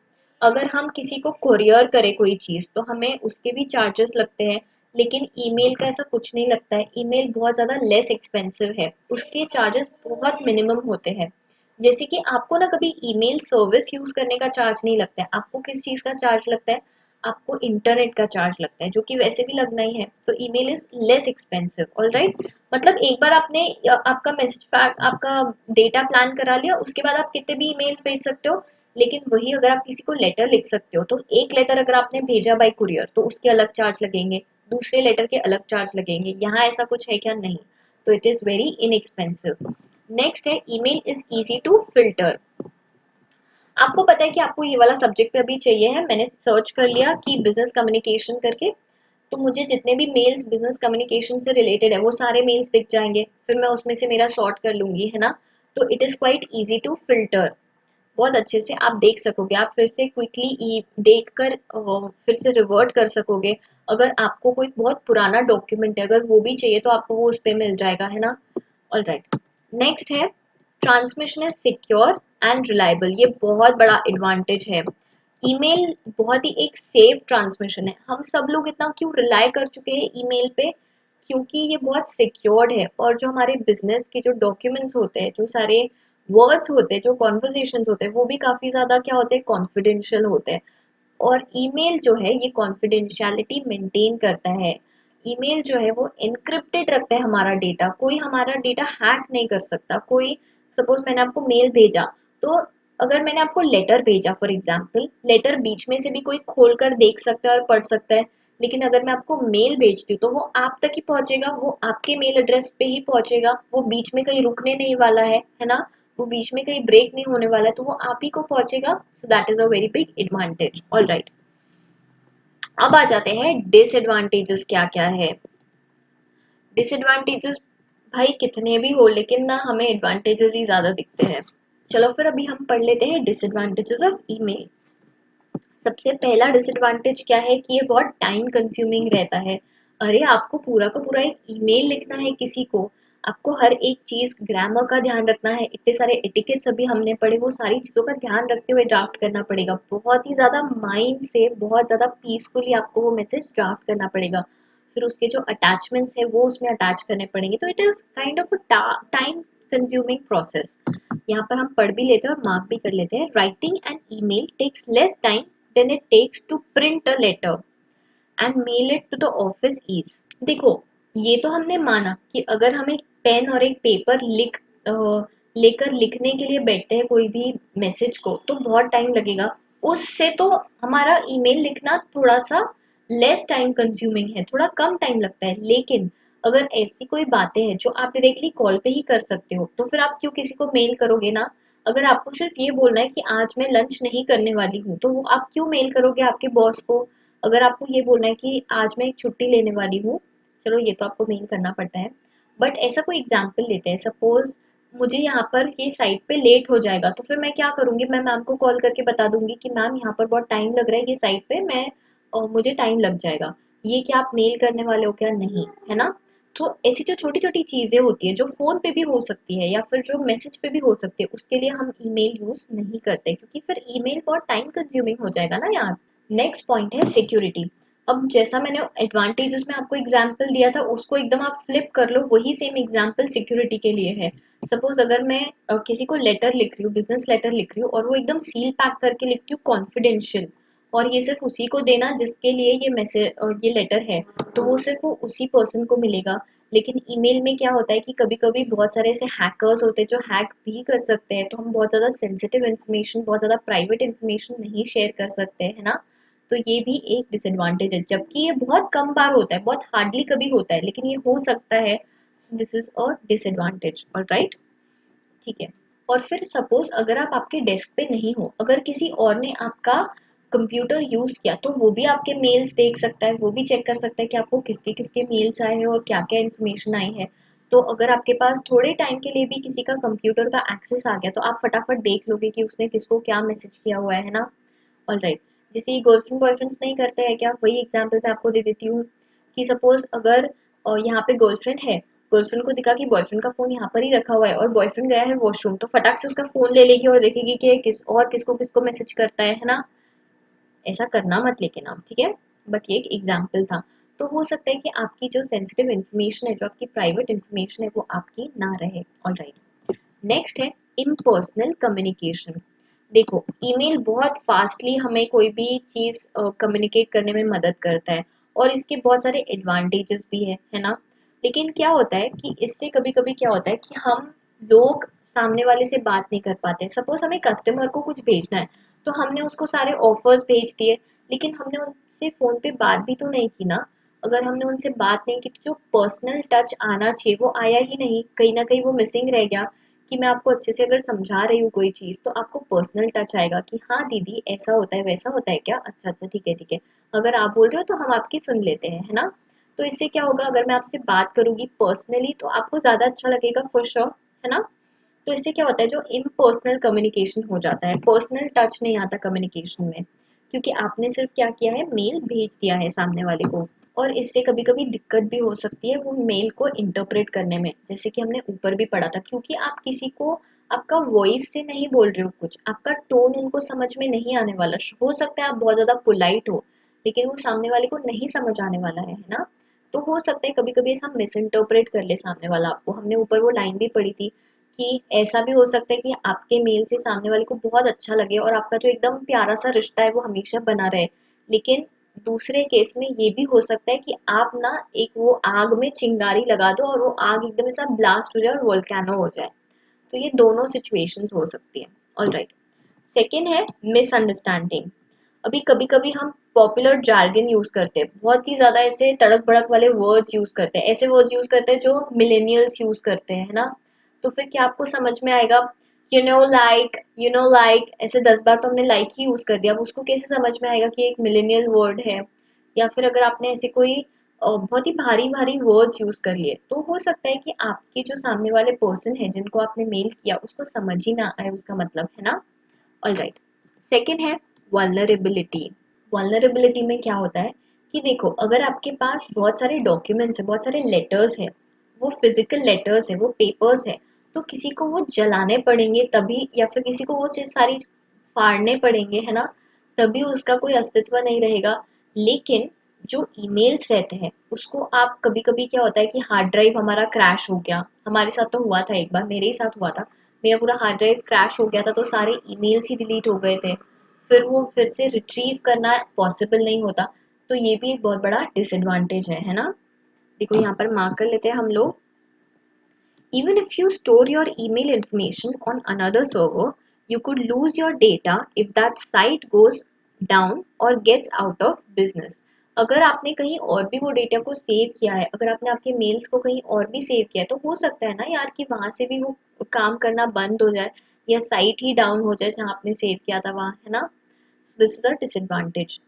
[SPEAKER 1] अगर हम किसी को कोरियर करें कोई चीज तो हमें उसके भी चार्जेस लगते हैं। लेकिन ईमेल का ऐसा कुछ नहीं लगता है, ईमेल बहुत ज्यादा लेस एक्सपेंसिव है, उसके चार्जेस बहुत मिनिमम होते हैं। जैसे कि आपको ना कभी ईमेल सर्विस यूज करने का चार्ज नहीं लगता है, आपको किस चीज का चार्ज लगता है, आपको इंटरनेट का चार्ज लगता है, जो कि वैसे भी लगना ही है। तो email is less expensive. Alright, मतलब एक बार आपने आपका मैसेज पैक, आपका डेटा प्लान करा लिया, उसके बाद आप कितने भी ईमेल्स भेज सकते हो। लेकिन वही अगर आप किसी को लेटर लिख सकते हो, तो एक लेटर अगर आपने भेजा बाय कुरियर तो उसके अलग चार्ज लगेंगे, दूसरे लेटर के अलग चार्ज लगेंगे। यहाँ ऐसा कुछ है क्या, नहीं। तो it is very inexpensive. Next है, email is easy to filter. आपको पता है कि आपको ये वाला सब्जेक्ट पे अभी चाहिए है, मैंने सर्च कर लिया कि बिजनेस कम्युनिकेशन करके, तो मुझे जितने भी मेल्स बिजनेस कम्युनिकेशन से रिलेटेड है वो सारे मेल्स दिख जाएंगे, फिर मैं उसमें से मेरा सॉर्ट कर लूंगी, है ना। तो it is quite easy to filter. बहुत अच्छे से आप देख सकोगे, आप फिर से क्विकली देख कर फिर से रिवर्ट कर सकोगे। अगर आपको कोई बहुत पुराना डॉक्यूमेंट है अगर वो भी चाहिए तो आपको वो उस पर मिल जाएगा, है ना। ऑल राइट, नेक्स्ट है, transmission is secure and reliable. ये बहुत बड़ा एडवांटेज है। ईमेल बहुत ही एक सेफ ट्रांसमिशन है, हम सब लोग इतना क्यों रिलाय कर चुके हैं ईमेल पे, क्योंकि ये बहुत सिक्योर्ड है। और जो हमारे बिजनेस के जो डॉक्यूमेंट्स होते हैं, जो सारे वर्ड्स होते हैं, जो कॉन्वर्जेशंस होते हैं, वो भी काफी ज्यादा क्या होते हैं, कॉन्फिडेंशियल होते हैं। और ईमेल जो है ये कॉन्फिडेंशियलिटी मेंटेन करता है। ईमेल जो है वो एनक्रिप्टेड रखता है हमारा डेटा, कोई हमारा डेटा हैक नहीं कर सकता। कोई, सपोज मैंने आपको मेल भेजा, तो अगर मैंने आपको लेटर भेजा फॉर एग्जाम्पल, लेटर बीच में से भी कोई खोल कर देख सकता है और पढ़ सकता है। लेकिन अगर मैं आपको मेल भेजती हूँ तो वो आप तक ही पहुंचेगा, वो आपके मेल एड्रेस पे ही पहुंचेगा, वो बीच में कहीं रुकने नहीं वाला है ना। वो बीच में कहीं ब्रेक नहीं होने वाला है, तो वो आप ही को पहुंचेगा। सो that is a very big advantage. All right, अब आ जाते हैं डिसएडवांटेजेस क्या क्या है। डिसएडवांटेजेस भाई कितने भी हो, लेकिन ना हमें एडवांटेजेस ही ज्यादा दिखते हैं। चलो फिर अभी हम पढ़ लेते हैं डिसएडवांटेजेस ऑफ ईमेल। सबसे पहला डिसएडवांटेज क्या है कि ये बहुत टाइम कंज्यूमिंग रहता है। अरे आपको पूरा का पूरा एक ईमेल लिखना है किसी को, आपको हर एक चीज ग्रामर का ध्यान रखना है, इतने सारे एटिकेट्स अभी हमने पढ़े वो सारी चीजों का ध्यान रखते हुए ड्राफ्ट करना पड़ेगा। बहुत ही ज्यादा माइंड से बहुत ज्यादा पीसफुली आपको वो मैसेज ड्राफ्ट करना पड़ेगा। फिर उसके जो अटैचमेंट्स है वो उसमें अटैच करने पड़ेंगे, तो it is kind of time consuming process. यहाँ पर हम पढ़ भी लेते हैं और मार्क भी कर लेते हैं। Writing an email takes less time than it takes to print a letter and mail it to the office is. देखो, ये तो हमने माना कि अगर हम एक पेन और एक पेपर लेकर लिखने के लिए बैठते हैं कोई भी मैसेज को तो बहुत टाइम लगेगा। उससे तो हमारा ईमेल लिखना थोड़ा सा लेस टाइम कंज्यूमिंग है, थोड़ा कम टाइम लगता है। लेकिन अगर ऐसी कोई बातें हैं जो आप डायरेक्टली कॉल पे ही कर सकते हो तो फिर आप क्यों किसी को मेल करोगे ना। अगर आपको सिर्फ ये बोलना है कि आज मैं लंच नहीं करने वाली हूँ तो वो आप क्यों मेल करोगे आपके बॉस को। अगर आपको ये बोलना है कि आज मैं एक छुट्टी लेने वाली हूँ, चलो ये तो आपको मेल करना पड़ता है। बट ऐसा कोई एग्जाम्पल लेते हैं, सपोज मुझे यहाँ पर ये साइट पे लेट हो जाएगा तो फिर मैं क्या करूँगी, मैं मैम को कॉल करके बता दूंगी कि मैम यहाँ पर बहुत टाइम लग रहा है ये साइट पे, मैं मुझे टाइम लग जाएगा। ये क्या आप मेल करने वाले हो क्या? नहीं, है ना। तो ऐसी जो छोटी छोटी चीजें होती है जो फोन पे भी हो सकती है या फिर जो मैसेज पे भी हो सकती है उसके लिए हम ईमेल यूज नहीं करते, क्योंकि फिर ईमेल बहुत टाइम कंज्यूमिंग हो जाएगा ना यार। नेक्स्ट पॉइंट है सिक्योरिटी। अब जैसा मैंने एडवांटेजेस में आपको एग्जांपल दिया था उसको एकदम आप फ्लिप कर लो, वही सेम एग्जांपल सिक्योरिटी के लिए है। सपोज अगर मैं किसी को लेटर लिख रही हूँ, बिजनेस लेटर लिख रही हूँ और वो एकदम सील पैक करके लिखती हूँ कॉन्फिडेंशियल, और ये सिर्फ उसी को देना जिसके लिए ये मैसेज और ये लेटर है, तो वो सिर्फ वो उसी पर्सन को मिलेगा। लेकिन ईमेल में क्या होता है कि कभी कभी बहुत सारे ऐसे हैकर्स होते हैं जो हैक भी कर सकते हैं, तो हम बहुत ज़्यादा सेंसिटिव इन्फॉर्मेशन, बहुत ज़्यादा प्राइवेट इन्फॉर्मेशन नहीं शेयर कर सकते, है ना। तो ये भी एक डिसएडवांटेज है, जबकि ये बहुत कम बार होता है, बहुत हार्डली कभी होता है, लेकिन ये हो सकता है। This is a disadvantage, alright. ठीक है। और फिर सपोज अगर आप आपके डेस्क पे नहीं हो, अगर किसी और ने आपका कंप्यूटर यूज किया तो वो भी आपके मेल्स देख सकता है, वो भी चेक कर सकता है कि आपको किसके किसके मेल्स आए हैं और क्या क्या इन्फॉर्मेशन आई है। तो अगर आपके पास थोड़े टाइम के लिए भी किसी का कंप्यूटर का एक्सेस आ गया तो आप फटाफट देख लोगे कि उसने किसको क्या मैसेज किया हुआ है ना। ऑलराइट। जैसे ये गर्लफ्रेंड बॉयफ्रेंड्स नहीं करते हैं क्या, वही एग्जांपल मैं आपको दे देती हूँ कि सपोज अगर यहाँ पे गर्लफ्रेंड है, गर्लफ्रेंड को दिखा कि बॉयफ्रेंड का फोन यहाँ पर ही रखा हुआ है और बॉयफ्रेंड गया है वॉशरूम, तो फटाक से उसका फोन ले लेगी और देखेगी कि किसको किसको मैसेज करता है ना। ऐसा करना मत लेकिन आप, ठीक है। बट ये एक एग्जाम्पल था। तो हो सकता है कि आपकी जो सेंसिटिव इन्फॉर्मेशन है, जो आपकी प्राइवेट इन्फॉर्मेशन है, वो आपकी ना रहे। ऑलराइट। नेक्स्ट है इम्पर्सनल कम्युनिकेशन। देखो, ईमेल बहुत फास्टली हमें कोई भी चीज़ कम्युनिकेट करने में मदद करता है और इसके बहुत सारे एडवांटेजेस भी है ना। लेकिन क्या होता है कि इससे कभी कभी क्या होता है कि हम लोग सामने वाले से बात नहीं कर पाते। सपोज हमें कस्टमर को कुछ भेजना है तो हमने उसको सारे ऑफर्स भेज दिए, लेकिन हमने उनसे फ़ोन पे बात भी तो नहीं की ना। अगर हमने उनसे बात नहीं की तो जो पर्सनल टच आना चाहिए वो आया ही नहीं, कहीं ना कहीं वो मिसिंग रह गया। कि मैं आपको अच्छे से अगर समझा रही हूँ कोई चीज़ तो आपको पर्सनल टच आएगा कि हाँ दीदी ऐसा होता है वैसा होता है क्या, अच्छा अच्छा ठीक है ठीक है। अगर आप बोल रहे हो तो हम आपकी सुन लेते हैं, है ना। तो इससे क्या होगा, अगर मैं आपसे बात करूंगी पर्सनली तो आपको ज़्यादा अच्छा लगेगा फॉर श्योर, है ना। तो इससे क्या होता है, जो इम्पर्सनल कम्युनिकेशन हो जाता है, पर्सनल टच नहीं आता कम्युनिकेशन में, क्योंकि आपने सिर्फ क्या किया है, मेल भेज दिया है सामने वाले को। और इससे कभी कभी दिक्कत भी हो सकती है वो मेल को इंटरप्रेट करने में, जैसे कि हमने ऊपर भी पढ़ा था, क्योंकि आप किसी को आपका वॉइस से नहीं बोल रहे हो कुछ, आपका टोन उनको समझ में नहीं आने वाला। हो सकता है आप बहुत ज़्यादा पोलाइट हो लेकिन वो सामने वाले को नहीं समझ आने वाला है ना। तो हो सकता है कभी कभी ऐसा मिस इंटरप्रेट कर ले सामने वाला आपको। हमने ऊपर वो लाइन भी पढ़ी थी कि ऐसा भी हो सकता है कि आपके मेल से सामने वाले को बहुत अच्छा लगे और आपका जो एकदम प्यारा सा रिश्ता है वो हमेशा बना रहे। लेकिन दूसरे केस में ये भी हो सकता है कि आप ना एक वो आग में चिंगारी लगा दो और वो आग एकदम ऐसा ब्लास्ट हो जाए और वोल्केनो हो जाए। तो ये दोनों सिचुएशंस हो सकती है। ऑलराइट। सेकेंड है मिसअंडरस्टैंडिंग। अभी कभी कभी हम पॉपुलर जार्गन यूज करते हैं, बहुत ही ज्यादा ऐसे तड़क भड़क वाले वर्ड्स यूज करते हैं, ऐसे वर्ड्स यूज करते हैं जो मिलेनियल्स यूज करते हैं, है ना। तो फिर क्या आपको समझ में आएगा, यू नो लाइक ऐसे 10 बार तो हमने लाइक ही यूज कर दिया, अब उसको कैसे समझ में आएगा कि एक मिलेनियल वर्ड है। या फिर अगर आपने ऐसे कोई बहुत ही भारी भारी वर्ड्स यूज कर लिए, तो हो सकता है कि आपके जो सामने वाले पर्सन है जिनको आपने मेल किया उसको समझ ही ना आए उसका मतलब, है ना। All right. सेकेंड है वल्नरेबिलिटी। वल्नरेबिलिटी में क्या होता है कि देखो, अगर आपके पास बहुत सारे डॉक्यूमेंट्स है, बहुत सारे लेटर्स है, वो फिजिकल लेटर्स है, वो पेपर्स है, तो किसी को वो जलाने पड़ेंगे तभी, या फिर किसी को वो चीज सारी फाड़ने पड़ेंगे, है ना, तभी उसका कोई अस्तित्व नहीं रहेगा। लेकिन जो ईमेल्स रहते हैं उसको आप, कभी कभी क्या होता है कि हार्ड ड्राइव हमारा क्रैश हो गया, हमारे साथ तो हुआ था, एक बार मेरे ही साथ हुआ था, मेरा पूरा हार्ड ड्राइव क्रैश हो गया था, तो सारे ईमेल्स ही डिलीट हो गए थे, फिर वो फिर से रिट्रीव करना पॉसिबल नहीं होता। तो ये भी एक बहुत बड़ा डिसएडवांटेज है ना। देखो यहाँ पर मार्क कर लेते हैं हम लोग। Even if you store your email information on another server, you could lose your data if that site goes down or gets out of business. अगर आपने कहीं और भी वो डेटा को सेव किया है, अगर आपने आपके मेल्स को कहीं और भी सेव किया है, तो हो सकता है ना यार कि वहां से भी वो काम करना बंद हो जाए, या साइट ही डाउन हो जाए जहाँ आपने सेव किया था वहाँ, है ना। दिस इज अ डिसएडवांटेज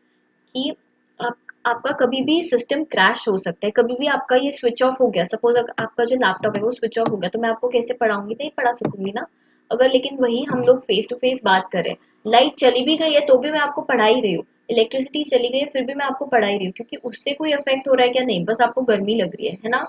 [SPEAKER 1] कि आप, आपका कभी भी सिस्टम क्रैश हो सकता है, कभी भी आपका ये स्विच ऑफ हो गया, सपोज अगर आपका जो लैपटॉप है वो स्विच ऑफ हो गया, तो मैं आपको कैसे पढ़ाऊंगी, नहीं पढ़ा सकूंगी ना। अगर लेकिन वही हम लोग फेस टू फेस बात करें, लाइट चली भी गई है तो भी मैं आपको पढ़ा ही रही हूँ, इलेक्ट्रिसिटी चली गई है फिर भी मैं आपको पढ़ा ही रही हूँ, क्योंकि उससे कोई इफेक्ट हो रहा है क्या, नहीं, बस आपको गर्मी लग रही है ना।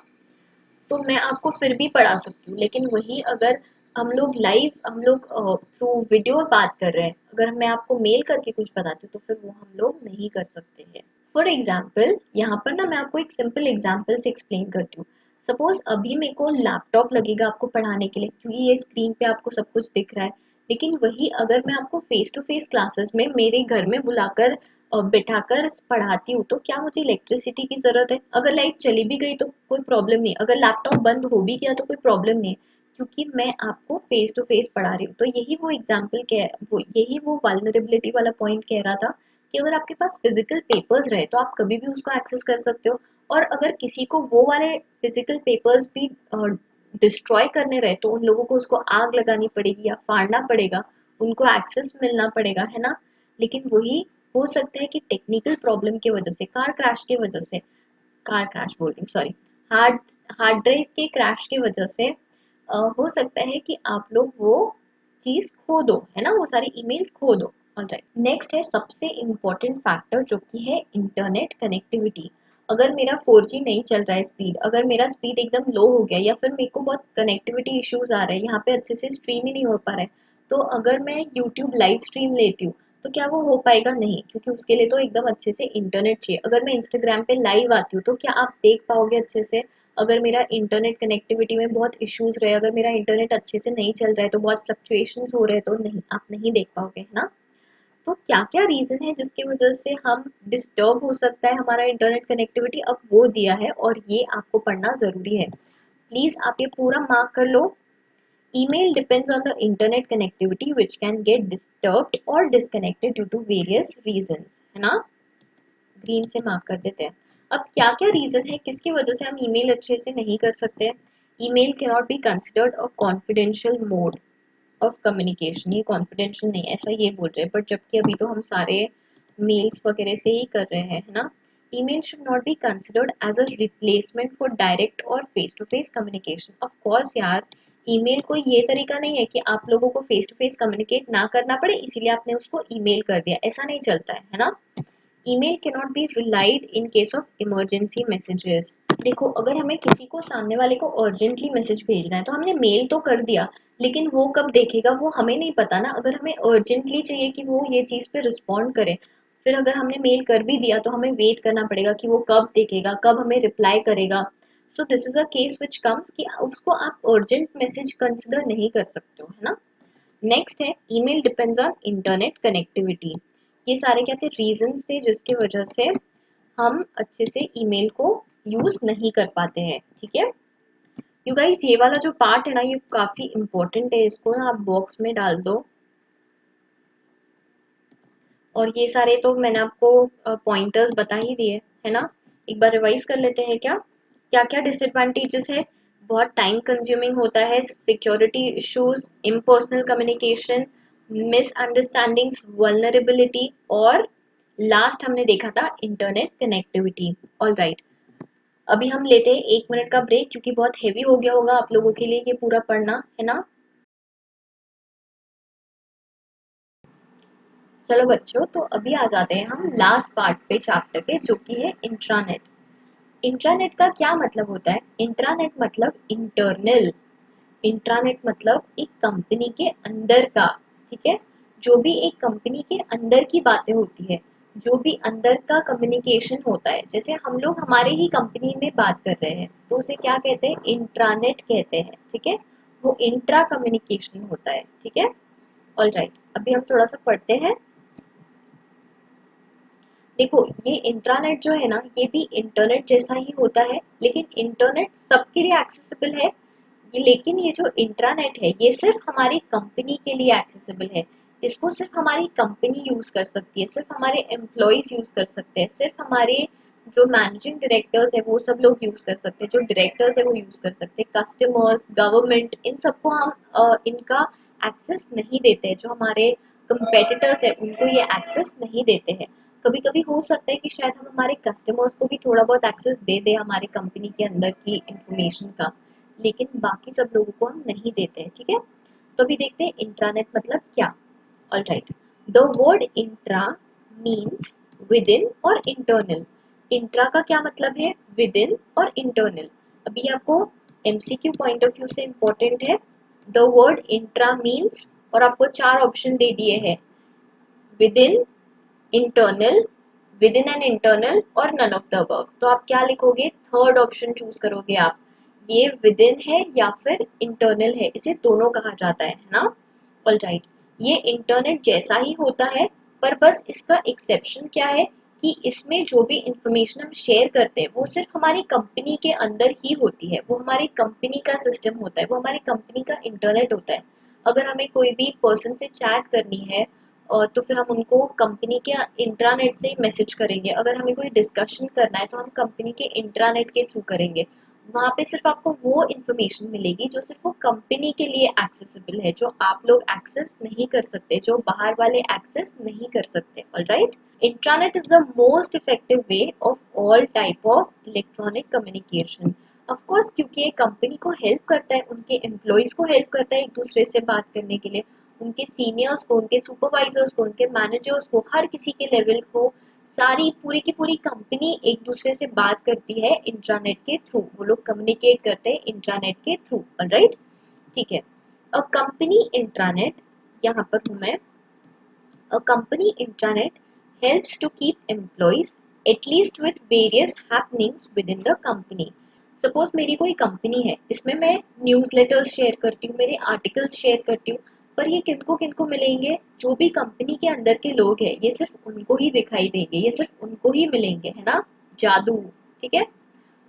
[SPEAKER 1] तो मैं आपको फिर भी पढ़ा सकती हूँ। लेकिन वही अगर हम लोग लाइव, हम लोग थ्रू वीडियो बात कर रहे हैं, अगर मैं आपको मेल करके कुछ बताती हूँ तो फिर वो हम लोग नहीं कर सकते हैं। फॉर एग्जाम्पल यहाँ पर ना मैं आपको एक सिंपल एग्जाम्पल से एक्सप्लेन करती हूँ। सपोज अभी मेरे को लैपटॉप लगेगा आपको पढ़ाने के लिए, क्योंकि ये स्क्रीन पे आपको सब कुछ दिख रहा है। लेकिन वही अगर मैं आपको फेस टू फेस क्लासेस में मेरे घर में बुलाकर बिठाकर पढ़ाती हूँ, तो क्या मुझे इलेक्ट्रिसिटी की ज़रूरत है? अगर लाइट चली भी गई तो कोई प्रॉब्लम नहीं, अगर लैपटॉप बंद हो भी गया तो कोई प्रॉब्लम नहीं है, क्योंकि मैं आपको फेस टू फेस पढ़ा रही हूँ। तो यही वो एग्जाम्पल कह वो यही वो वल्नरेबिलिटी वाला पॉइंट कह रहा था कि अगर आपके पास फिजिकल पेपर्स रहे तो आप कभी भी उसको एक्सेस कर सकते हो, और अगर किसी को वो वाले फिजिकल पेपर्स भी डिस्ट्रॉय करने रहे तो उन लोगों को उसको आग लगानी पड़ेगी या फाड़ना पड़ेगा, उनको एक्सेस मिलना पड़ेगा, है ना। लेकिन वही हो सकता है कि टेक्निकल प्रॉब्लम की वजह से, कार क्रैश की वजह से, कार क्रैश बोल रही हूँ सॉरी, हार्ड हार्ड ड्राइव के क्रैश की वजह से हो सकता है कि आप लोग वो चीज खो दो, है ना, वो सारी ईमेल्स खो दो। ऑलराइट, नेक्स्ट है सबसे इम्पोर्टेंट फैक्टर जो कि है इंटरनेट कनेक्टिविटी। अगर मेरा 4G नहीं चल रहा है स्पीड, अगर मेरा स्पीड एकदम लो हो गया, या फिर मेरे को बहुत कनेक्टिविटी इश्यूज आ रहे हैं, यहाँ पे अच्छे से स्ट्रीम ही नहीं हो पा रहा है, तो अगर मैं यूट्यूब लाइव स्ट्रीम लेती हूँ तो क्या वो हो पाएगा? नहीं, क्योंकि उसके लिए तो एकदम अच्छे से इंटरनेट चाहिए। अगर मैं इंस्टाग्राम पे लाइव आती हूँ तो क्या आप देख पाओगे अच्छे से? अगर मेरा इंटरनेट कनेक्टिविटी में बहुत इश्यूज रहे, अगर मेरा इंटरनेट अच्छे से नहीं चल रहा है, तो बहुत फ्लक्चुएशंस हो रहे हैं, तो नहीं, आप नहीं देख पाओगे, है ना। तो क्या क्या रीजन है जिसकी वजह से हम डिस्टर्ब हो सकता है हमारा इंटरनेट कनेक्टिविटी, अब वो दिया है और ये आपको पढ़ना जरूरी है। प्लीज आप ये पूरा मार्क कर लो। email depends on the internet connectivity which can get disturbed or disconnected due to various reasons, है ना। ग्रीन से मार्क कर देते हैं। अब क्या क्या रीजन है किसकी वजह से हम ईमेल अच्छे से नहीं कर सकते? Email can not be considered a confidential mode of communication, ये कॉन्फिडेंशियल नहीं, ऐसा ये बोल रहे हैं, बट जबकि अभी तो हम सारे मेल्स वगैरह से ही कर रहे हैं, है ना। Email should not be considered as a replacement for direct और face to face communication. Of course यार, ईमेल कोई ये तरीका नहीं है कि आप लोगों को फेस टू फेस कम्युनिकेट ना करना पड़े इसीलिए आपने उसको ईमेल कर दिया, ऐसा नहीं चलता है ना। Email can not be relied in case of emergency messages. देखो, अगर हमें किसी को, सामने वाले को अर्जेंटली मैसेज भेजना है तो हमने मेल तो कर दिया, लेकिन वो कब देखेगा वो हमें नहीं पता ना। अगर हमें अर्जेंटली चाहिए कि वो ये चीज़ पे रिस्पॉन्ड करे, फिर अगर हमने मेल कर भी दिया तो हमें वेट करना पड़ेगा कि वो कब देखेगा, कब हमें रिप्लाई करेगा। सो this is a case which comes कि उसको आप अर्जेंट मैसेज कंसिडर नहीं कर सकते हो, है ना। नेक्स्ट है email depends on internet connectivity. ये सारे क्या थे? रीजंस थे जिसकी वजह से हम अच्छे से ईमेल को यूज नहीं कर पाते हैं, ठीक है। यू गाइस, ये वाला जो पार्ट है ना, ये काफी इंपॉर्टेंट है, इसको ना आप बॉक्स में डाल दो। और ये सारे तो मैंने आपको पॉइंटर्स बता ही दिए, है ना। एक बार रिवाइज कर लेते हैं क्या क्या क्या डिसएडवांटेजेस है। बहुत टाइम कंज्यूमिंग होता है, security issues, impersonal communication, misunderstandings, vulnerability, और लास्ट हमने देखा था इंटरनेट कनेक्टिविटी। ऑल राइट, अभी हम लेते हैं 1 मिनट का ब्रेक, क्योंकि बहुत हेवी हो गया होगा आप लोगों के लिए ये पूरा पढ़ना, है ना। चलो बच्चों, तो अभी आ जाते हैं हम लास्ट पार्ट पे चैप्टर के, जो कि है इंट्रानेट। इंट्रानेट का क्या मतलब होता है? इंट्रानेट मतलब इंटरनल। इंट्रानेट मतलब एक कंपनी के अंदर का, ठीक है। जो भी एक कंपनी के अंदर की बातें होती है, जो भी अंदर का कम्युनिकेशन होता है, जैसे हम लोग हमारे ही कंपनी में बात कर रहे हैं, तो उसे क्या कहते हैं? इंट्रानेट कहते हैं, ठीक है। वो इंट्रा कम्युनिकेशन होता है, ठीक है। ऑल राइट, अभी हम थोड़ा सा पढ़ते हैं। देखो, ये इंट्रानेट जो है ना, ये भी इंटरनेट जैसा ही होता है, लेकिन इंटरनेट सबके लिए एक्सेसिबल है। लेकिन ये जो इंट्रानेट है, ये सिर्फ हमारी कंपनी के लिए एक्सेसिबल है। इसको सिर्फ हमारी कंपनी यूज कर सकती है, सिर्फ हमारे एम्प्लॉयज यूज कर सकते हैं, सिर्फ हमारे जो मैनेजिंग डायरेक्टर्स है वो सब लोग यूज कर सकते हैं, जो डायरेक्टर्स है वो यूज कर सकते हैं, कस्टमर्स, गवर्नमेंट, इन सबको हम इनका एक्सेस नहीं देते हैं। जो हमारे कंपेटिटर्स है उनको ये एक्सेस नहीं देते हैं। कभी कभी हो सकता है कि शायद हम हमारे कस्टमर्स को भी थोड़ा बहुत एक्सेस दे दें हमारे कंपनी के अंदर की इंफॉर्मेशन का, लेकिन बाकी सब लोगों को हम नहीं देते हैं, ठीक है। तो अभी देखते हैं इंट्रानेट मतलब क्या। All right, the word intra means with in और इंटरनल। इंट्रा का क्या मतलब है? विद इन और इंटरनल। अभी आपको एमसीक्यू पॉइंट ऑफ व्यू से इंपॉर्टेंट है। द वर्ड इंट्रा मीन्स, और आपको 4 ऑप्शन दे दिए हैं, with in, internal, with in and internal और नन ऑफ द अबव। तो आप क्या लिखोगे? थर्ड ऑप्शन चूज करोगे आप। ये विद इन है या फिर इंटरनल है, इसे दोनों कहा जाता है ना। ऑल राइट, ये इंटरनेट जैसा ही होता है, पर बस इसका एक्सेप्शन क्या है कि इसमें जो भी इंफॉर्मेशन हम शेयर करते हैं वो सिर्फ हमारी कंपनी के अंदर ही होती है, वो हमारी कंपनी का सिस्टम होता है, वो हमारी कंपनी का इंटरनेट होता है। अगर हमें कोई भी पर्सन से चैट करनी है, तो फिर हम उनको कंपनी के इंट्रानेट से ही मैसेज करेंगे। अगर हमें कोई डिस्कशन करना है तो हम कंपनी के इंट्रानेट के थ्रू करेंगे। वहाँ पे सिर्फ आपको वो इन्फॉर्मेशन मिलेगी जो सिर्फ वो कंपनी के लिए एक्सेसिबल है, जो आप लोग एक्सेस नहीं कर सकते, जो बाहर वाले एक्सेस नहीं कर सकते। Alright, intranet is the most effective way of all type of electronic communication. Of course, क्योंकि ये कंपनी को हेल्प करता है, उनके एम्प्लॉयज को हेल्प करता है एक दूसरे से बात करने के लिए, उनके सीनियर्स को, उनके सुपरवाइजर्स को, उनके मैनेजर्स को, हर किसी के लेवल को, सारी पूरी की पूरी कंपनी एक दूसरे से बात करती है इंट्रानेट के थ्रू। वो लोग कम्युनिकेट करते हैं इंट्रानेट के थ्रू। ऑलराइट, ठीक है। अ कंपनी इंट्रानेट, यहाँ पर हूँ मैं। A company intranet helps to keep employees at least with various happenings within the company. Suppose मेरी कोई कंपनी है, इसमें मैं न्यूज़लेटर्स शेयर करती हूँ, मेरे आर्टिकल्स शेयर करती हूँ, पर ये किनको किनको मिलेंगे? जो भी कंपनी के अंदर के लोग हैं, ये सिर्फ उनको ही दिखाई देंगे, ये सिर्फ उनको ही मिलेंगे, है ना। जादू, ठीक है।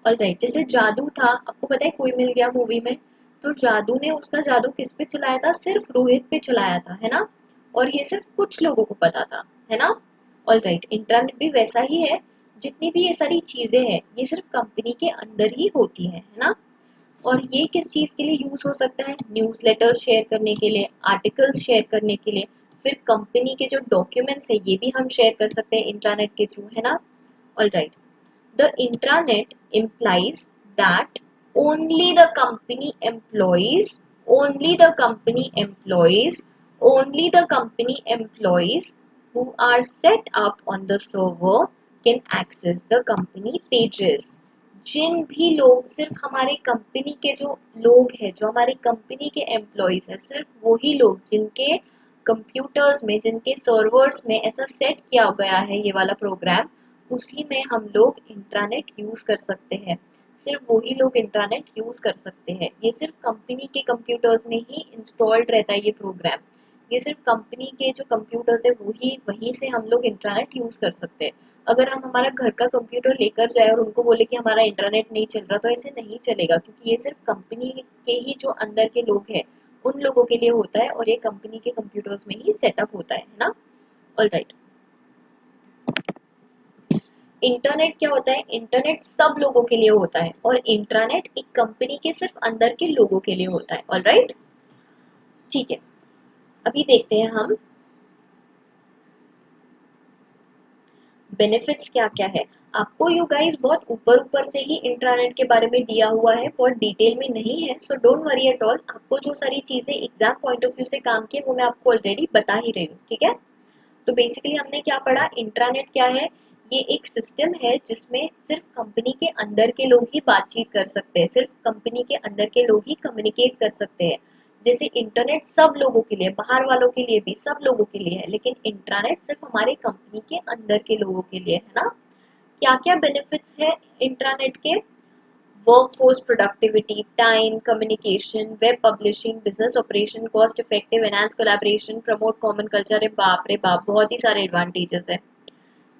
[SPEAKER 1] ऑलराइट, जैसे जादू था, आपको पता है कोई मिल गया मूवी में, तो जादू ने उसका जादू किस पे चलाया था? सिर्फ रोहित पे चलाया था, है ना। और ये सिर्फ कुछ लोगों को पता था, है ना। ऑलराइट, इंटरनेट भी वैसा ही है। जितनी भी ये सारी चीजें हैं, ये सिर्फ कंपनी के अंदर ही होती है ना। और ये किस चीज के लिए यूज हो सकता है? न्यूज़ लेटर्स शेयर करने के लिए, आर्टिकल्स शेयर करने के लिए, फिर कंपनी के जो डॉक्यूमेंट्स है ये भी हम शेयर कर सकते हैं इंटरनेट के थ्रू, है ना। Alright, the intranet implies that only the company employees, only the company employees, only the company employees who are set up on the server can access the company pages. जिन भी लोग, सिर्फ हमारे कंपनी के जो लोग हैं, जो हमारे कंपनी के एम्प्लॉयज हैं, सिर्फ वही लोग जिनके कंप्यूटर्स में, जिनके सर्वर्स में ऐसा सेट किया गया है ये वाला प्रोग्राम, उसी में हम लोग इंट्रानेट यूज कर सकते हैं। सिर्फ वही लोग इंट्रानेट यूज कर सकते हैं। ये सिर्फ कंपनी के कंप्यूटर्स में ही इंस्टॉल्ड रहता है ये प्रोग्राम। ये सिर्फ कंपनी के जो कंप्यूटर्स है वही, वहीं से हम लोग इंटरनेट यूज कर सकते हैं। अगर हम हमारा घर का कंप्यूटर लेकर जाए और उनको बोले कि हमारा इंटरनेट नहीं चल रहा, तो ऐसे नहीं चलेगा, क्योंकि ये सिर्फ कंपनी के ही जो अंदर के लोग हैं उन लोगों के लिए होता है, और ये कंपनी के कंप्यूटर्स में ही सेटअप होता है ना। ऑल राइट, इंटरनेट क्या होता है? इंटरनेट सब लोगों के लिए होता है, और इंट्रानेट एक कंपनी के सिर्फ अंदर के लोगों के लिए होता है। ऑलराइट, ठीक है। अभी देखते हैं हम बेनिफिट्स क्या क्या है। आपको यू गाइस बहुत ऊपर ऊपर से ही इंट्रानेट के बारे में दिया हुआ है, बहुत डिटेल में नहीं है, so don't worry at all. आपको जो सारी चीजें एग्जाम पॉइंट ऑफ व्यू से काम की वो मैं आपको ऑलरेडी बता ही रही हूँ, ठीक है। तो बेसिकली हमने क्या पढ़ा, इंट्रानेट क्या है। ये एक सिस्टम है जिसमें सिर्फ कंपनी के अंदर के लोग ही बातचीत कर सकते हैं, सिर्फ कंपनी के अंदर के लोग ही कम्युनिकेट कर सकते हैं। जैसे इंटरनेट सब लोगों के लिए, बाहर वालों के लिए भी, सब लोगों के लिए है, लेकिन इंट्रानेट सिर्फ हमारे कंपनी के अंदर के लोगों के लिए है ना। क्या क्या बेनिफिट्स है इंट्रानेट के। Workforce productivity, time, communication, web publishing, business operation, cost effective, enhance collaboration, promote common culture. बाप रे बाप, बहुत ही सारे एडवांटेजेस है।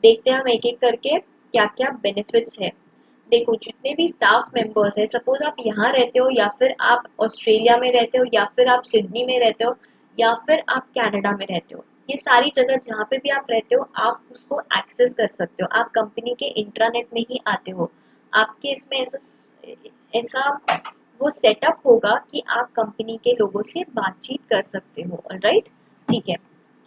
[SPEAKER 1] देखते हैं हम एक एक करके क्या क्या बेनिफिट्स है। देखो, जितने भी स्टाफ मेंबर्स है, सपोज आप यहाँ रहते हो या फिर आप ऑस्ट्रेलिया में रहते हो या फिर आप सिडनी में रहते हो या फिर आप कनाडा में रहते हो, ये सारी जगह जहाँ पे भी आप रहते हो आप उसको एक्सेस कर सकते हो। आप कंपनी के इंट्रानेट में ही आते हो। आपके इसमें ऐसा ऐसा वो सेटअप होगा कि आप कंपनी के लोगों से बातचीत कर सकते हो। ऑलराइट, ठीक है।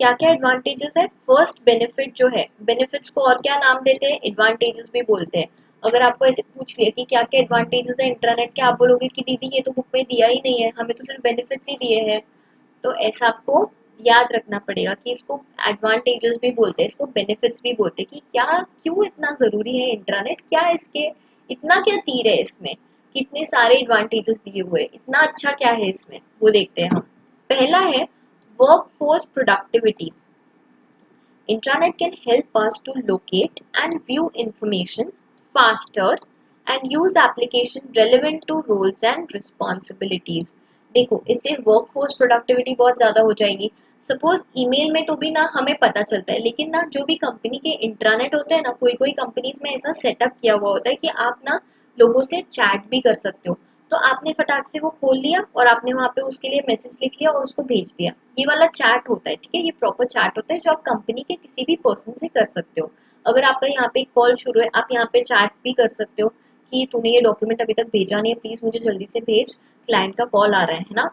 [SPEAKER 1] क्या क्या एडवांटेजेस है। फर्स्ट बेनिफिट जो है, बेनिफिट्स को और क्या नाम देते हैं, एडवांटेजेस भी बोलते हैं। अगर आपको ऐसे पूछ लिया कि क्या क्या एडवांटेजेस है इंटरनेट के, आप बोलोगे कि दीदी ये तो बुक में दिया ही नहीं है, हमें तो सिर्फ बेनिफिट्स ही दिए हैं। तो ऐसा आपको याद रखना पड़ेगा कि इसको एडवांटेजेस भी बोलते हैं, इसको बेनिफिट्स भी बोलते हैं। कि क्या क्यों इतना जरूरी है इंटरनेट, क्या इसके इतना क्या तीर है इसमें, कितने सारे एडवांटेजेस दिए हुए, इतना अच्छा क्या है इसमें, वो देखते हैं हम। पहला है workforce productivity. Intranet can help us to locate and view information faster and use application relevant to roles and responsibilities. देखो, इससे वर्कफोर्स प्रोडक्टिविटी बहुत ज़्यादा हो जाएगी। सपोज ईमेल में तो भी ना हमें पता चलता है, लेकिन ना जो भी कंपनी के इंट्रानेट होते हैं ना, कोई कोई कंपनीज में ऐसा सेटअप किया हुआ होता है कि आप ना लोगों से चैट भी कर सकते हो। तो आपने फटाक से वो खोल लिया और आपने वहाँ पे उसके लिए मैसेज लिख लिया और उसको भेज दिया। ये वाला चैट होता है, ठीक है, ये प्रॉपर चैट होता है जो आप कंपनी के किसी भी पर्सन से कर सकते हो। अगर आपका यहाँ पे कॉल शुरू है, आप यहाँ पे चैट भी कर सकते हो कि तूने ये डॉक्यूमेंट अभी तक भेजा नहीं है, प्लीज मुझे जल्दी से भेज, क्लाइंट का कॉल आ रहा है ना।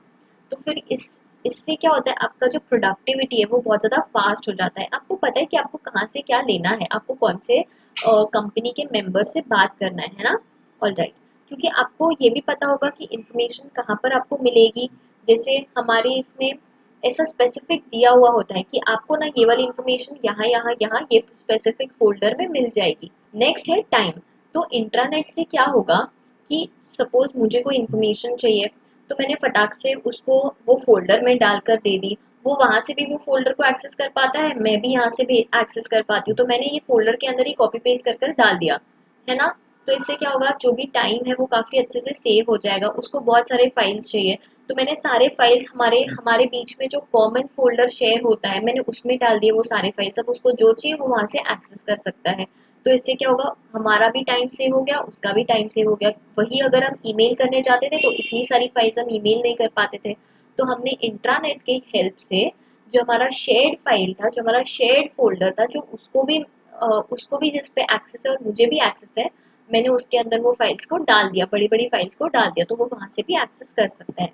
[SPEAKER 1] तो फिर इससे क्या होता है, आपका जो प्रोडक्टिविटी है वो बहुत ज़्यादा फास्ट हो जाता है। आपको पता है कि आपको कहाँ से क्या लेना है, आपको कौन से कंपनी के मेंबर से बात करना है ना। ऑल राइट, क्योंकि आपको ये भी पता होगा कि इंफॉर्मेशन कहाँ पर आपको मिलेगी। जैसे हमारे इसमें ऐसा स्पेसिफिक दिया हुआ होता है कि आपको ना ये वाली इंफॉर्मेशन यहाँ यहाँ यहाँ ये स्पेसिफिक फोल्डर में मिल जाएगी। नेक्स्ट है टाइम। तो इंट्रानेट से क्या होगा कि सपोज मुझे कोई इंफॉर्मेशन चाहिए, तो मैंने फटाक से उसको वो फोल्डर में डालकर दे दी, वो वहां से भी वो फोल्डर को एक्सेस कर पाता है, मैं भी यहाँ से भी एक्सेस कर पाती हूँ। तो मैंने ये फोल्डर के अंदर ही कॉपी पेस्ट कर कर डाल दिया, है ना। तो इससे क्या होगा, जो भी टाइम है वो काफ़ी अच्छे से सेव हो जाएगा। उसको बहुत सारे फाइल्स चाहिए, तो मैंने सारे फाइल्स हमारे हमारे बीच में जो कॉमन फोल्डर शेयर होता है मैंने उसमें डाल दिए वो सारे फाइल्स। अब उसको जो चाहिए वो वहाँ से एक्सेस कर सकता है। तो इससे क्या होगा, हमारा भी टाइम सेव हो गया, उसका भी टाइम सेव हो गया। वही अगर हम ईमेल करने जाते थे तो इतनी सारी फाइल्स हम ईमेल नहीं कर पाते थे। तो हमने इंट्रानेट की हेल्प से जो हमारा शेयर्ड फाइल था, जो हमारा शेयर्ड फोल्डर था, जो उसको भी जिस पे एक्सेस है और मुझे भी एक्सेस है, मैंने उसके अंदर वो फाइल्स को डाल दिया, बड़ी बड़ी फाइल्स को डाल दिया, तो वो वहाँ से भी एक्सेस कर सकता है।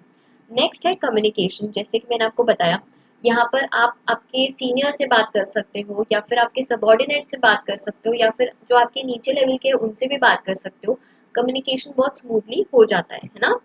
[SPEAKER 1] नेक्स्ट है कम्युनिकेशन। जैसे कि मैंने आपको बताया, यहाँ पर आप आपके सीनियर से बात कर सकते हो या फिर आपके सबॉर्डिनेट से बात कर सकते हो या फिर जो आपके नीचे लेवल के उनसे भी बात कर सकते हो। कम्युनिकेशन बहुत स्मूथली हो जाता है ना।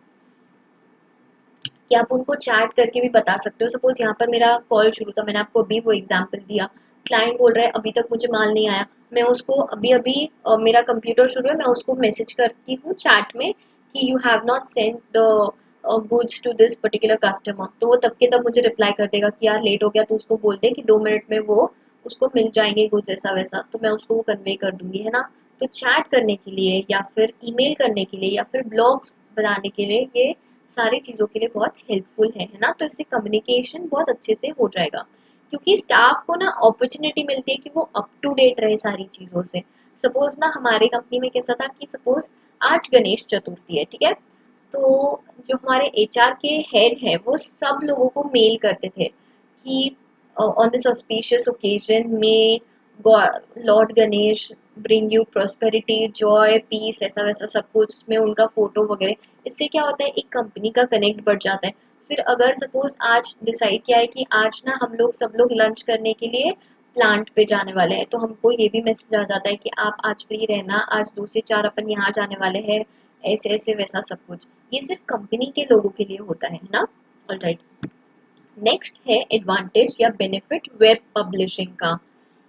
[SPEAKER 1] कि आप उनको चैट करके भी बता सकते हो। सपोज यहाँ पर मेरा कॉल शुरू था, मैंने आपको अभी वो एग्जांपल दिया, क्लाइंट बोल रहा है अभी तक मुझे माल नहीं आया, मैं उसको अभी अभी मेरा कंप्यूटर शुरू है, मैं उसको मैसेज करती हूँ चैट में कि you have not send the goods to this particular customer. तो वो तब के तब मुझे रिप्लाई कर देगा कि यार लेट हो गया, तो उसको बोल दे कि 2 मिनट में वो उसको मिल जाएंगे गुड्स, ऐसा वैसा, तो मैं उसको वो कन्वे कर दूंगी, है ना। तो चैट करने के लिए या फिर ईमेल करने के लिए या फिर ब्लॉग्स बनाने के लिए ये सारी चीज़ों के लिए बहुत हेल्पफुल है ना। तो इससे कम्युनिकेशन बहुत अच्छे से हो जाएगा, क्योंकि स्टाफ को ना अपॉर्चुनिटी मिलती है कि वो अप टू डेट रहे सारी चीज़ों से। सपोज ना हमारे कंपनी में कैसा था कि सपोज आज गणेश चतुर्थी है, ठीक है। तो जो हमारे एचआर के हेड है वो सब लोगों को मेल करते थे कि ऑन दिस ऑस्पिशियस ओकेजन में Lord Ganesh bring you prosperity joy peace, ऐसा वैसा सब कुछ में उनका फोटो वगैरह। इससे क्या होता है, एक कंपनी का कनेक्ट बढ़ जाता है। फिर अगर सपोज आज डिसाइड किया है कि आज ना हम लोग सब लोग लंच करने के लिए प्लांट पे जाने वाले हैं तो हमको ये भी मैसेज आ जाता है कि आप आज फ्री रहना, आज 2 से 4 अपन यहाँ जाने वाले हैं, ऐसे ऐसे वैसा सब कुछ। ये सिर्फ कंपनी के लोगों के लिए होता है ना। ऑलराइट, नेक्स्ट है एडवांटेज या बेनिफिट वेब पब्लिशिंग का।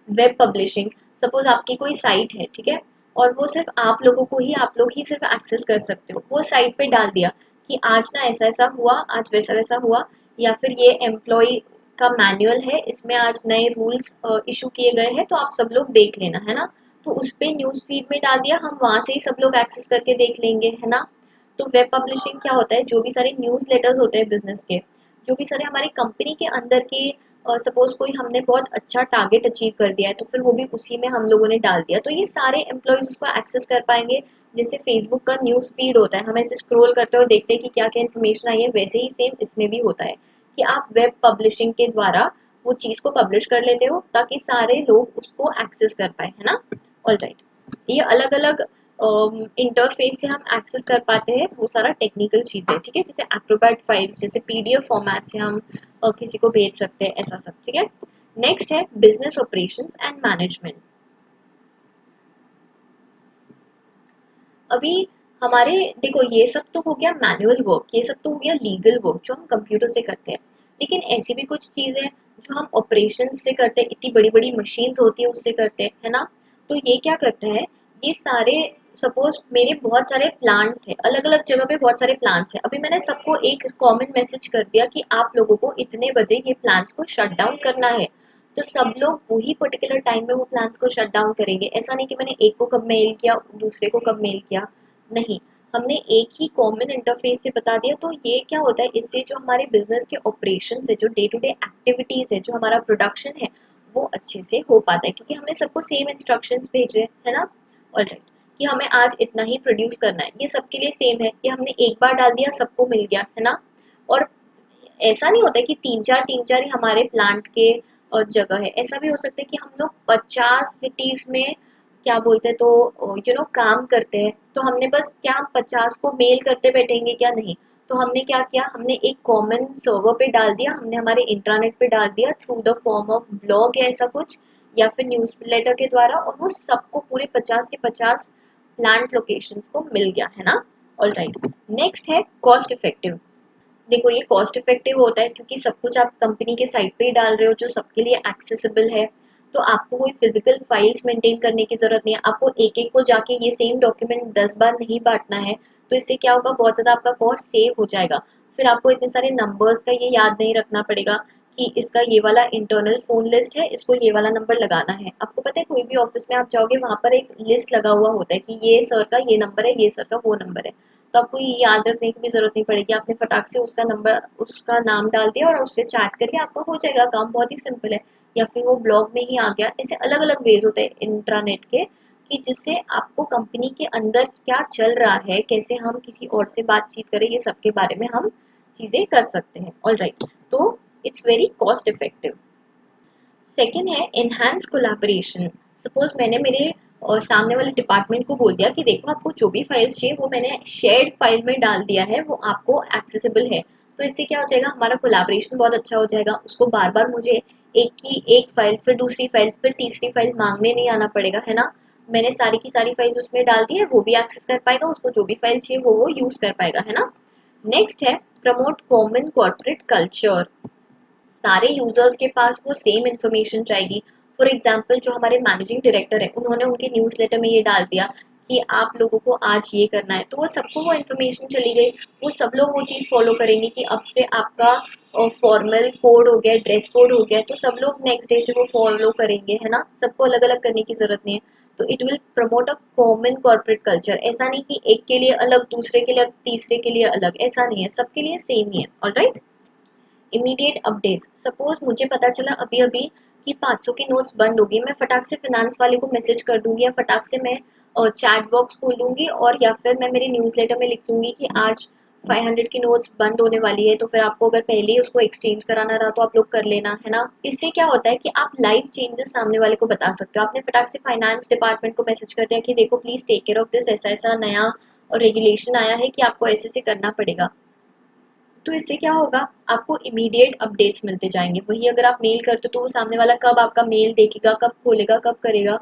[SPEAKER 1] वेब पब्लिशिंग, सपोज आपकी कोई साइट है, ठीक है, और वो सिर्फ आप लोग ही सिर्फ एक्सेस कर सकते हो। वो साइट पे डाल दिया कि आज ना ऐसा ऐसा हुआ, आज वैसा वैसा हुआ, या फिर ये एम्प्लॉय का मैनुअल है, इसमें आज नए रूल्स इशू किए गए हैं तो आप सब लोग देख लेना, है ना। तो उस पे न्यूज़ फीड में डाल दिया, हम वहां से ही सब लोग एक्सेस करके देख लेंगे, है ना। तो वेब पब्लिशिंग क्या होता है, जो भी सारे न्यूज़ लेटर्स होते हैं बिजनेस के, जो भी सारे हमारी कंपनी के अंदर के, सपोज कोई हमने बहुत अच्छा टारगेट अचीव कर दिया है तो फिर वो भी उसी में हम लोगों ने डाल दिया, तो ये सारे एम्प्लॉयज उसको एक्सेस कर पाएंगे। जैसे फेसबुक का न्यूज़ फीड होता है, हम ऐसे स्क्रॉल करते हैं और देखते हैं कि क्या क्या इन्फॉर्मेशन आई है, वैसे ही सेम इसमें भी होता है कि आप वेब पब्लिशिंग के द्वारा वो चीज़ को पब्लिश कर लेते हो ताकि सारे लोग उसको एक्सेस कर पाए, है ना। ऑल राइट, ये अलग अलग इंटरफेस से हम एक्सेस कर पाते हैं, वो सारा टेक्निकल चीज़ है, ठीक है। जैसे एक्रोबैट फाइल्स, जैसे पीडीएफ फॉर्मेट से हम किसी को भेज सकते हैं, ऐसा सब, ठीक है। नेक्स्ट है बिजनेस ऑपरेशंस एंड मैनेजमेंट। अभी हमारे, देखो ये सब तो हो गया मैनुअल वर्क, ये सब तो हो गया लीगल वर्क जो हम कंप्यूटर से करते हैं, लेकिन ऐसी भी कुछ चीज़ें हैं जो हम ऑपरेशन से करते हैं, इतनी बड़ी बड़ी मशीन्स होती है उससे करते हैं, है ना। तो ये क्या करते हैं, ये सारे, सपोज मेरे बहुत सारे प्लांट्स हैं, अलग अलग जगह पे बहुत सारे प्लांट्स हैं, अभी मैंने सबको एक कॉमन मैसेज कर दिया कि आप लोगों को इतने बजे ये प्लांट्स को शट डाउन करना है, तो सब लोग वही पर्टिकुलर टाइम में वो प्लान्स को शट डाउन करेंगे। ऐसा नहीं कि मैंने एक को कब मेल किया, दूसरे को कब मेल किया, नहीं, हमने एक ही कॉमन इंटरफेस से बता दिया। तो ये क्या होता है, इससे जो हमारे बिजनेस के ऑपरेशन है, जो डे टू डे एक्टिविटीज है, जो हमारा प्रोडक्शन है, वो अच्छे से हो पाता है क्योंकि हमने सबको सेम इंस्ट्रक्शंस भेजे, है ना। ऑलराइट, कि हमें आज इतना ही प्रोड्यूस करना है, ये सबके लिए सेम है कि हमने एक बार डाल दिया सबको मिल गया, है ना। और ऐसा नहीं होता है कि तीन चार ही हमारे प्लांट के जगह है, ऐसा भी हो सकता है कि हम लोग 50 सिटीज में क्या बोलते हैं, तो काम करते हैं, तो हमने बस क्या 50 को मेल करते बैठेंगे क्या, नहीं। तो हमने क्या किया, हमने एक कॉमन सर्वर पे डाल दिया, हमने हमारे इंट्रानेट पे डाल दिया through the form of blog या ऐसा कुछ, या फिर न्यूज लेटर के द्वारा, और वो सबको पूरे 50 के 50 प्लांट लोकेशंस को मिल गया, है ना। ऑल राइट, नेक्स्ट है कॉस्ट इफेक्टिव। देखो ये कॉस्ट इफेक्टिव होता है क्योंकि सब कुछ आप कंपनी के साइट पे ही डाल रहे हो जो सबके लिए एक्सेसिबल है, तो आपको कोई फिजिकल फाइल्स मेंटेन करने की जरूरत नहीं है, आपको एक एक को जाके ये सेम डॉक्यूमेंट 10 बार नहीं बांटना है। तो इससे क्या होगा, बहुत ज़्यादा आपका कॉस्ट सेव हो जाएगा। फिर आपको इतने सारे नंबर्स का ये याद नहीं रखना पड़ेगा कि इसका ये वाला इंटरनल फोन लिस्ट है, इसको ये वाला नंबर लगाना है। आपको पता है कोई भी ऑफिस में आप जाओगे वहाँ पर एक लिस्ट लगा हुआ होता है कि ये सर का ये नंबर है, ये सर का वो नंबर है, तो आपको ये याद रखने की भी जरूरत नहीं पड़ेगी, आपने फटाक से उसका नंबर, उसका नाम डाल दिया और उससे चैट करके आपका हो जाएगा काम, बहुत ही सिंपल है। या फिर वो ब्लॉग में ही आ गया, ऐसे अलग अलग वेज होते हैं इंट्रानेट के कि जिससे आपको कंपनी के अंदर क्या चल रहा है, कैसे हम किसी और से बातचीत करें, ये सब के बारे में हम चीज़ें कर सकते हैं। ऑल राइट, तो it's very cost effective. Second है इनहांस कोलैबोरेशन। सपोज मैंने मेरे सामने वाले डिपार्टमेंट को बोल दिया कि देखो आपको जो भी फाइल्स चाहिए वो मैंने शेयर्ड फाइल में डाल दिया है, वो आपको एक्सेसिबल है। तो इससे क्या हो जाएगा, हमारा कोलैबोरेशन बहुत अच्छा हो जाएगा, उसको बार बार मुझे एक फाइल, फिर दूसरी फाइल, फिर तीसरी फाइल मांगने नहीं आना पड़ेगा, है ना। मैंने सारी की सारी फाइल्स उसमें डाल दी है, वो भी एक्सेस कर पाएगा, उसको जो भी फाइल चाहिए वो यूज कर पाएगा, है ना। नेक्स्ट है प्रमोट कॉमन कॉर्पोरेट कल्चर। सारे यूजर्स के पास वो सेम इन्फॉर्मेशन जाएगी। फॉर एग्जाम्पल जो हमारे मैनेजिंग डायरेक्टर है, उन्होंने उनके न्यूज़ लेटर में ये डाल दिया कि आप लोगों को आज ये करना है, तो वो सबको वो इन्फॉर्मेशन चली गई, वो सब लोग वो चीज़ फॉलो करेंगे कि अब से आपका फॉर्मल कोड हो गया, ड्रेस कोड हो गया, तो सब लोग नेक्स्ट डे से वो फॉलो करेंगे, है ना। सबको अलग अलग करने की जरूरत नहीं है। तो it will promote a common corporate culture. ऐसा नहीं कि एक के लिए अलग, दूसरे के लिए अलग, तीसरे के लिए अलग, ऐसा नहीं है, सबके लिए सेम ही है। Alright, immediate updates. सपोज मुझे पता चला अभी अभी कि 500 की नोट्स बंद हो गई, मैं फटाक से फिनांस वाले को मैसेज कर दूंगी, या फटाक से मैं चैट बॉक्स खोल दूंगी, और या फिर मैं मेरे न्यूज़लेटर में लिख दूंगी कि आज 500 की नोट्स बंद होने वाली है, तो फिर आपको अगर पहले ही उसको एक्सचेंज कराना रहा तो आप लोग कर लेना, है ना। इससे क्या होता है कि आप लाइव चेंजेस सामने वाले को बता सकते हो। आपने फटाक से फाइनेंस डिपार्टमेंट को मैसेज कर दिया कि देखो please take care of this, ऐसा ऐसा नया रेगुलेशन आया है कि आपको ऐसे से करना पड़ेगा, तो इससे क्या होगा, आपको इमीडिएट अपडेट्स मिलते जाएंगे। वही अगर आप मेल करते हो तो वो सामने वाला कब आपका मेल देखेगा, कब खोलेगा, कब करेगा।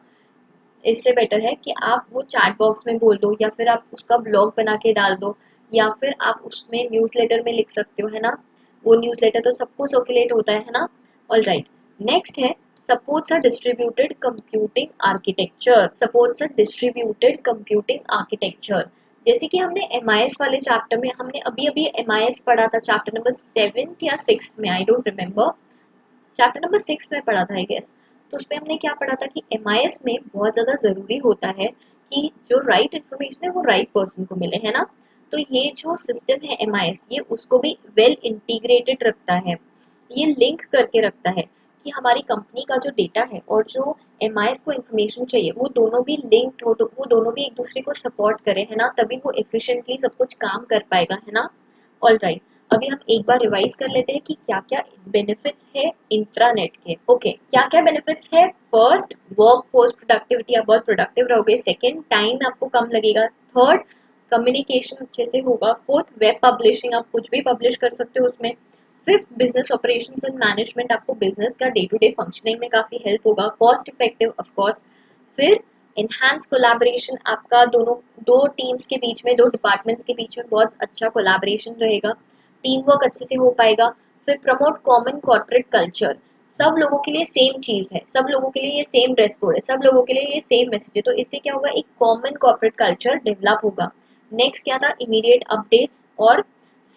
[SPEAKER 1] इससे बेटर है कि आप वो चैट बॉक्स में बोल दो, या फिर आप उसका ब्लॉग बना के डाल दो, या फिर आप उसमें न्यूज़लेटर में लिख सकते हो, है ना। वो न्यूज़लेटर तो सबको सर्कुलेट होता है ना। ऑल राइट, नेक्स्ट है सपोर्ट्स अ डिस्ट्रीब्यूटेड कंप्यूटिंग आर्किटेक्चर। सपोर्ट्स अ डिस्ट्रीब्यूटेड कंप्यूटिंग आर्किटेक्चर, जैसे कि हमने MIS वाले चैप्टर में, हमने अभी अभी MIS पढ़ा था चैप्टर नंबर 7th या 6th में, I don't remember, chapter number 6 में पढ़ा था आई गेस। तो उसमें हमने क्या पढ़ा था कि MIS में बहुत ज़्यादा ज़रूरी होता है कि जो राइट इन्फॉर्मेशन है वो राइट पर्सन को मिले, है ना। तो ये जो सिस्टम है MIS, ये उसको भी वेल इंटीग्रेटेड रखता है, ये लिंक करके रखता है कि हमारी कंपनी का जो डेटा है और जो MIS को इन्फॉर्मेशन चाहिए वो दोनों भी लिंक्ड हो, तो वो दोनों भी एक दूसरे को सपोर्ट करें, है ना, तभी वो एफिशिएंटली सब कुछ काम कर पाएगा, है ना। ऑल राइट, अभी हम एक बार रिवाइज कर लेते हैं कि क्या क्या बेनिफिट्स है इंट्रानेट के। ओके, क्या क्या बेनिफिट्स है। फर्स्ट, वर्क फोर्स प्रोडक्टिविटी, आप बहुत प्रोडक्टिव रहोगे। सेकंड, टाइम आपको कम लगेगा। थर्ड, कम्युनिकेशन अच्छे से होगा। फोर्थ, वेब पब्लिशिंग, आप कुछ भी पब्लिश कर सकते हो उसमें। Fifth, business operations and management, आपको बिजनेस का डे टू डे फंक्शनिंग में काफी हेल्प होगा। Cost effective of course. फिर इनहैंस कोलैबोरेशन, आपका दोनों दो टीम्स के बीच में, दो डिपार्टमेंट्स के बीच में बहुत अच्छा कोलैबोरेशन रहेगा, टीम वर्क अच्छे से हो पाएगा। फिर प्रमोट कॉमन कॉर्पोरेट कल्चर, सब लोगों के लिए सेम चीज है, सब लोगों के लिए ये सेम ड्रेस कोड है, सब लोगों के लिए ये सेम मैसेज है, तो इससे क्या होगा, एक कॉमन कॉर्पोरेट कल्चर डेवलप होगा। नेक्स्ट क्या था, इमीडिएट अपडेट्स और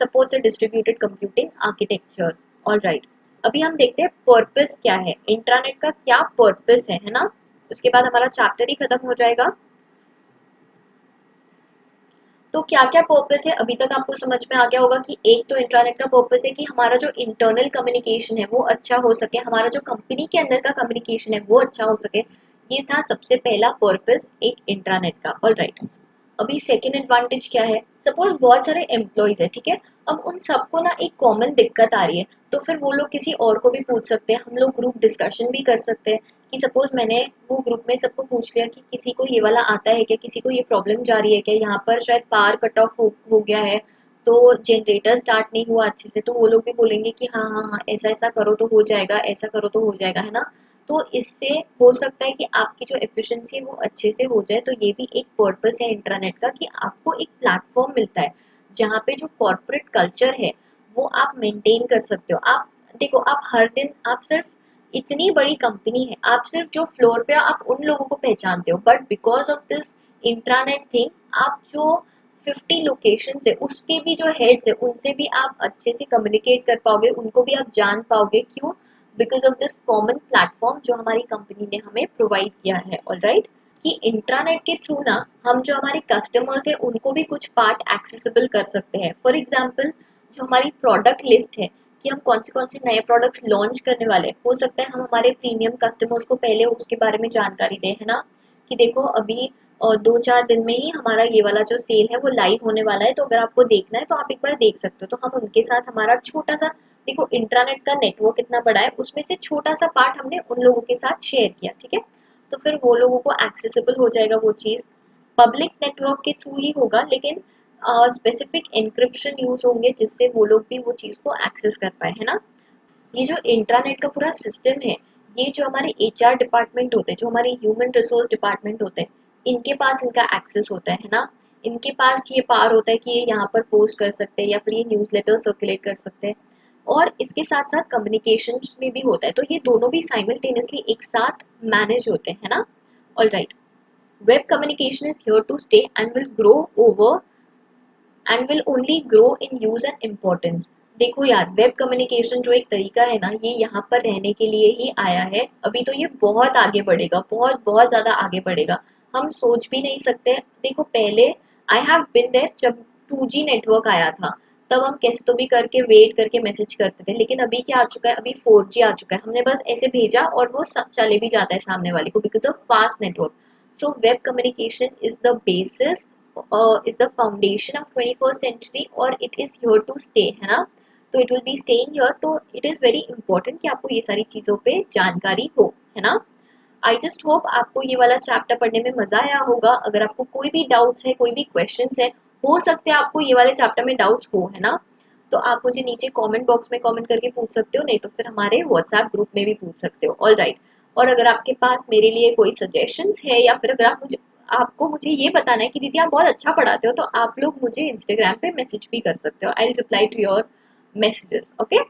[SPEAKER 1] support distributed computing architecture. All right, अभी हम देखते हैं पर्पस क्या है, इंट्रानेट का क्या पर्पस है ना। उसके बाद हमारा चैप्टर ही खत्म हो जाएगा। तो क्या क्या पर्पस है, अभी तक आपको समझ में आ गया होगा कि एक तो इंट्रानेट का पर्पस है कि हमारा जो इंटरनल कम्युनिकेशन है वो अच्छा हो सके, हमारा जो कंपनी के अंदर का कम्युनिकेशन है वो अच्छा हो सके। ये था सबसे पहला पर्पस एक इंट्रानेट का। ऑल राइट, अभी सेकेंड एडवांटेज क्या है, सपोज बहुत सारे एम्प्लॉयज है, ठीक है, अब उन सबको ना एक कॉमन दिक्कत आ रही है, तो फिर वो लोग किसी और को भी पूछ सकते हैं, हम लोग ग्रुप डिस्कशन भी कर सकते हैं कि सपोज मैंने वो ग्रुप में सबको पूछ लिया कि किसी को ये वाला आता है क्या, किसी को ये प्रॉब्लम जा रही है क्या, यहाँ पर शायद पावर कट ऑफ हो गया है, तो जनरेटर स्टार्ट नहीं हुआ अच्छे से, तो वो लोग भी बोलेंगे कि हाँ हाँ हाँ ऐसा ऐसा करो तो हो जाएगा, ऐसा करो तो हो जाएगा, है ना। तो इससे हो सकता है कि आपकी जो एफिशिएंसी है वो अच्छे से हो जाए। तो ये भी एक पर्पस है इंट्रानेट का कि आपको एक प्लेटफॉर्म मिलता है जहाँ पे जो कॉर्पोरेट कल्चर है वो आप मेंटेन कर सकते हो। आप देखो, आप हर दिन, आप सिर्फ, इतनी बड़ी कंपनी है, आप सिर्फ जो फ्लोर पे हो, आप उन लोगों को पहचानते हो, but because of this intranet thing, आप जो 50 लोकेशन है उसके भी जो हेड्स है उनसे भी आप अच्छे से कम्युनिकेट कर पाओगे, उनको भी आप जान पाओगे। क्यों? Because of this common platform जो हमारी कंपनी ने हमें प्रोवाइड किया है। ऑल राइट, कि इंट्रानेट के थ्रू ना हम जो हमारे कस्टमर्स है उनको भी कुछ पार्ट एक्सेसिबल कर सकते हैं। फॉर एग्जाम्पल, जो हमारी प्रोडक्ट लिस्ट है कि हम कौन से नए प्रोडक्ट्स लॉन्च करने वाले हैं, हो सकता है हम हमारे प्रीमियम कस्टमर्स को पहले उसके बारे में जानकारी दें, है ना, कि देखो अभी 2-4 दिन में ही हमारा ये वाला जो सेल है वो लाइव होने वाला है, तो अगर आपको देखना है तो आप एक बार देख सकते हो। तो हम उनके साथ हमारा छोटा सा, देखो इंट्रानेट का नेटवर्क इतना बड़ा है, उसमें से छोटा सा पार्ट हमने उन लोगों के साथ शेयर किया, ठीक है, तो फिर वो लोगों को एक्सेसिबल हो जाएगा वो चीज़। पब्लिक नेटवर्क के थ्रू ही होगा, लेकिन स्पेसिफिक एन्क्रिप्शन यूज होंगे जिससे वो लोग भी वो चीज़ को एक्सेस कर पाए, है ना। ये जो इंट्रानेट का पूरा सिस्टम है, ये जो हमारे HR डिपार्टमेंट होते हैं, जो हमारे ह्यूमन रिसोर्स डिपार्टमेंट होते हैं, इनके पास इनका एक्सेस होता है ना। इनके पास ये पावर होता है कि ये यहाँ पर पोस्ट कर सकते हैं या फिर ये न्यूज़लेटर सर्कुलेट कर सकते हैं, और इसके साथ साथ कम्युनिकेशंस में भी होता है, तो ये दोनों भी साइमल्टेनियसली एक साथ मैनेज होते हैं, है ना। All right, web communication is here to stay and will grow over and will only grow in use and importance. देखो यार, वेब कम्युनिकेशन जो एक तरीका है ना, ये यहाँ पर रहने के लिए ही आया है, अभी तो ये बहुत आगे बढ़ेगा, बहुत बहुत ज्यादा आगे बढ़ेगा, हम सोच भी नहीं सकते। देखो पहले, आई हैव बिन देयर, जब 2G नेटवर्क आया था तब हम कैसे तो भी करके वेट करके मैसेज करते थे, लेकिन अभी क्या आ चुका है, अभी 4G आ चुका है, हमने बस ऐसे भेजा और वो चले भी जाता है सामने वाले को because of fast network. So web communication is the basis, is the foundation of 21st century और it is here to stay, है ना। तो it will be staying here, तो it is very important कि आपको ये सारी चीज़ों पे जानकारी हो, है ना। आई जस्ट होप आपको ये वाला चैप्टर पढ़ने में मजा आया होगा। अगर आपको कोई भी डाउट्स है, कोई भी क्वेश्चंस है, हो सकते हैं आपको ये वाले चैप्टर में डाउट्स हो, है ना, तो आप मुझे नीचे कमेंट बॉक्स में कमेंट करके पूछ सकते हो, नहीं तो फिर हमारे व्हाट्सएप ग्रुप में भी पूछ सकते हो। All right. और अगर आपके पास मेरे लिए कोई सजेशंस है या फिर अगर आपको मुझे ये बताना है कि दीदी आप बहुत अच्छा पढ़ाते हो, तो आप लोग मुझे इंस्टाग्राम पे मैसेज भी कर सकते हो। I will reply to your messages. Okay.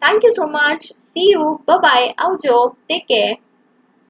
[SPEAKER 1] Thank you so much. See you. Bye bye. Aujo. Take care.